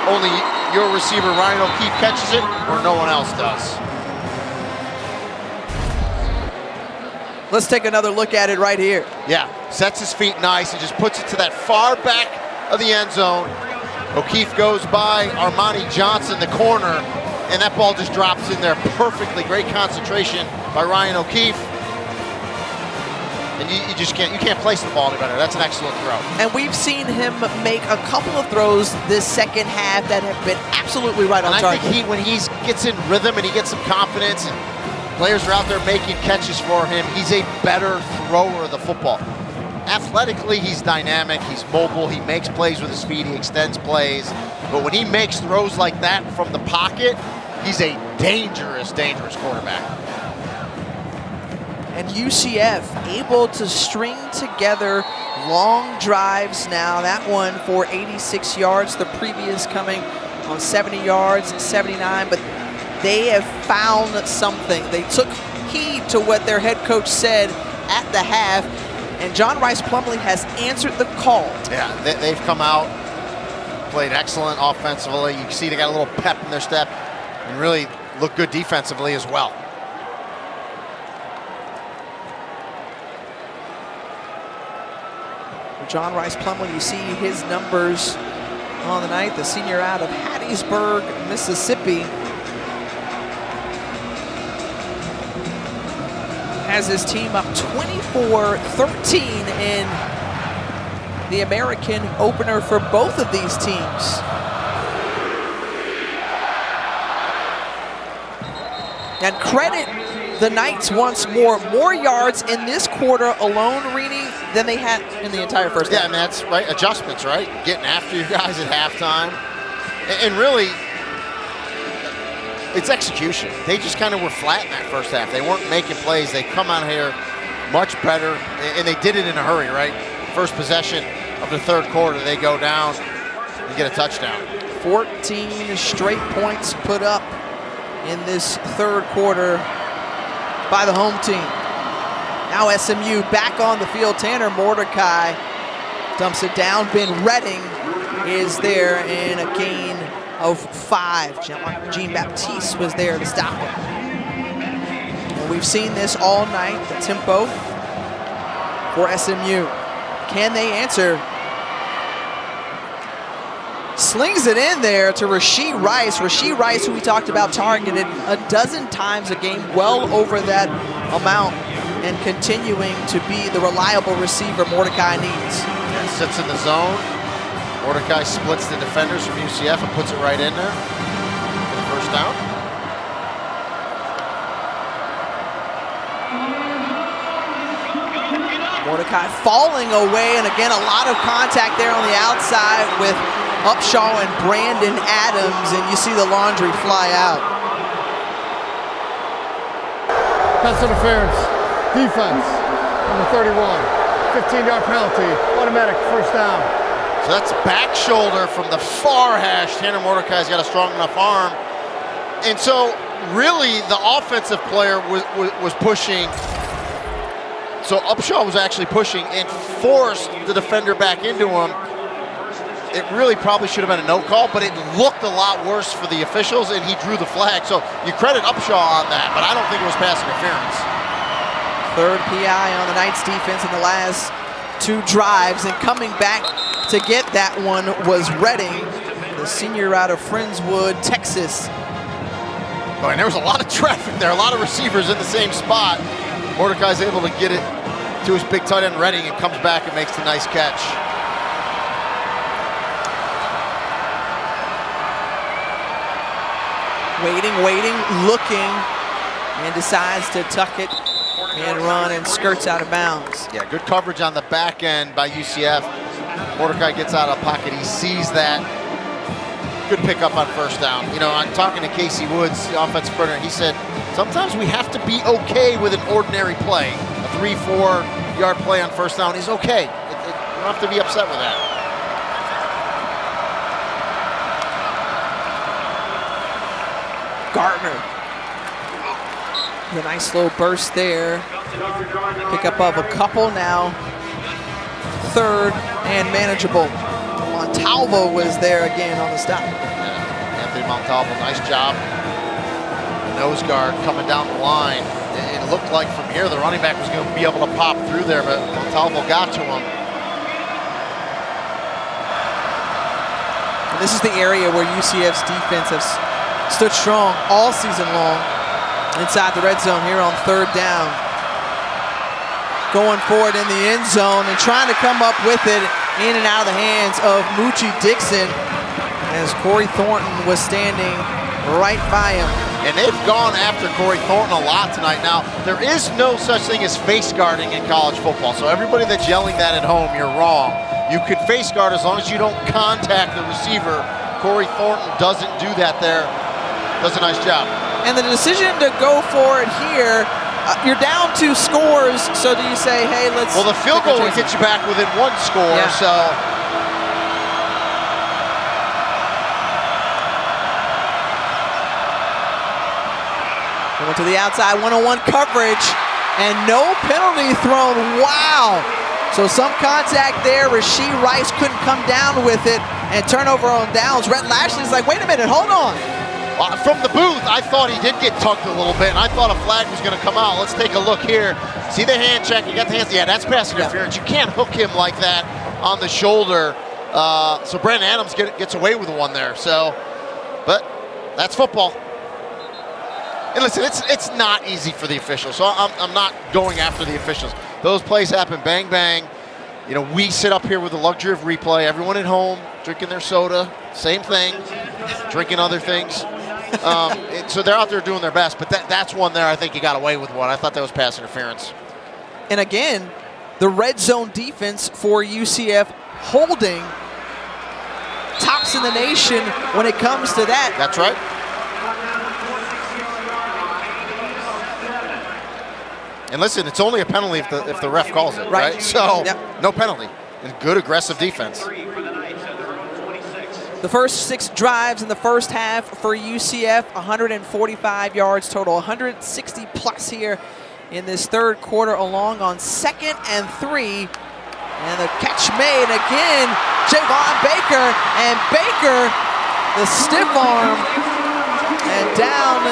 B: only your receiver Ryan O'Keefe catches it or no one else does.
A: Let's take another look at it right here.
B: Yeah, sets his feet nice and just puts it to that far back of the end zone. O'Keefe goes by Armani Johnson, the corner, and that ball just drops in there perfectly. Great concentration by Ryan O'Keefe. And you just can't place the ball any better. That's an excellent throw.
A: And we've seen him make a couple of throws this second half that have been absolutely right on target.
B: I think when he gets in rhythm and he gets some confidence and players are out there making catches for him, he's a better thrower of the football. Athletically, he's dynamic, he's mobile, he makes plays with his feet, he extends plays. But when he makes throws like that from the pocket, he's a dangerous, dangerous quarterback.
A: And UCF able to string together long drives now. That one for 86 yards, the previous coming on 70 yards, 79. But they have found something. They took heed to what their head coach said at the half. And John Rice Plumlee has answered the call.
B: Yeah, they've come out, played excellent offensively. You can see they got a little pep in their step and really look good defensively as well.
A: John Rice Plumlee, you see his numbers on the night. The senior out of Hattiesburg, Mississippi, has his team up 24-13 in the American opener for both of these teams. And credit the Knights once more. More yards in this quarter alone, Rini, than they had in the entire first half.
B: Yeah, and that's right. Adjustments, right? Getting after you guys at halftime. And really, it's execution. They just kind of were flat in that first half. They weren't making plays. They come out here much better, and they did it in a hurry, right? First possession of the third quarter, they go down and get a touchdown.
A: 14 straight points put up in this third quarter by the home team. Now SMU back on the field. Tanner Mordecai dumps it down. Ben Redding is there in a gain of 5. Jean Baptiste was there to stop him. And we've seen this all night, the tempo for SMU. Can they answer? Slings it in there to Rashee Rice. Rashee Rice, who we talked about, targeted a dozen times a game, well over that amount, and continuing to be the reliable receiver Mordecai needs.
B: Yeah, sits in the zone. Mordecai splits the defenders from UCF and puts it right in there for the first down.
A: Mordecai falling away, and again, a lot of contact there on the outside with Upshaw and Brandon Adams, and you see the laundry fly out.
I: Pass interference, defense, number 31, 15-yard penalty, automatic first down.
B: So that's back shoulder from the far hash. Tanner Mordecai's got a strong enough arm. And so really the offensive player was pushing. So Upshaw was actually pushing and forced the defender back into him. It really probably should have been a no call, but it looked a lot worse for the officials, and he drew the flag. So you credit Upshaw on that, but I don't think it was pass interference.
A: Third PI on the Knights defense in the last 2 drives, and coming back to get that one was Redding, the senior out of Friendswood, Texas.
B: Oh, and there was a lot of traffic there, a lot of receivers in the same spot. Mordecai's able to get it to his big tight end Redding and comes back and makes the nice catch.
A: Waiting, looking, and decides to tuck it and run and skirts out of bounds.
B: Yeah, good coverage on the back end by UCF. Mordecai gets out of pocket, he sees that. Good pickup on first down. You know, I'm talking to Casey Woods, the offensive coordinator, he said, sometimes we have to be okay with an ordinary play. A 3-4 yard play on first down is okay. You don't have to be upset with that.
A: Gardner. A nice little burst there. Pickup of a couple now. Third and manageable. Montalvo was there again on the stop.
B: Yeah, Anthony Montalvo, nice job. Nose guard coming down the line. It looked like from here the running back was going to be able to pop through there, but Montalvo got to him.
A: And this is the area where UCF's defense has stood strong all season long inside the red zone here on third down. going for it in the end zone and trying to come up with it in and out of the hands of Moochie Dixon as Corey Thornton was standing right by him.
B: And they've gone after Corey Thornton a lot tonight. Now, there is no such thing as face guarding in college football. So everybody that's yelling that at home, you're wrong. You could face guard as long as you don't contact the receiver. Corey Thornton doesn't do that there. Does a nice job.
A: And the decision to go for it here, you're down 2 scores, so do you say, hey, let's...
B: Well, the field goal would get you back within 1 score, so...
A: Going to the outside, one-on-one coverage, and no penalty thrown. Wow! So some contact there. Rasheed Rice couldn't come down with it, and turnover on downs. Rhett Lashley's like, wait a minute, hold on.
B: From the booth, I thought he did get tugged a little bit, and I thought a flag was going to come out. Let's take a look here. See the hand check? He got the hands. Yeah, that's pass interference. You can't hook him like that on the shoulder. So Brandon Adams gets away with one there. So, but that's football. And listen, it's not easy for the officials, so I'm not going after the officials. Those plays happen, bang, bang. You know, we sit up here with the luxury of replay. Everyone at home drinking their soda, same thing, drinking other things. So they're out there doing their best, but that's one there I think he got away with one. I thought that was pass interference.
A: And again, the red zone defense for UCF holding tops in the nation when it comes to that.
B: That's right. And listen, it's only a penalty if the ref calls it, right? So, no penalty. And good aggressive defense.
A: The first 6 drives in the first half for UCF, 145 yards total, 160 plus here in this third quarter, along on 2nd and 3. And the catch made again, Javon Baker, and Baker, the stiff arm, and down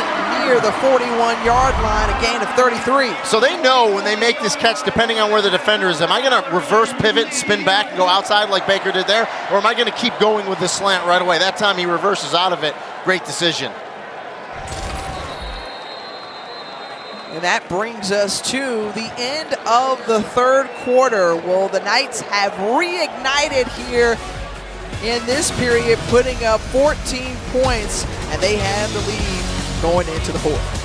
A: near the 41-yard line, a gain of 33.
B: So they know when they make this catch, depending on where the defender is, am I going to reverse pivot, spin back, and go outside like Baker did there, or am I going to keep going with this slant right away? That time he reverses out of it. Great decision.
A: And that brings us to the end of the third quarter. Well, the Knights have reignited here in this period, putting up 14 points, and they have the lead going into the fourth.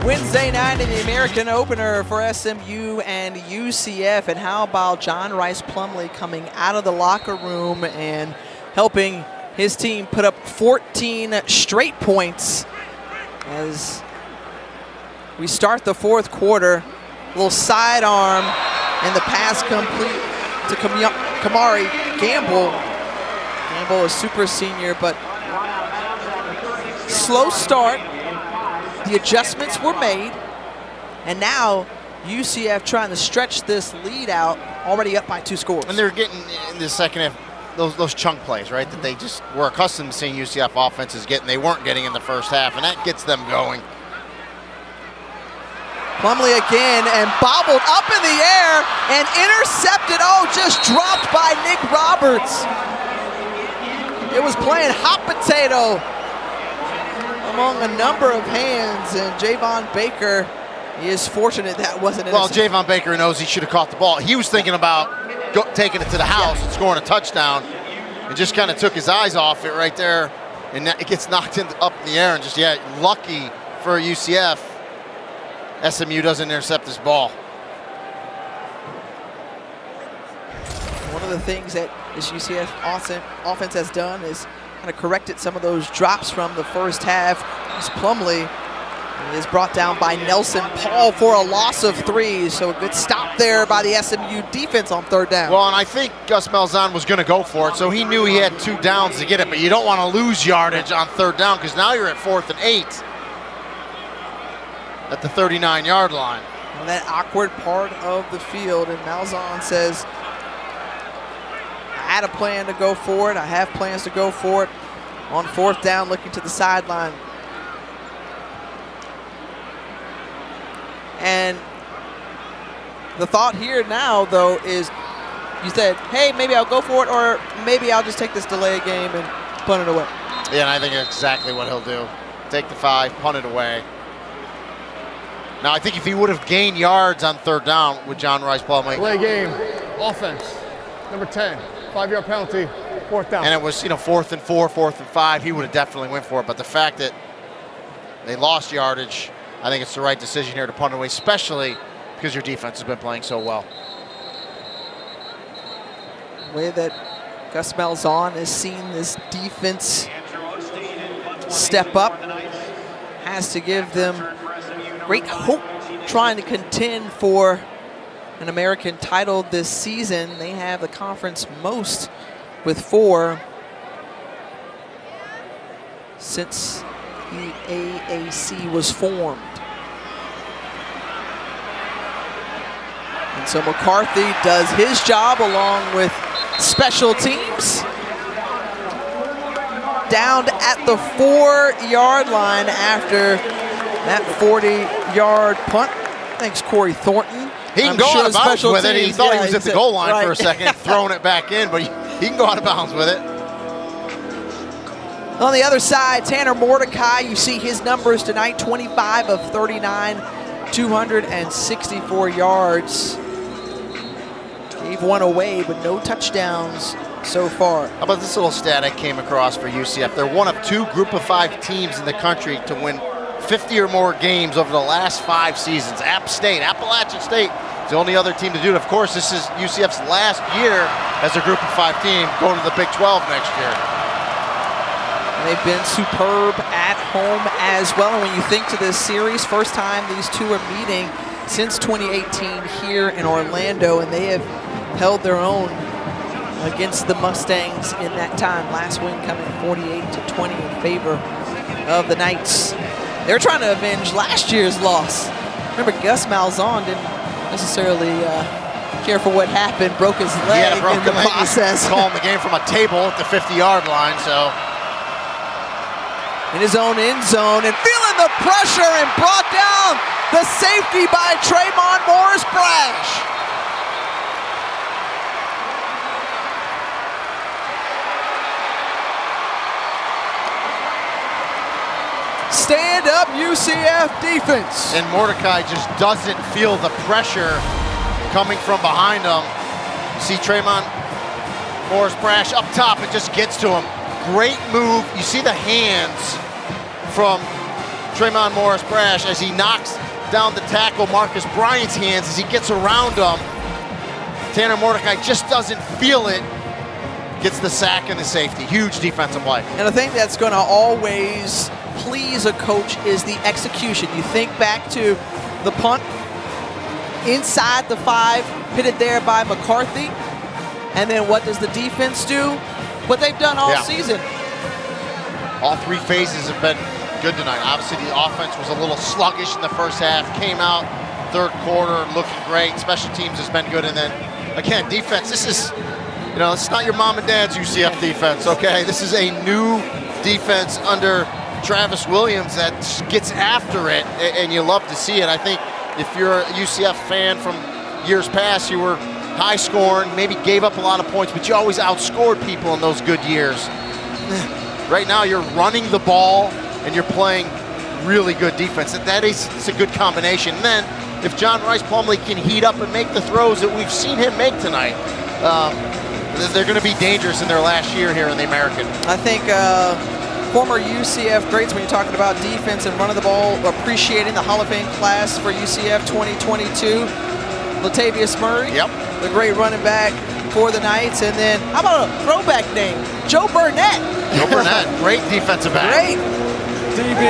A: Wednesday night in the American opener for SMU and UCF. And how about John Rice Plumlee coming out of the locker room and helping his team put up 14 straight points as we start the fourth quarter. A little sidearm and the pass complete to Kamari Gamble. Gamble is super senior, but slow start. The adjustments were made, and now UCF trying to stretch this lead out, already up by 2 scores.
B: And they're getting in the second half those chunk plays, right, that they just were accustomed to seeing UCF offenses getting. They weren't getting in the first half, and that gets them going.
A: Plumlee again, and bobbled up in the air and intercepted. Oh, just dropped by Nick Roberts. It was playing hot potato among a number of hands, and Javon Baker is fortunate that wasn't
B: Well, Javon Baker knows he should have caught the ball. He was thinking about taking it to the house and scoring a touchdown, and just kind of took his eyes off it right there, and it gets knocked up in the air, and just, lucky for UCF, SMU doesn't intercept this ball.
A: One of the things that this UCF offense has done is kind of corrected some of those drops from the first half. As Plumlee is brought down by Nelson Paul for a loss of 3. So a good stop there by the SMU defense on third down.
B: Well, and I think Gus Malzahn was going to go for it, so he knew he had 2 downs to get it, but you don't want to lose yardage on third down because now you're at 4th and 8. at the 39-yard line.
A: On that awkward part of the field, and Malzahn says, I had a plan to go for it. I have plans to go for it. On 4th down, looking to the sideline. And the thought here now, though, is you said, hey, maybe I'll go for it, or maybe I'll just take this delay game and punt it away.
B: Yeah, and I think that's exactly what he'll do. Take the 5, punt it away. Now, I think if he would have gained yards on 3rd down with John Rice Plumlee.
I: Delay game, offense, number 10, 5-yard penalty, 4th down.
B: And it was, 4th and 4, 4th and 5, he would have definitely went for it. But the fact that they lost yardage, I think it's the right decision here to punt it away, especially because your defense has been playing so well.
A: The way that Gus Malzahn has seen this defense step up has to give them great hope trying to contend for an American title this season. They have the conference most with 4 since the AAC was formed. And so McCarthy does his job along with special teams. Down at the 4-yard line after that 40-yard punt. Thanks, Corey Thornton.
B: He can go out of bounds with it. He thought he was at the goal line for a second, throwing it back in, but he can go out of bounds with it.
A: On the other side, Tanner Mordecai, you see his numbers tonight, 25 of 39, 264 yards. Gave one away, but no touchdowns so far.
B: How about this little stat I came across for UCF? They're one of 2 Group of 5 teams in the country to win 50 or more games over the last 5 seasons. Appalachian State is the only other team to do it. Of course, this is UCF's last year as a Group of 5 team, going to the Big 12 next year.
A: They've been superb at home as well. And when you think to this series, first time these two are meeting since 2018 here in Orlando, and they have held their own against the Mustangs in that time. Last win coming 48-20 in favor of the Knights. They're trying to avenge last year's loss. Remember, Gus Malzahn didn't necessarily care for what happened, broke his leg in the process.
B: Calling the game from a table at the 50-yard line, so.
A: In his own end zone and feeling the pressure and brought down the safety by Tremont Morris-Brash. Stand up UCF defense.
B: And Mordecai just doesn't feel the pressure coming from behind him. You see Tremont Morris-Brash up top, it just gets to him. Great move. You see the hands from Tremont Morris-Brash as he knocks down the tackle, Marcus Bryant's hands as he gets around him. Tanner Mordecai just doesn't feel it. Gets the sack and the safety. Huge defensive play.
A: And I think that's going to always please a coach is the execution. You think back to the punt inside the 5, pitted there by McCarthy. And then what does the defense do? What they've done all season.
B: All 3 phases have been good tonight. Obviously, the offense was a little sluggish in the first half. Came out 3rd quarter looking great. Special teams has been good. And then, again, defense. This is, it's not your mom and dad's UCF defense, okay? This is a new defense under Travis Williams that gets after it, and you love to see it. I think if you're a UCF fan from years past, you were high scoring, maybe gave up a lot of points, but you always outscored people in those good years. Right now, you're running the ball and you're playing really good defense. It's a good combination. And then if John Rice Plumlee can heat up and make the throws that we've seen him make tonight, they're going to be dangerous in their last year here in the American.
A: I think former UCF greats, when you're talking about defense and running the ball, appreciating the Hall of Fame class for UCF 2022. Latavius Murray, the great running back for the Knights. And then, how about a throwback name? Joe Burnett.
B: Joe Burnett, great defensive back.
A: Great DB.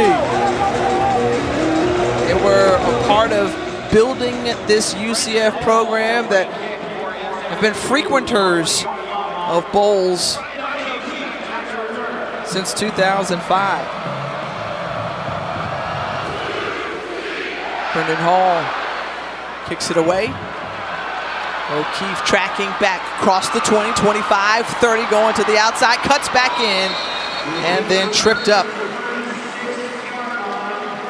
A: They were a part of building this UCF program that have been frequenters of bowls since 2005. Brendan Hall kicks it away. O'Keefe tracking back across the 20, 25, 30, going to the outside, cuts back in, and then tripped up.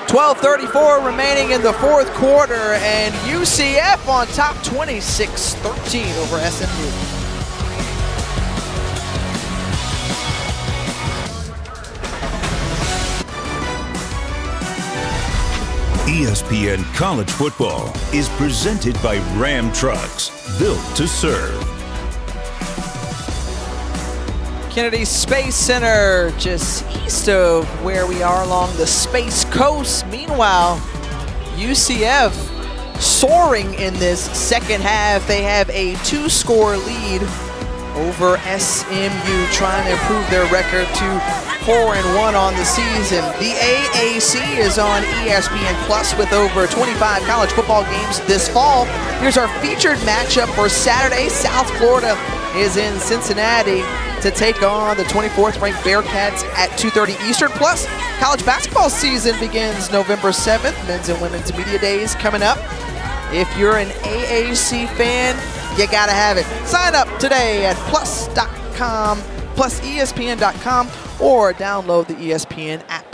A: 12:34 remaining in the fourth quarter, and UCF on top 26-13 over SMU.
H: ESPN College Football is presented by Ram Trucks, built to serve.
A: Kennedy Space Center, just east of where we are along the Space Coast. Meanwhile, UCF soaring in this second half. They have a 2-score lead over SMU, trying to improve their record to 4-1 on the season. The AAC is on ESPN Plus with over 25 college football games this fall. Here's our featured matchup for Saturday. South Florida is in Cincinnati to take on the 24th ranked Bearcats at 2:30 Eastern. Plus, college basketball season begins November 7th. Men's and women's media days coming up. If you're an AAC fan, you gotta have it. Sign up today at plus.com, plusespn.com, or download the ESPN app.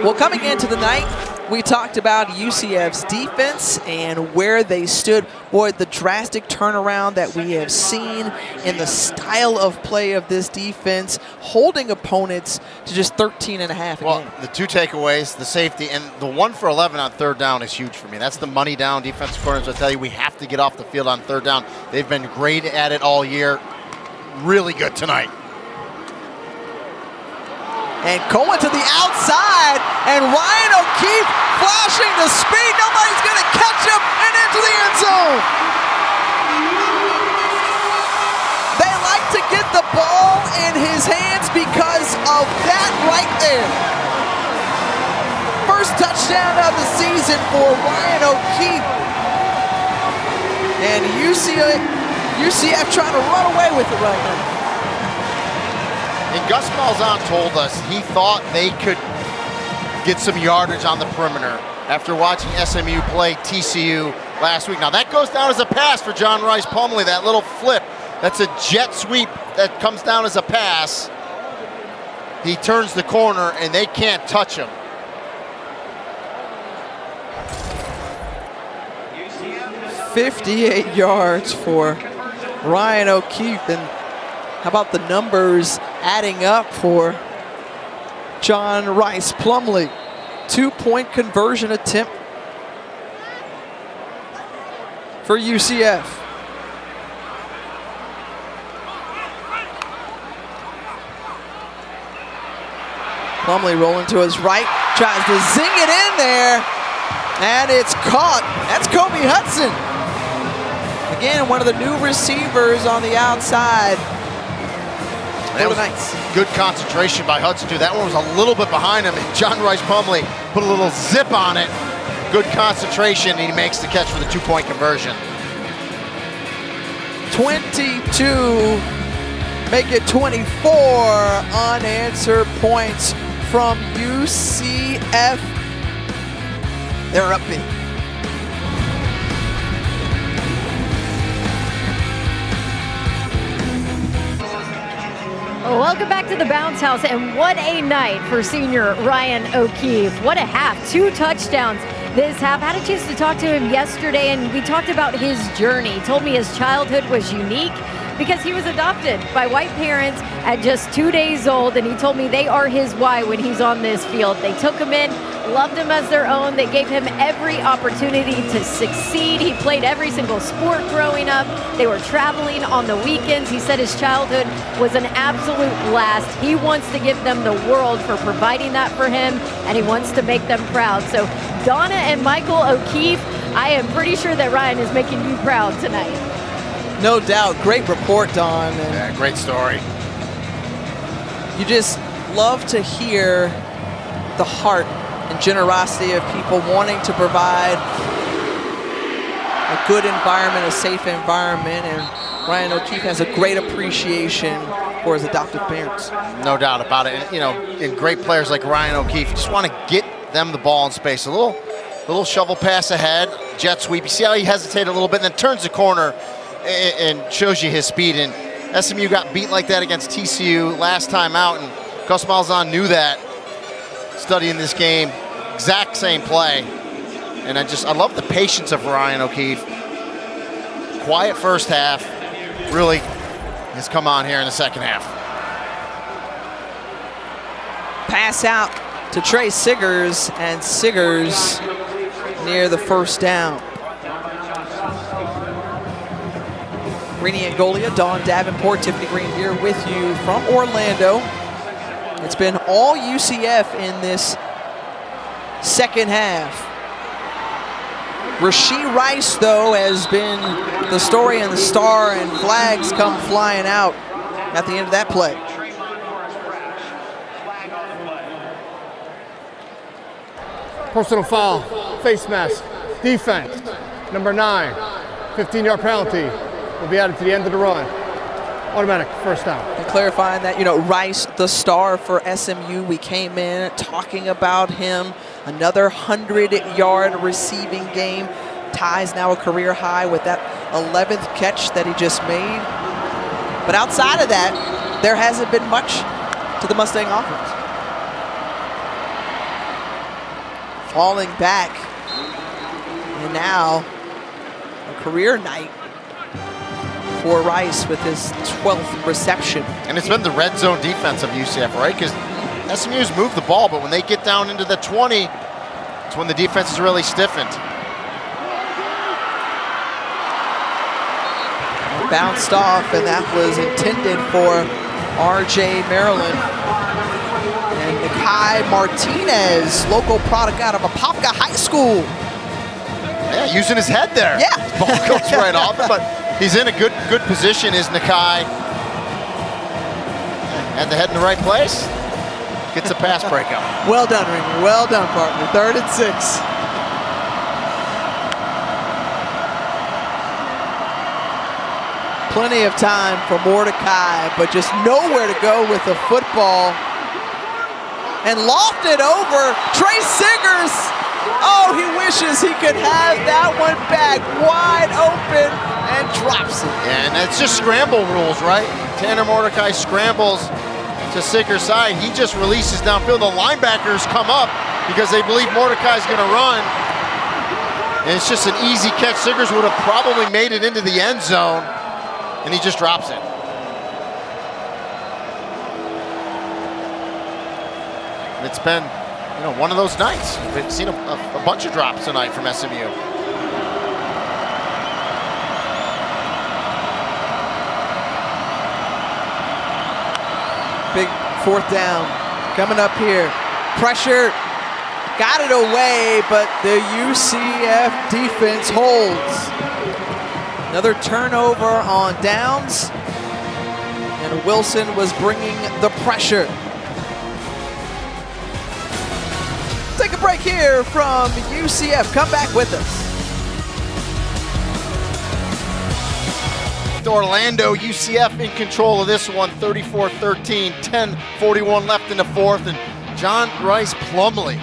A: Well, coming into the night, we talked about UCF's defense and where they stood. Boy, the drastic turnaround that we have seen in the style of play of this defense, holding opponents to just 13.5 a game.
B: The two takeaways, the safety, and the 1 for 11 on third down is huge for me. That's the money down. Defensive coordinators will tell you we have to get off the field on third down. They've been great at it all year. Really good tonight.
A: And going to the outside, and Ryan O'Keefe flashing the speed. Nobody's going to catch him, and into the end zone. They like to get the ball in his hands because of that right there. First touchdown of the season for Ryan O'Keefe. And UCF trying to run away with it right now.
B: And Gus Malzahn told us he thought they could get some yardage on the perimeter after watching SMU play TCU last week. Now that goes down as a pass for John Rice Plumlee, that little flip. That's a jet sweep that comes down as a pass. He turns the corner and they can't touch him.
A: .58 yards for Ryan O'Keefe, and how about the numbers adding up for John Rice Plumlee? 2-point conversion attempt for UCF. Plumlee rolling to his right, tries to zing it in there, and it's caught. That's Kobe Hudson. Again, one of the new receivers on the outside.
B: That was good concentration by Hudson, too. That one was a little bit behind him, and John Rice Plumlee put a little zip on it. Good concentration, and he makes the catch for the 2-point conversion.
A: 22, make it 24 unanswered points from UCF. They're up big.
G: Welcome back to the Bounce House, and what a night for senior Ryan O'Keefe. What a half, 2 touchdowns this half. I had a chance to talk to him yesterday, and we talked about his journey. He told me his childhood was unique because he was adopted by white parents at just 2 days old, and he told me they are his why when he's on this field. They took him in, loved him as their own. They gave him every opportunity to succeed. He played every single sport growing up. They were traveling on the weekends. He said his childhood was an absolute blast. He wants to give them the world for providing that for him, and he wants to make them proud. So Donna and Michael O'Keefe, I am pretty sure that Ryan is making you proud tonight.
A: No doubt. Great report, Don. And
B: yeah, great story.
A: You just love to hear the heart and generosity of people wanting to provide a a good environment, a safe environment, and Ryan O'Keefe has a great appreciation for his adoptive parents.
B: No doubt about it. And, you know, and great players like Ryan O'Keefe just want to get them the ball in space. A little shovel pass ahead, jet sweep. You see how he hesitated a little bit and then turns the corner and shows you his speed. And SMU got beat like that against TCU last time out, and Gus Malzahn knew that studying this game. Exact same play. And I love the patience of Ryan O'Keefe. Quiet first half. Really has come on here in the second half.
A: Pass out to Trey Siggers, and Siggers near the first down. Greeny Angolia, Dawn Davenport, Tiffany Green here with you from Orlando. It's been all UCF in this second half. Rashee Rice, though, has been the story and the star, and flags come flying out at the end of that play.
I: Personal foul, face mask, defense, number 9, 15-yard penalty will be added to the end of the run. Automatic first down.
A: And clarifying that, you know, Rice, the star for SMU, we came in talking about him. Another 100-yard receiving game. Ties now a career high with that 11th catch that he just made. But outside of that, there hasn't been much to the Mustang offense. Falling back. And now a career night for Rice with his 12th reception.
B: And it's been the red zone defense of UCF, right? Because SMU's moved the ball, but when they get down into the 20, it's when the defense is really stiffened.
A: Bounced off, and that was intended for RJ Maryland. And Nikai Martinez, local product out of Apopka High School.
B: Yeah, using his head there.
A: Yeah.
B: Ball goes right off, but he's in a good position, is Nikai. Had the head in the right place. Gets a pass breakup.
A: Well done, Ringer. Well done, partner. 3rd and 6. Plenty of time for Mordecai, but just nowhere to go with the football. And lofted over Trey Siggers. Oh, he wishes he could have that one back wide open and drops it.
B: Yeah, and it's just scramble rules, right? Tanner Mordecai scrambles to Siggers' side. He just releases downfield. The linebackers come up because they believe Mordecai's going to run. And it's just an easy catch. Siggers would have probably made it into the end zone, and he just drops it. And it's been, you know, one of those nights. We've seen a bunch of drops tonight from SMU.
A: Big 4th down coming up here. Pressure, got it away, but the UCF defense holds. Another turnover on downs, and Wilson was bringing the pressure. Take a break here from UCF. Come back with us.
B: Orlando, UCF in control of this one, 34-13, 10:41 left in the 4th, and John Rice Plumlee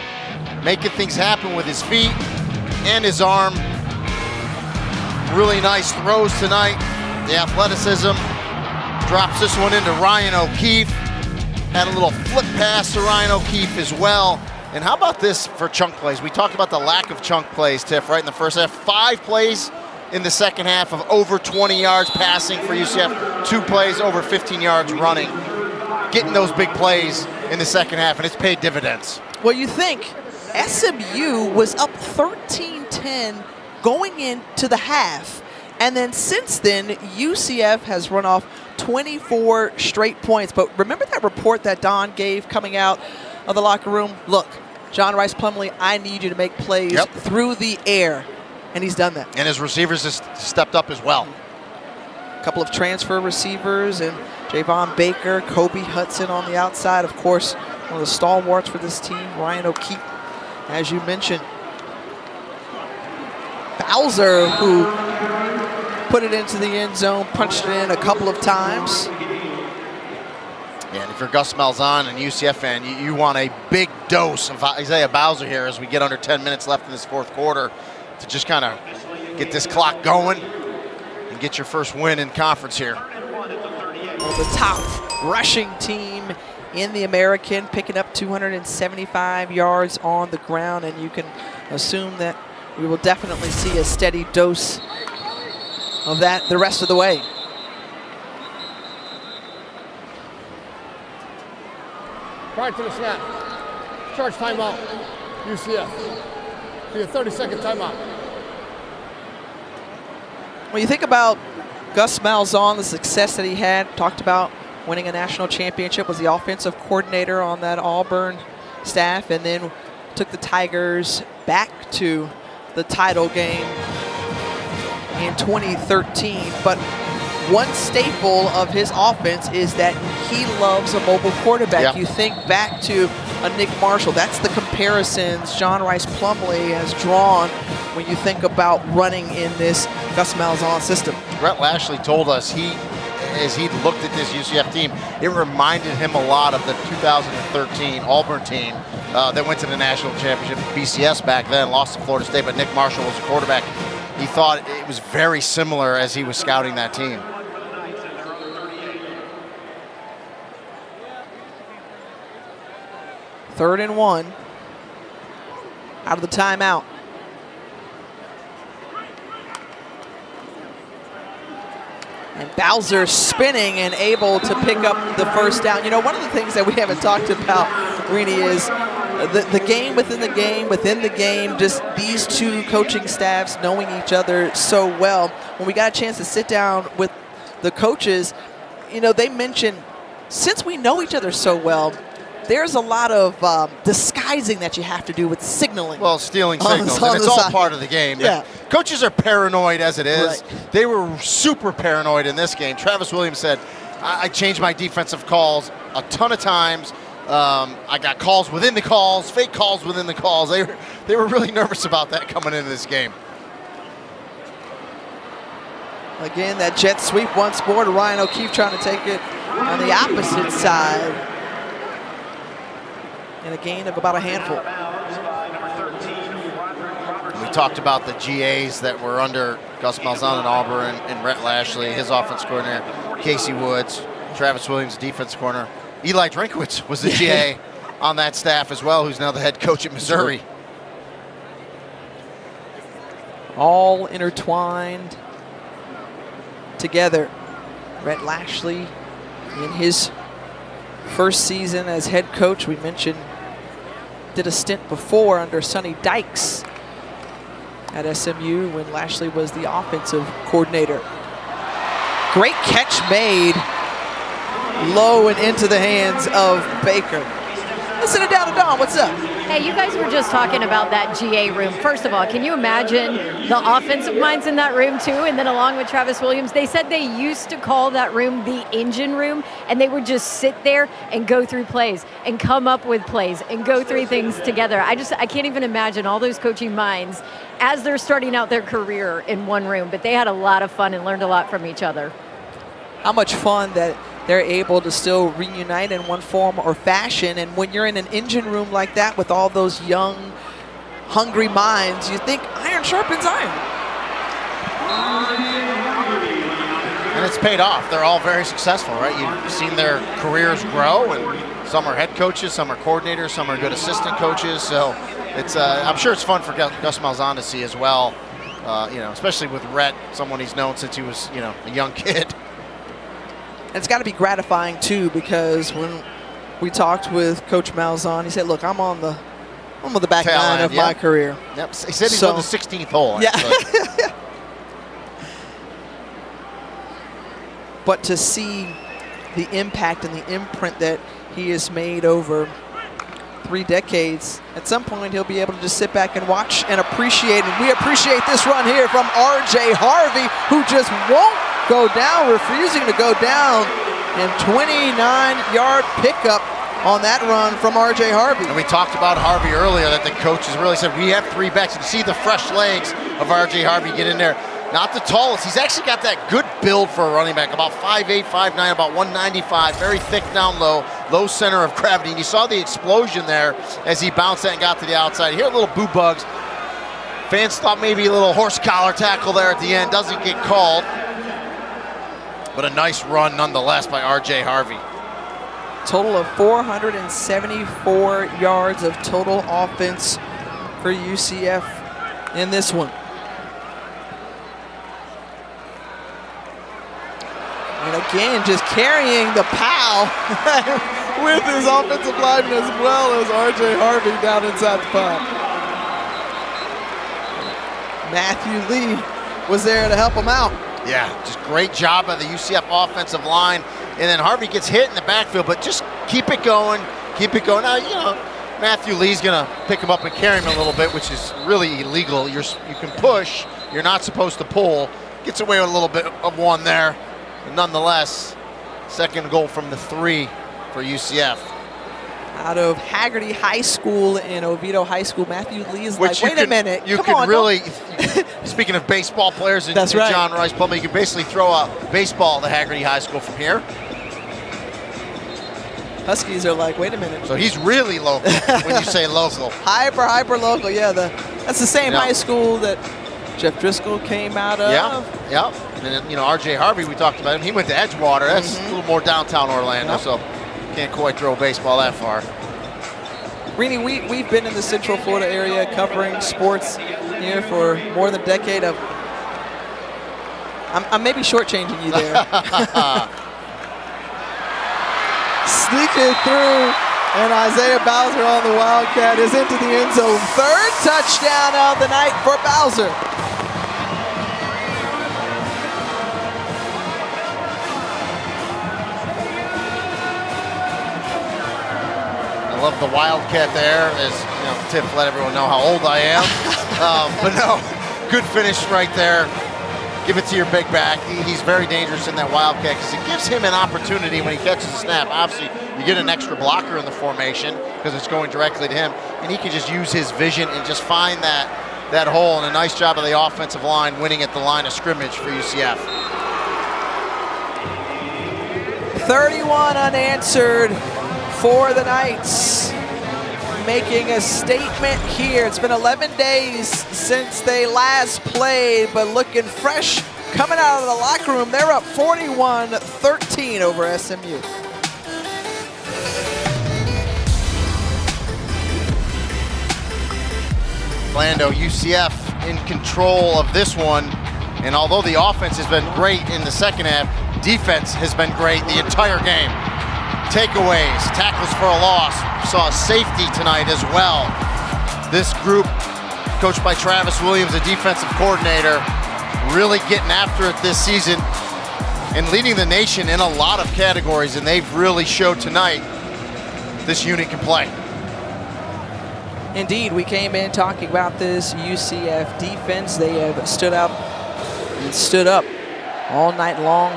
B: making things happen with his feet and his arm. Really nice throws tonight. The athleticism drops this one into Ryan O'Keefe. Had a little flip pass to Ryan O'Keefe as well. And how about this for chunk plays? We talked about the lack of chunk plays, Tiff, right in the first half. 5 plays in the second half of over 20 yards passing for UCF. 2 plays over 15 yards running. Getting those big plays in the second half, and it's paid dividends.
A: Well, you think SMU was up 13-10 going into the half, and then since then, UCF has run off 24 straight points. But remember that report that Don gave coming out of the locker room? Look, John Rice Plumlee, I need you to make plays through the air. And he's done that. And
B: his receivers just stepped up as well.
A: A couple of transfer receivers, and Javon Baker, Kobe Hudson on the outside. Of course, one of the stalwarts for this team, Ryan O'Keefe, as you mentioned. Bowser, who put it into the end zone, punched it in a couple of times.
B: Yeah, and if you're Gus Malzahn and UCF fan, you want a big dose of Isaiah Bowser here as we get under 10 minutes left in this fourth quarter to just kind of get this clock going and get your first win in conference here.
A: The top rushing team in the American, picking up 275 yards on the ground, and you can assume that we will definitely see a steady dose of that the rest of the way.
I: Prior to the snap, charge timeout, UCF. Be a 30-second timeout.
A: When you think about Gus Malzahn, the success that he had, talked about winning a national championship, was the offensive coordinator on that Auburn staff, and then took the Tigers back to the title game in 2013. But one staple of his offense is that he loves a mobile quarterback.
B: Yeah.
A: You think back to a Nick Marshall. That's the comparisons John Rice Plumlee has drawn when you think about running in this Gus Malzahn system.
B: Brett Lashley told us as he looked at this UCF team, it reminded him a lot of the 2013 Auburn team that went to the national championship. BCS back then, lost to Florida State, but Nick Marshall was the quarterback. He thought it was very similar as he was scouting that team.
A: Third and 1 out of the timeout. And Bowser spinning and able to pick up the first down. You know, one of the things that we haven't talked about, Rini, is the game within the game, just these two coaching staffs knowing each other so well. When we got a chance to sit down with the coaches, you know, they mentioned, since we know each other so well, there's a lot of disguising that you have to do with signaling.
B: Well, stealing signals, and it's all part of the game.
A: Yeah.
B: Coaches are paranoid as it is.
A: Right.
B: They were super paranoid in this game. Travis Williams said, I changed my defensive calls a ton of times. I got calls within the calls, fake calls within the calls. They were really nervous about that coming into this game.
A: Again, that jet sweep once more to Ryan O'Keefe, trying to take it on the opposite side. And a gain of about a handful.
B: We talked about the GAs that were under Gus Malzahn and Auburn, and Brett Lashley, his offense coordinator, Casey Woods, Travis Williams, defense corner. Eli Drinkowitz was the GA on that staff as well, who's now the head coach at Missouri.
A: All intertwined together. Brett Lashley in his first season as head coach, we mentioned, did a stint before under Sonny Dykes at SMU when Lashley was the offensive coordinator. Great catch made low and into the hands of Baker. Let's send it down to Don. What's up?
G: Hey, you guys were just talking about that GA room. First of all, can you imagine the offensive minds in that room too? And then along with Travis Williams, they said they used to call that room the engine room, and they would just sit there and go through plays and come up with plays and go through things together. I can't even imagine all those coaching minds as they're starting out their career in one room, but they had a lot of fun and learned a lot from each other.
A: How much fun that they're able to still reunite in one form or fashion. And when you're in an engine room like that with all those young, hungry minds, you think iron sharpens iron.
B: And it's paid off. They're all very successful, right? You've seen their careers grow, and some are head coaches, some are coordinators, some are good assistant coaches. So it's I'm sure it's fun for Gus Malzahn to see as well, you know, especially with Rhett, someone he's known since he was, you know, a young kid.
A: And it's got to be gratifying, too, because when we talked with Coach Malzahn, he said, look, I'm on the back nine of my career.
B: Yep. He said he's on the 16th hole.
A: Yeah. But to see the impact and the imprint that he has made over 3 decades, at some point he'll be able to just sit back and watch and appreciate. And we appreciate this run here from R.J. Harvey, who just won't go down, refusing to go down, and 29-yard pickup on that run from R.J. Harvey.
B: And we talked about Harvey earlier, that the coaches really said, we have 3 backs. You see the fresh legs of R.J. Harvey get in there. Not the tallest. He's actually got that good build for a running back, about 5'8", 5'9", about 195, very thick down low, low center of gravity. And you saw the explosion there as he bounced that and got to the outside. Here, little boo bugs. Fans thought maybe a little horse collar tackle there at the end. Doesn't get called. But a nice run nonetheless by R.J. Harvey.
A: Total of 474 yards of total offense for UCF in this one. And again, just carrying the pile with his offensive lineman as well as R.J. Harvey down inside the pile. Matthew Lee was there to help him out.
B: Yeah, just great job by the UCF offensive line. And then Harvey gets hit in the backfield, but just keep it going, keep it going. Now, you know, Matthew Lee's gonna pick him up and carry him a little bit, which is really illegal. You can push, you're not supposed to pull. Gets away with a little bit of one there. But nonetheless, second goal from the 3 for UCF.
A: Out of Haggerty High School and Oviedo High School, Matthew Lee is
B: Which
A: like, wait a minute,
B: you
A: come
B: could
A: on,
B: really, speaking of baseball players and
A: That's right.
B: John Rice Plumlee, you could basically throw a baseball to Haggerty High School from here.
A: Huskies are like, wait a minute.
B: So he's really local when you say local.
A: Hyper local, yeah. That's the same high school that Jeff Driscoll came out of.
B: Yeah. And then, you know, R.J. Harvey, we talked about him. He went to Edgewater. That's a little more downtown Orlando, so can't quite throw a baseball that far.
A: Rini, we've been in the Central Florida area covering sports here for more than a decade. I'm maybe shortchanging you there. Sneaking through, and Isaiah Bowser on the Wildcat is into the end zone. Third touchdown of the night for Bowser.
B: I love the Wildcat there, as you know, Tiff let everyone know how old I am. But no, good finish right there. Give it to your big back. He's very dangerous in that Wildcat because it gives him an opportunity when he catches a snap. Obviously, you get an extra blocker in the formation because it's going directly to him, and he can just use his vision and just find that hole. And a nice job of the offensive line winning at the line of scrimmage for UCF.
A: 31 unanswered for the Knights, making a statement here. It's been 11 days since they last played, but looking fresh coming out of the locker room. They're up 41-13 over SMU.
B: Orlando, UCF in control of this one, and although the offense has been great in the second half, defense has been great the entire game. Takeaways, tackles for a loss. Saw a safety tonight as well. This group, coached by Travis Williams, the defensive coordinator, really getting after it this season and leading the nation in a lot of categories, and they've really showed tonight this unit can play.
A: Indeed, we came in talking about this UCF defense. They have stood up and stood up all night long.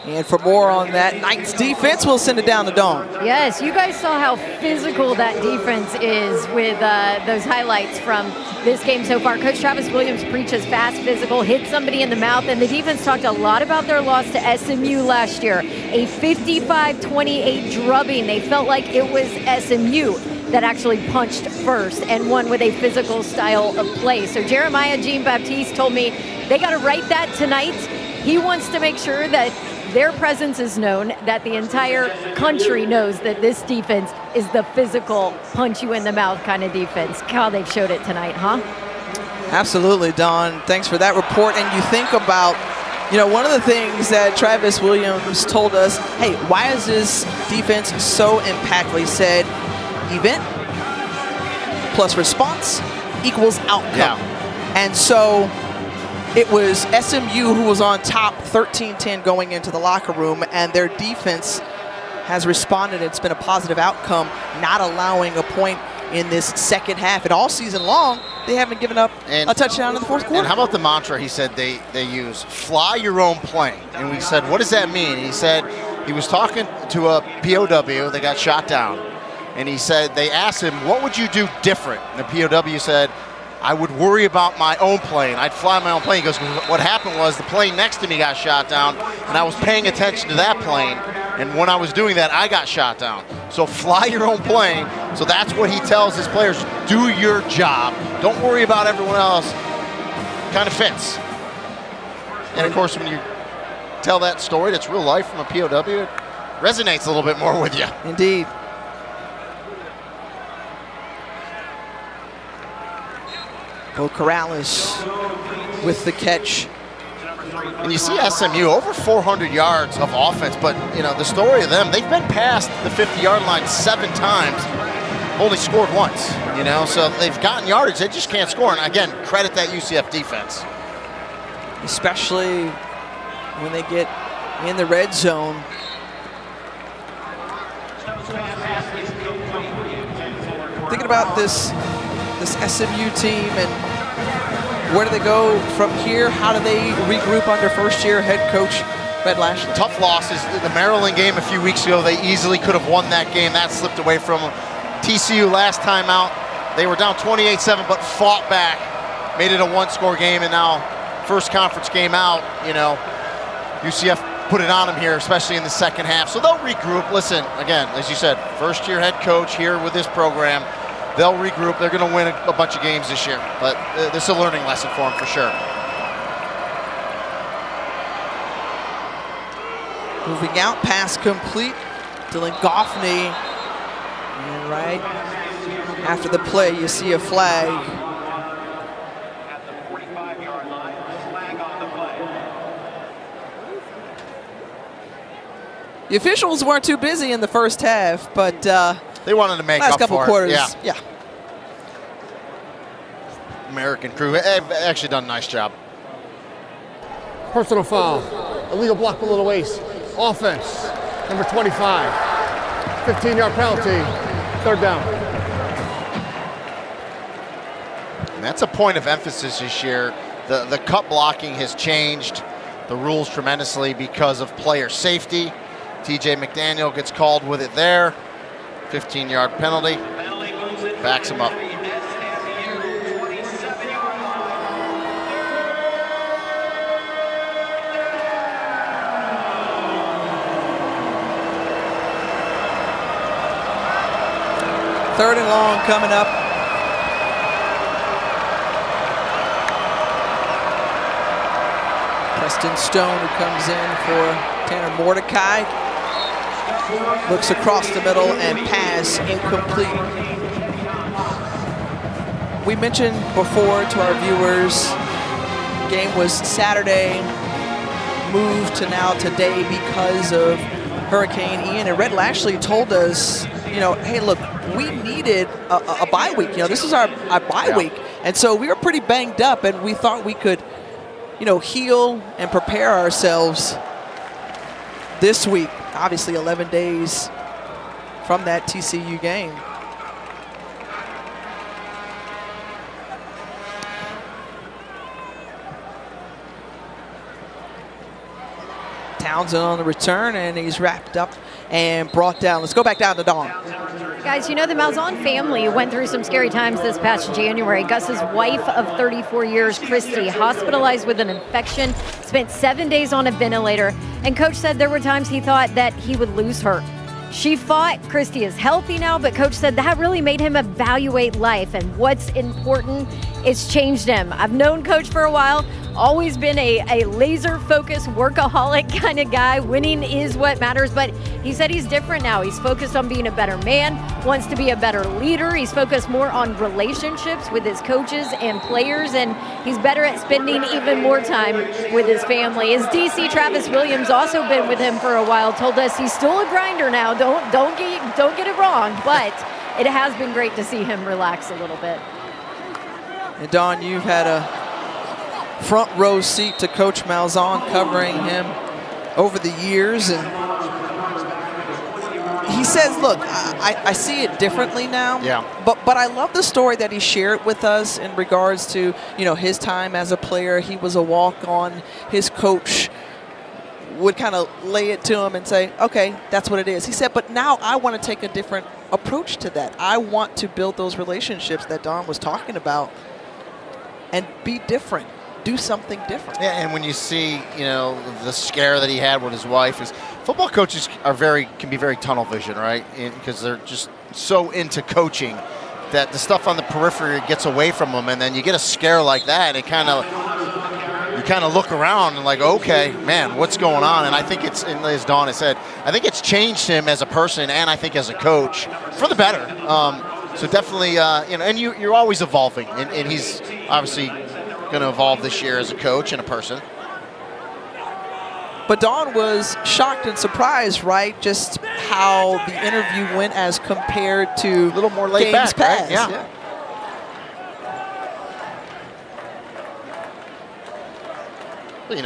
A: And for more on that Knights defense, we'll send it down the dome.
G: Yes, you guys saw how physical that defense is with those highlights from this game so far. Coach Travis Williams preaches fast, physical, hit somebody in the mouth, and the defense talked a lot about their loss to SMU last year. A 55-28 drubbing. They felt like it was SMU that actually punched first and won with a physical style of play. So Jeremiah Jean-Baptiste told me they got to write that tonight. He wants to make sure that their presence is known, that the entire country knows that this defense is the physical, punch-you-in-the-mouth kind of defense. How they've showed it tonight, huh?
A: Absolutely, Dawn. Thanks for that report. And you think about, you know, one of the things that Travis Williams told us, hey, why is this defense so impactful? He said, event plus response equals outcome.
B: Yeah.
A: And so it was SMU who was on top 13-10 going into the locker room, and their defense has responded. It's been a positive outcome, not allowing a point in this second half. And all season long, they haven't given up a touchdown in the fourth quarter.
B: And how about the mantra he said they use? Fly your own plane. And we said, what does that mean? And he said he was talking to a POW that got shot down. And he said, they asked him, what would you do different? And the POW said, I would worry about my own plane. I'd fly my own plane. He goes, what happened was the plane next to me got shot down, and I was paying attention to that plane, and when I was doing that, I got shot down. So fly your own plane. So that's what he tells his players, do your job. Don't worry about everyone else. Kind of fits. And of course, when you tell that story that's real life from a POW, it resonates a little bit more with you.
A: Indeed. Bo Corrales with the catch.
B: And you see SMU over 400 yards of offense, but you know the story of them, they've been past the 50-yard line 7 times, only scored once, you know, so they've gotten yardage, they just can't score. And again, credit that UCF defense.
A: Especially when they get in the red zone. Thinking about this SMU team and where do they go from here? How do they regroup under first-year head coach Red Lashley?
B: Tough losses. The Maryland game a few weeks ago, they easily could have won that game. That slipped away from them. TCU last time out, they were down 28-7, but fought back, made it a 1-score game, and now first conference game out, you know, UCF put it on them here, especially in the second half. So they'll regroup. Listen, again, as you said, first-year head coach here with this program. They'll regroup. They're going to win a bunch of games this year, but this is a learning lesson for them for sure.
A: Moving out, pass complete. Dylan Goffney. And right after the play, you see a flag. The officials weren't too busy in the first half, but
B: they wanted to make
A: last
B: up
A: couple
B: for
A: quarters,
B: it.
A: yeah.
B: American crew have actually done a nice job.
I: Personal foul. Illegal block below the waist. Offense. Number 25. 15-yard penalty. Third down.
B: And that's a point of emphasis this year. The cut blocking has changed the rules tremendously because of player safety. TJ McDaniel gets called with it there. 15-yard penalty. Backs him up.
A: Third and long coming up. Preston Stone, who comes in for Tanner Mordecai, looks across the middle and pass incomplete. We mentioned before to our viewers, game was Saturday, moved to now today because of Hurricane Ian. And Red Lashley told us, you know, hey, look, we needed a bye week. You know, this is our bye week. And so we were pretty banged up, and we thought we could, you know, heal and prepare ourselves this week. Obviously 11 days from that TCU game. Townsend on the return, and he's wrapped up and brought down. Let's go back down to Dawn.
G: Guys, you know, the Malzahn family went through some scary times this past January. Gus's wife of 34 years, Christy, hospitalized with an infection, spent 7 days on a ventilator, and Coach said there were times he thought that he would lose her. She fought. Christy is healthy now, but Coach said that really made him evaluate life, and what's important, it's changed him. I've known Coach for a while, always been a laser-focused, workaholic kind of guy. Winning is what matters, but he said he's different now. He's focused on being a better man, wants to be a better leader. He's focused more on relationships with his coaches and players, and he's better at spending even more time with his family. His DC, Travis Williams, also been with him for a while, told us he's still a grinder now. Don't get it wrong, but it has been great to see him relax a little bit.
A: And Dawn, you've had a front row seat to Coach Malzahn, covering him over the years, and he says, look, I see it differently now.
B: Yeah.
A: But I love the story that he shared with us in regards to, you know, his time as a player. He was a walk-on. His coach would kind of lay it to him and say, okay, that's what it is. He said, but now I want to take a different approach to that. I want to build those relationships that Don was talking about and be different. Do something different.
B: Yeah, and when you see, the scare that he had with his wife, is football coaches can be very tunnel vision, right? Because they're just so into coaching that the stuff on the periphery gets away from them, and then you get a scare like that, and you kind of look around and like, okay, man, what's going on? And I think it's, as Dawn has said, I think it's changed him as a person and I think as a coach for the better. So definitely, and you're always evolving, and he's obviously going to evolve this year as a coach and a person.
A: But Dawn was shocked and surprised, right? Just how the interview went as compared to
B: a little more laid
A: games
B: back,
A: past.
B: right? Yeah.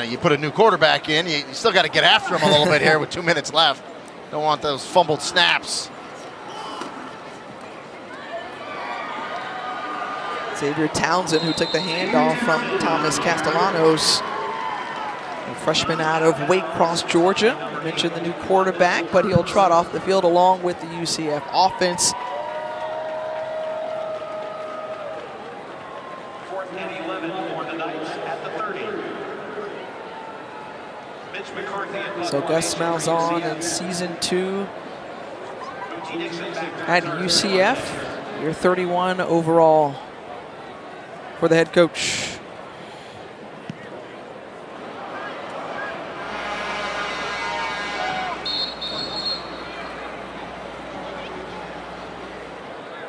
B: You put a new quarterback in, you still got to get after him a little bit here with 2 minutes left. Don't want those fumbled snaps.
A: Xavier Townsend, who took the handoff from Thomas Castellanos, a freshman out of Waycross, Georgia. I mentioned the new quarterback, but he'll trot off the field along with the UCF offense. So Gus Malzahn in season 2 at UCF, year 31 overall for the head coach.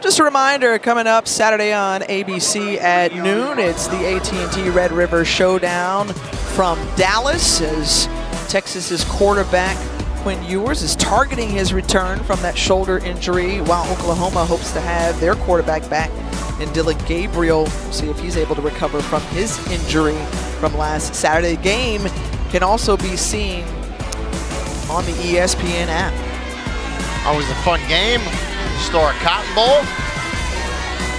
A: Just a reminder, coming up Saturday on ABC at noon, it's the AT&T Red River Showdown from Dallas, as Texas's quarterback Quinn Ewers is targeting his return from that shoulder injury, while Oklahoma hopes to have their quarterback back in Dylan Gabriel. See if he's able to recover from his injury from last Saturday. The game can also be seen on the ESPN app.
B: Always a fun game. Historic Cotton Bowl,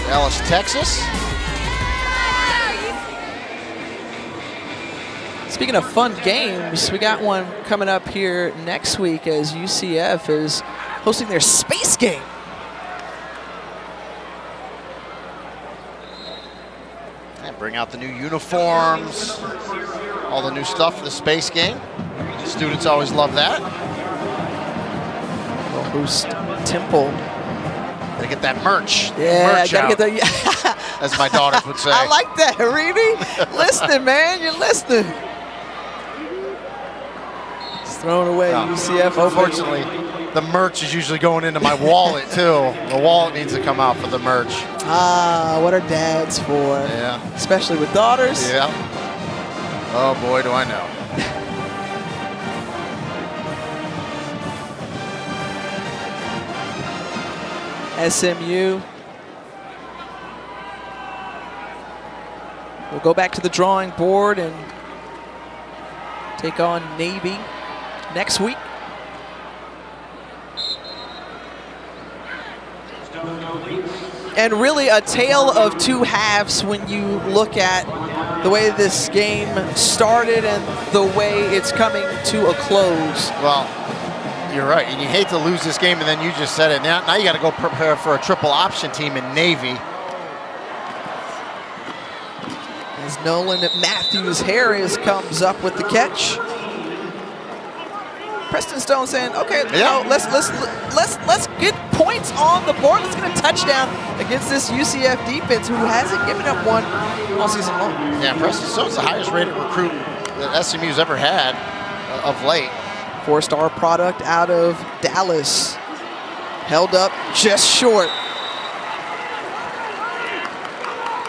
B: Dallas, Texas.
A: Speaking of fun games, we got one coming up here next week as UCF is hosting their space game.
B: And bring out the new uniforms, all the new stuff for the space game. Students always love that.
A: We'll host Temple.
B: Gotta get that merch.
A: Yeah,
B: merch
A: gotta
B: out,
A: get the.
B: as my daughters would say.
A: I like that, Reedy. Listening, man, you're listening. It's thrown away. UCF.
B: Unfortunately, the merch is usually going into my wallet too. The wallet needs to come out for the merch.
A: Ah, what are dads for?
B: Yeah.
A: Especially with daughters.
B: Yeah. Oh boy, do I know.
A: SMU. We'll go back to the drawing board and take on Navy next week. And really a tale of two halves when you look at the way this game started and the way it's coming to a close.
B: Well, you're right, and you hate to lose this game, and then you just said it. Now you got to go prepare for a triple option team in Navy.
A: As Nolan Matthews-Harris comes up with the catch. Preston Stone saying, "Okay,
B: yeah.
A: let's get points on the board. Let's get a touchdown against this UCF defense who hasn't given up one all season long."
B: Yeah, Preston Stone's the highest rated recruit that SMU's ever had of late.
A: 4-star product out of Dallas. Held up just short.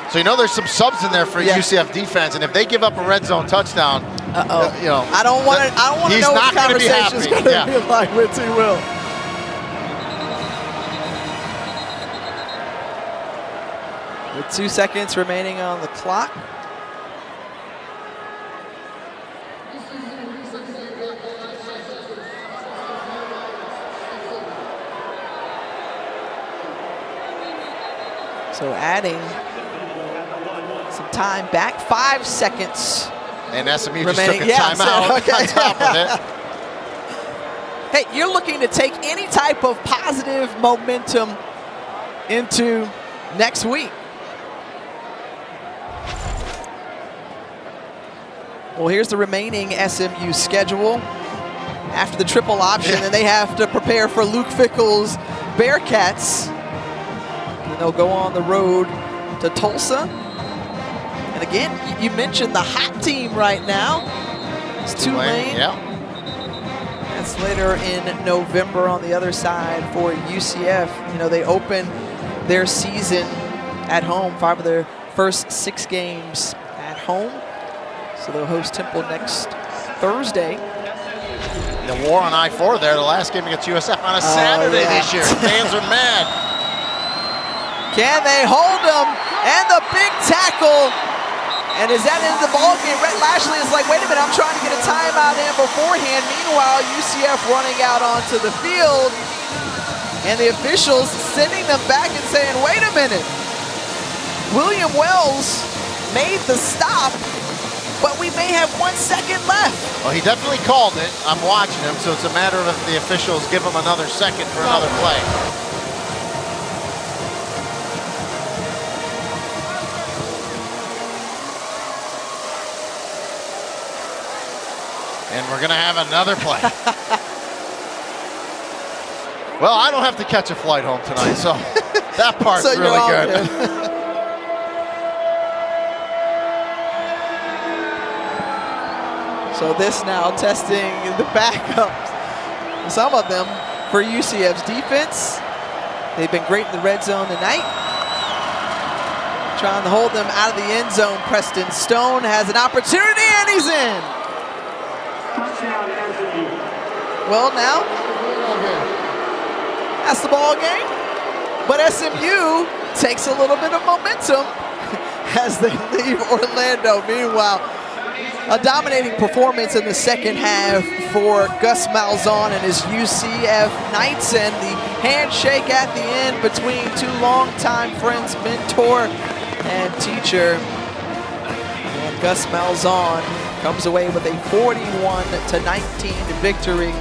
B: So you know there's some subs in there for UCF defense, and if they give up a red zone touchdown,
A: I don't want to know what the conversation's going to be like with T. Will. With 2 seconds remaining on the clock. So adding some time back, 5 seconds.
B: And SMU
A: remaining.
B: Just took a timeout on top of it.
A: Hey, you're looking to take any type of positive momentum into next week. Well, here's the remaining SMU schedule. After the triple option, and they have to prepare for Luke Fickell's Bearcats. And they'll go on the road to Tulsa. And again, you mentioned the hot team right now. It's Tulane.
B: Yeah.
A: That's later in November on the other side for UCF. You know, they open their season at home, 5 of their first 6 games at home. So they'll host Temple next Thursday.
B: The war on I-4 there, the last game against USF on a Saturday this year. Fans are mad.
A: Can they hold them? And the big tackle. And is that into the ball game? Rhett Lashley is like, wait a minute, I'm trying to get a timeout in beforehand. Meanwhile, UCF running out onto the field. And the officials sending them back and saying, wait a minute. William Wells made the stop, but we may have 1 second left.
B: Well, he definitely called it. I'm watching him, so it's a matter of if the officials give him another second for another play. And we're going to have another play. Well, I don't have to catch a flight home tonight, so that part's
A: So
B: really good.
A: So this now testing the backups, some of them, for UCF's defense. They've been great in the red zone tonight. Trying to hold them out of the end zone. Preston Stone has an opportunity, and he's in. Well, now, that's the ball game. But SMU takes a little bit of momentum as they leave Orlando. Meanwhile, a dominating performance in the second half for Gus Malzahn and his UCF Knights, and the handshake at the end between 2 longtime friends, mentor and teacher. And Gus Malzahn comes away with a 41-19 victory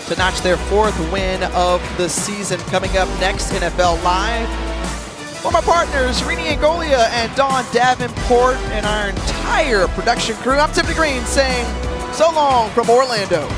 A: to notch their 4th win of the season. Coming up next, NFL Live. For my partners, Rini Angolia and Dawn Davenport and our entire production crew, I'm Tiffany Green saying so long from Orlando.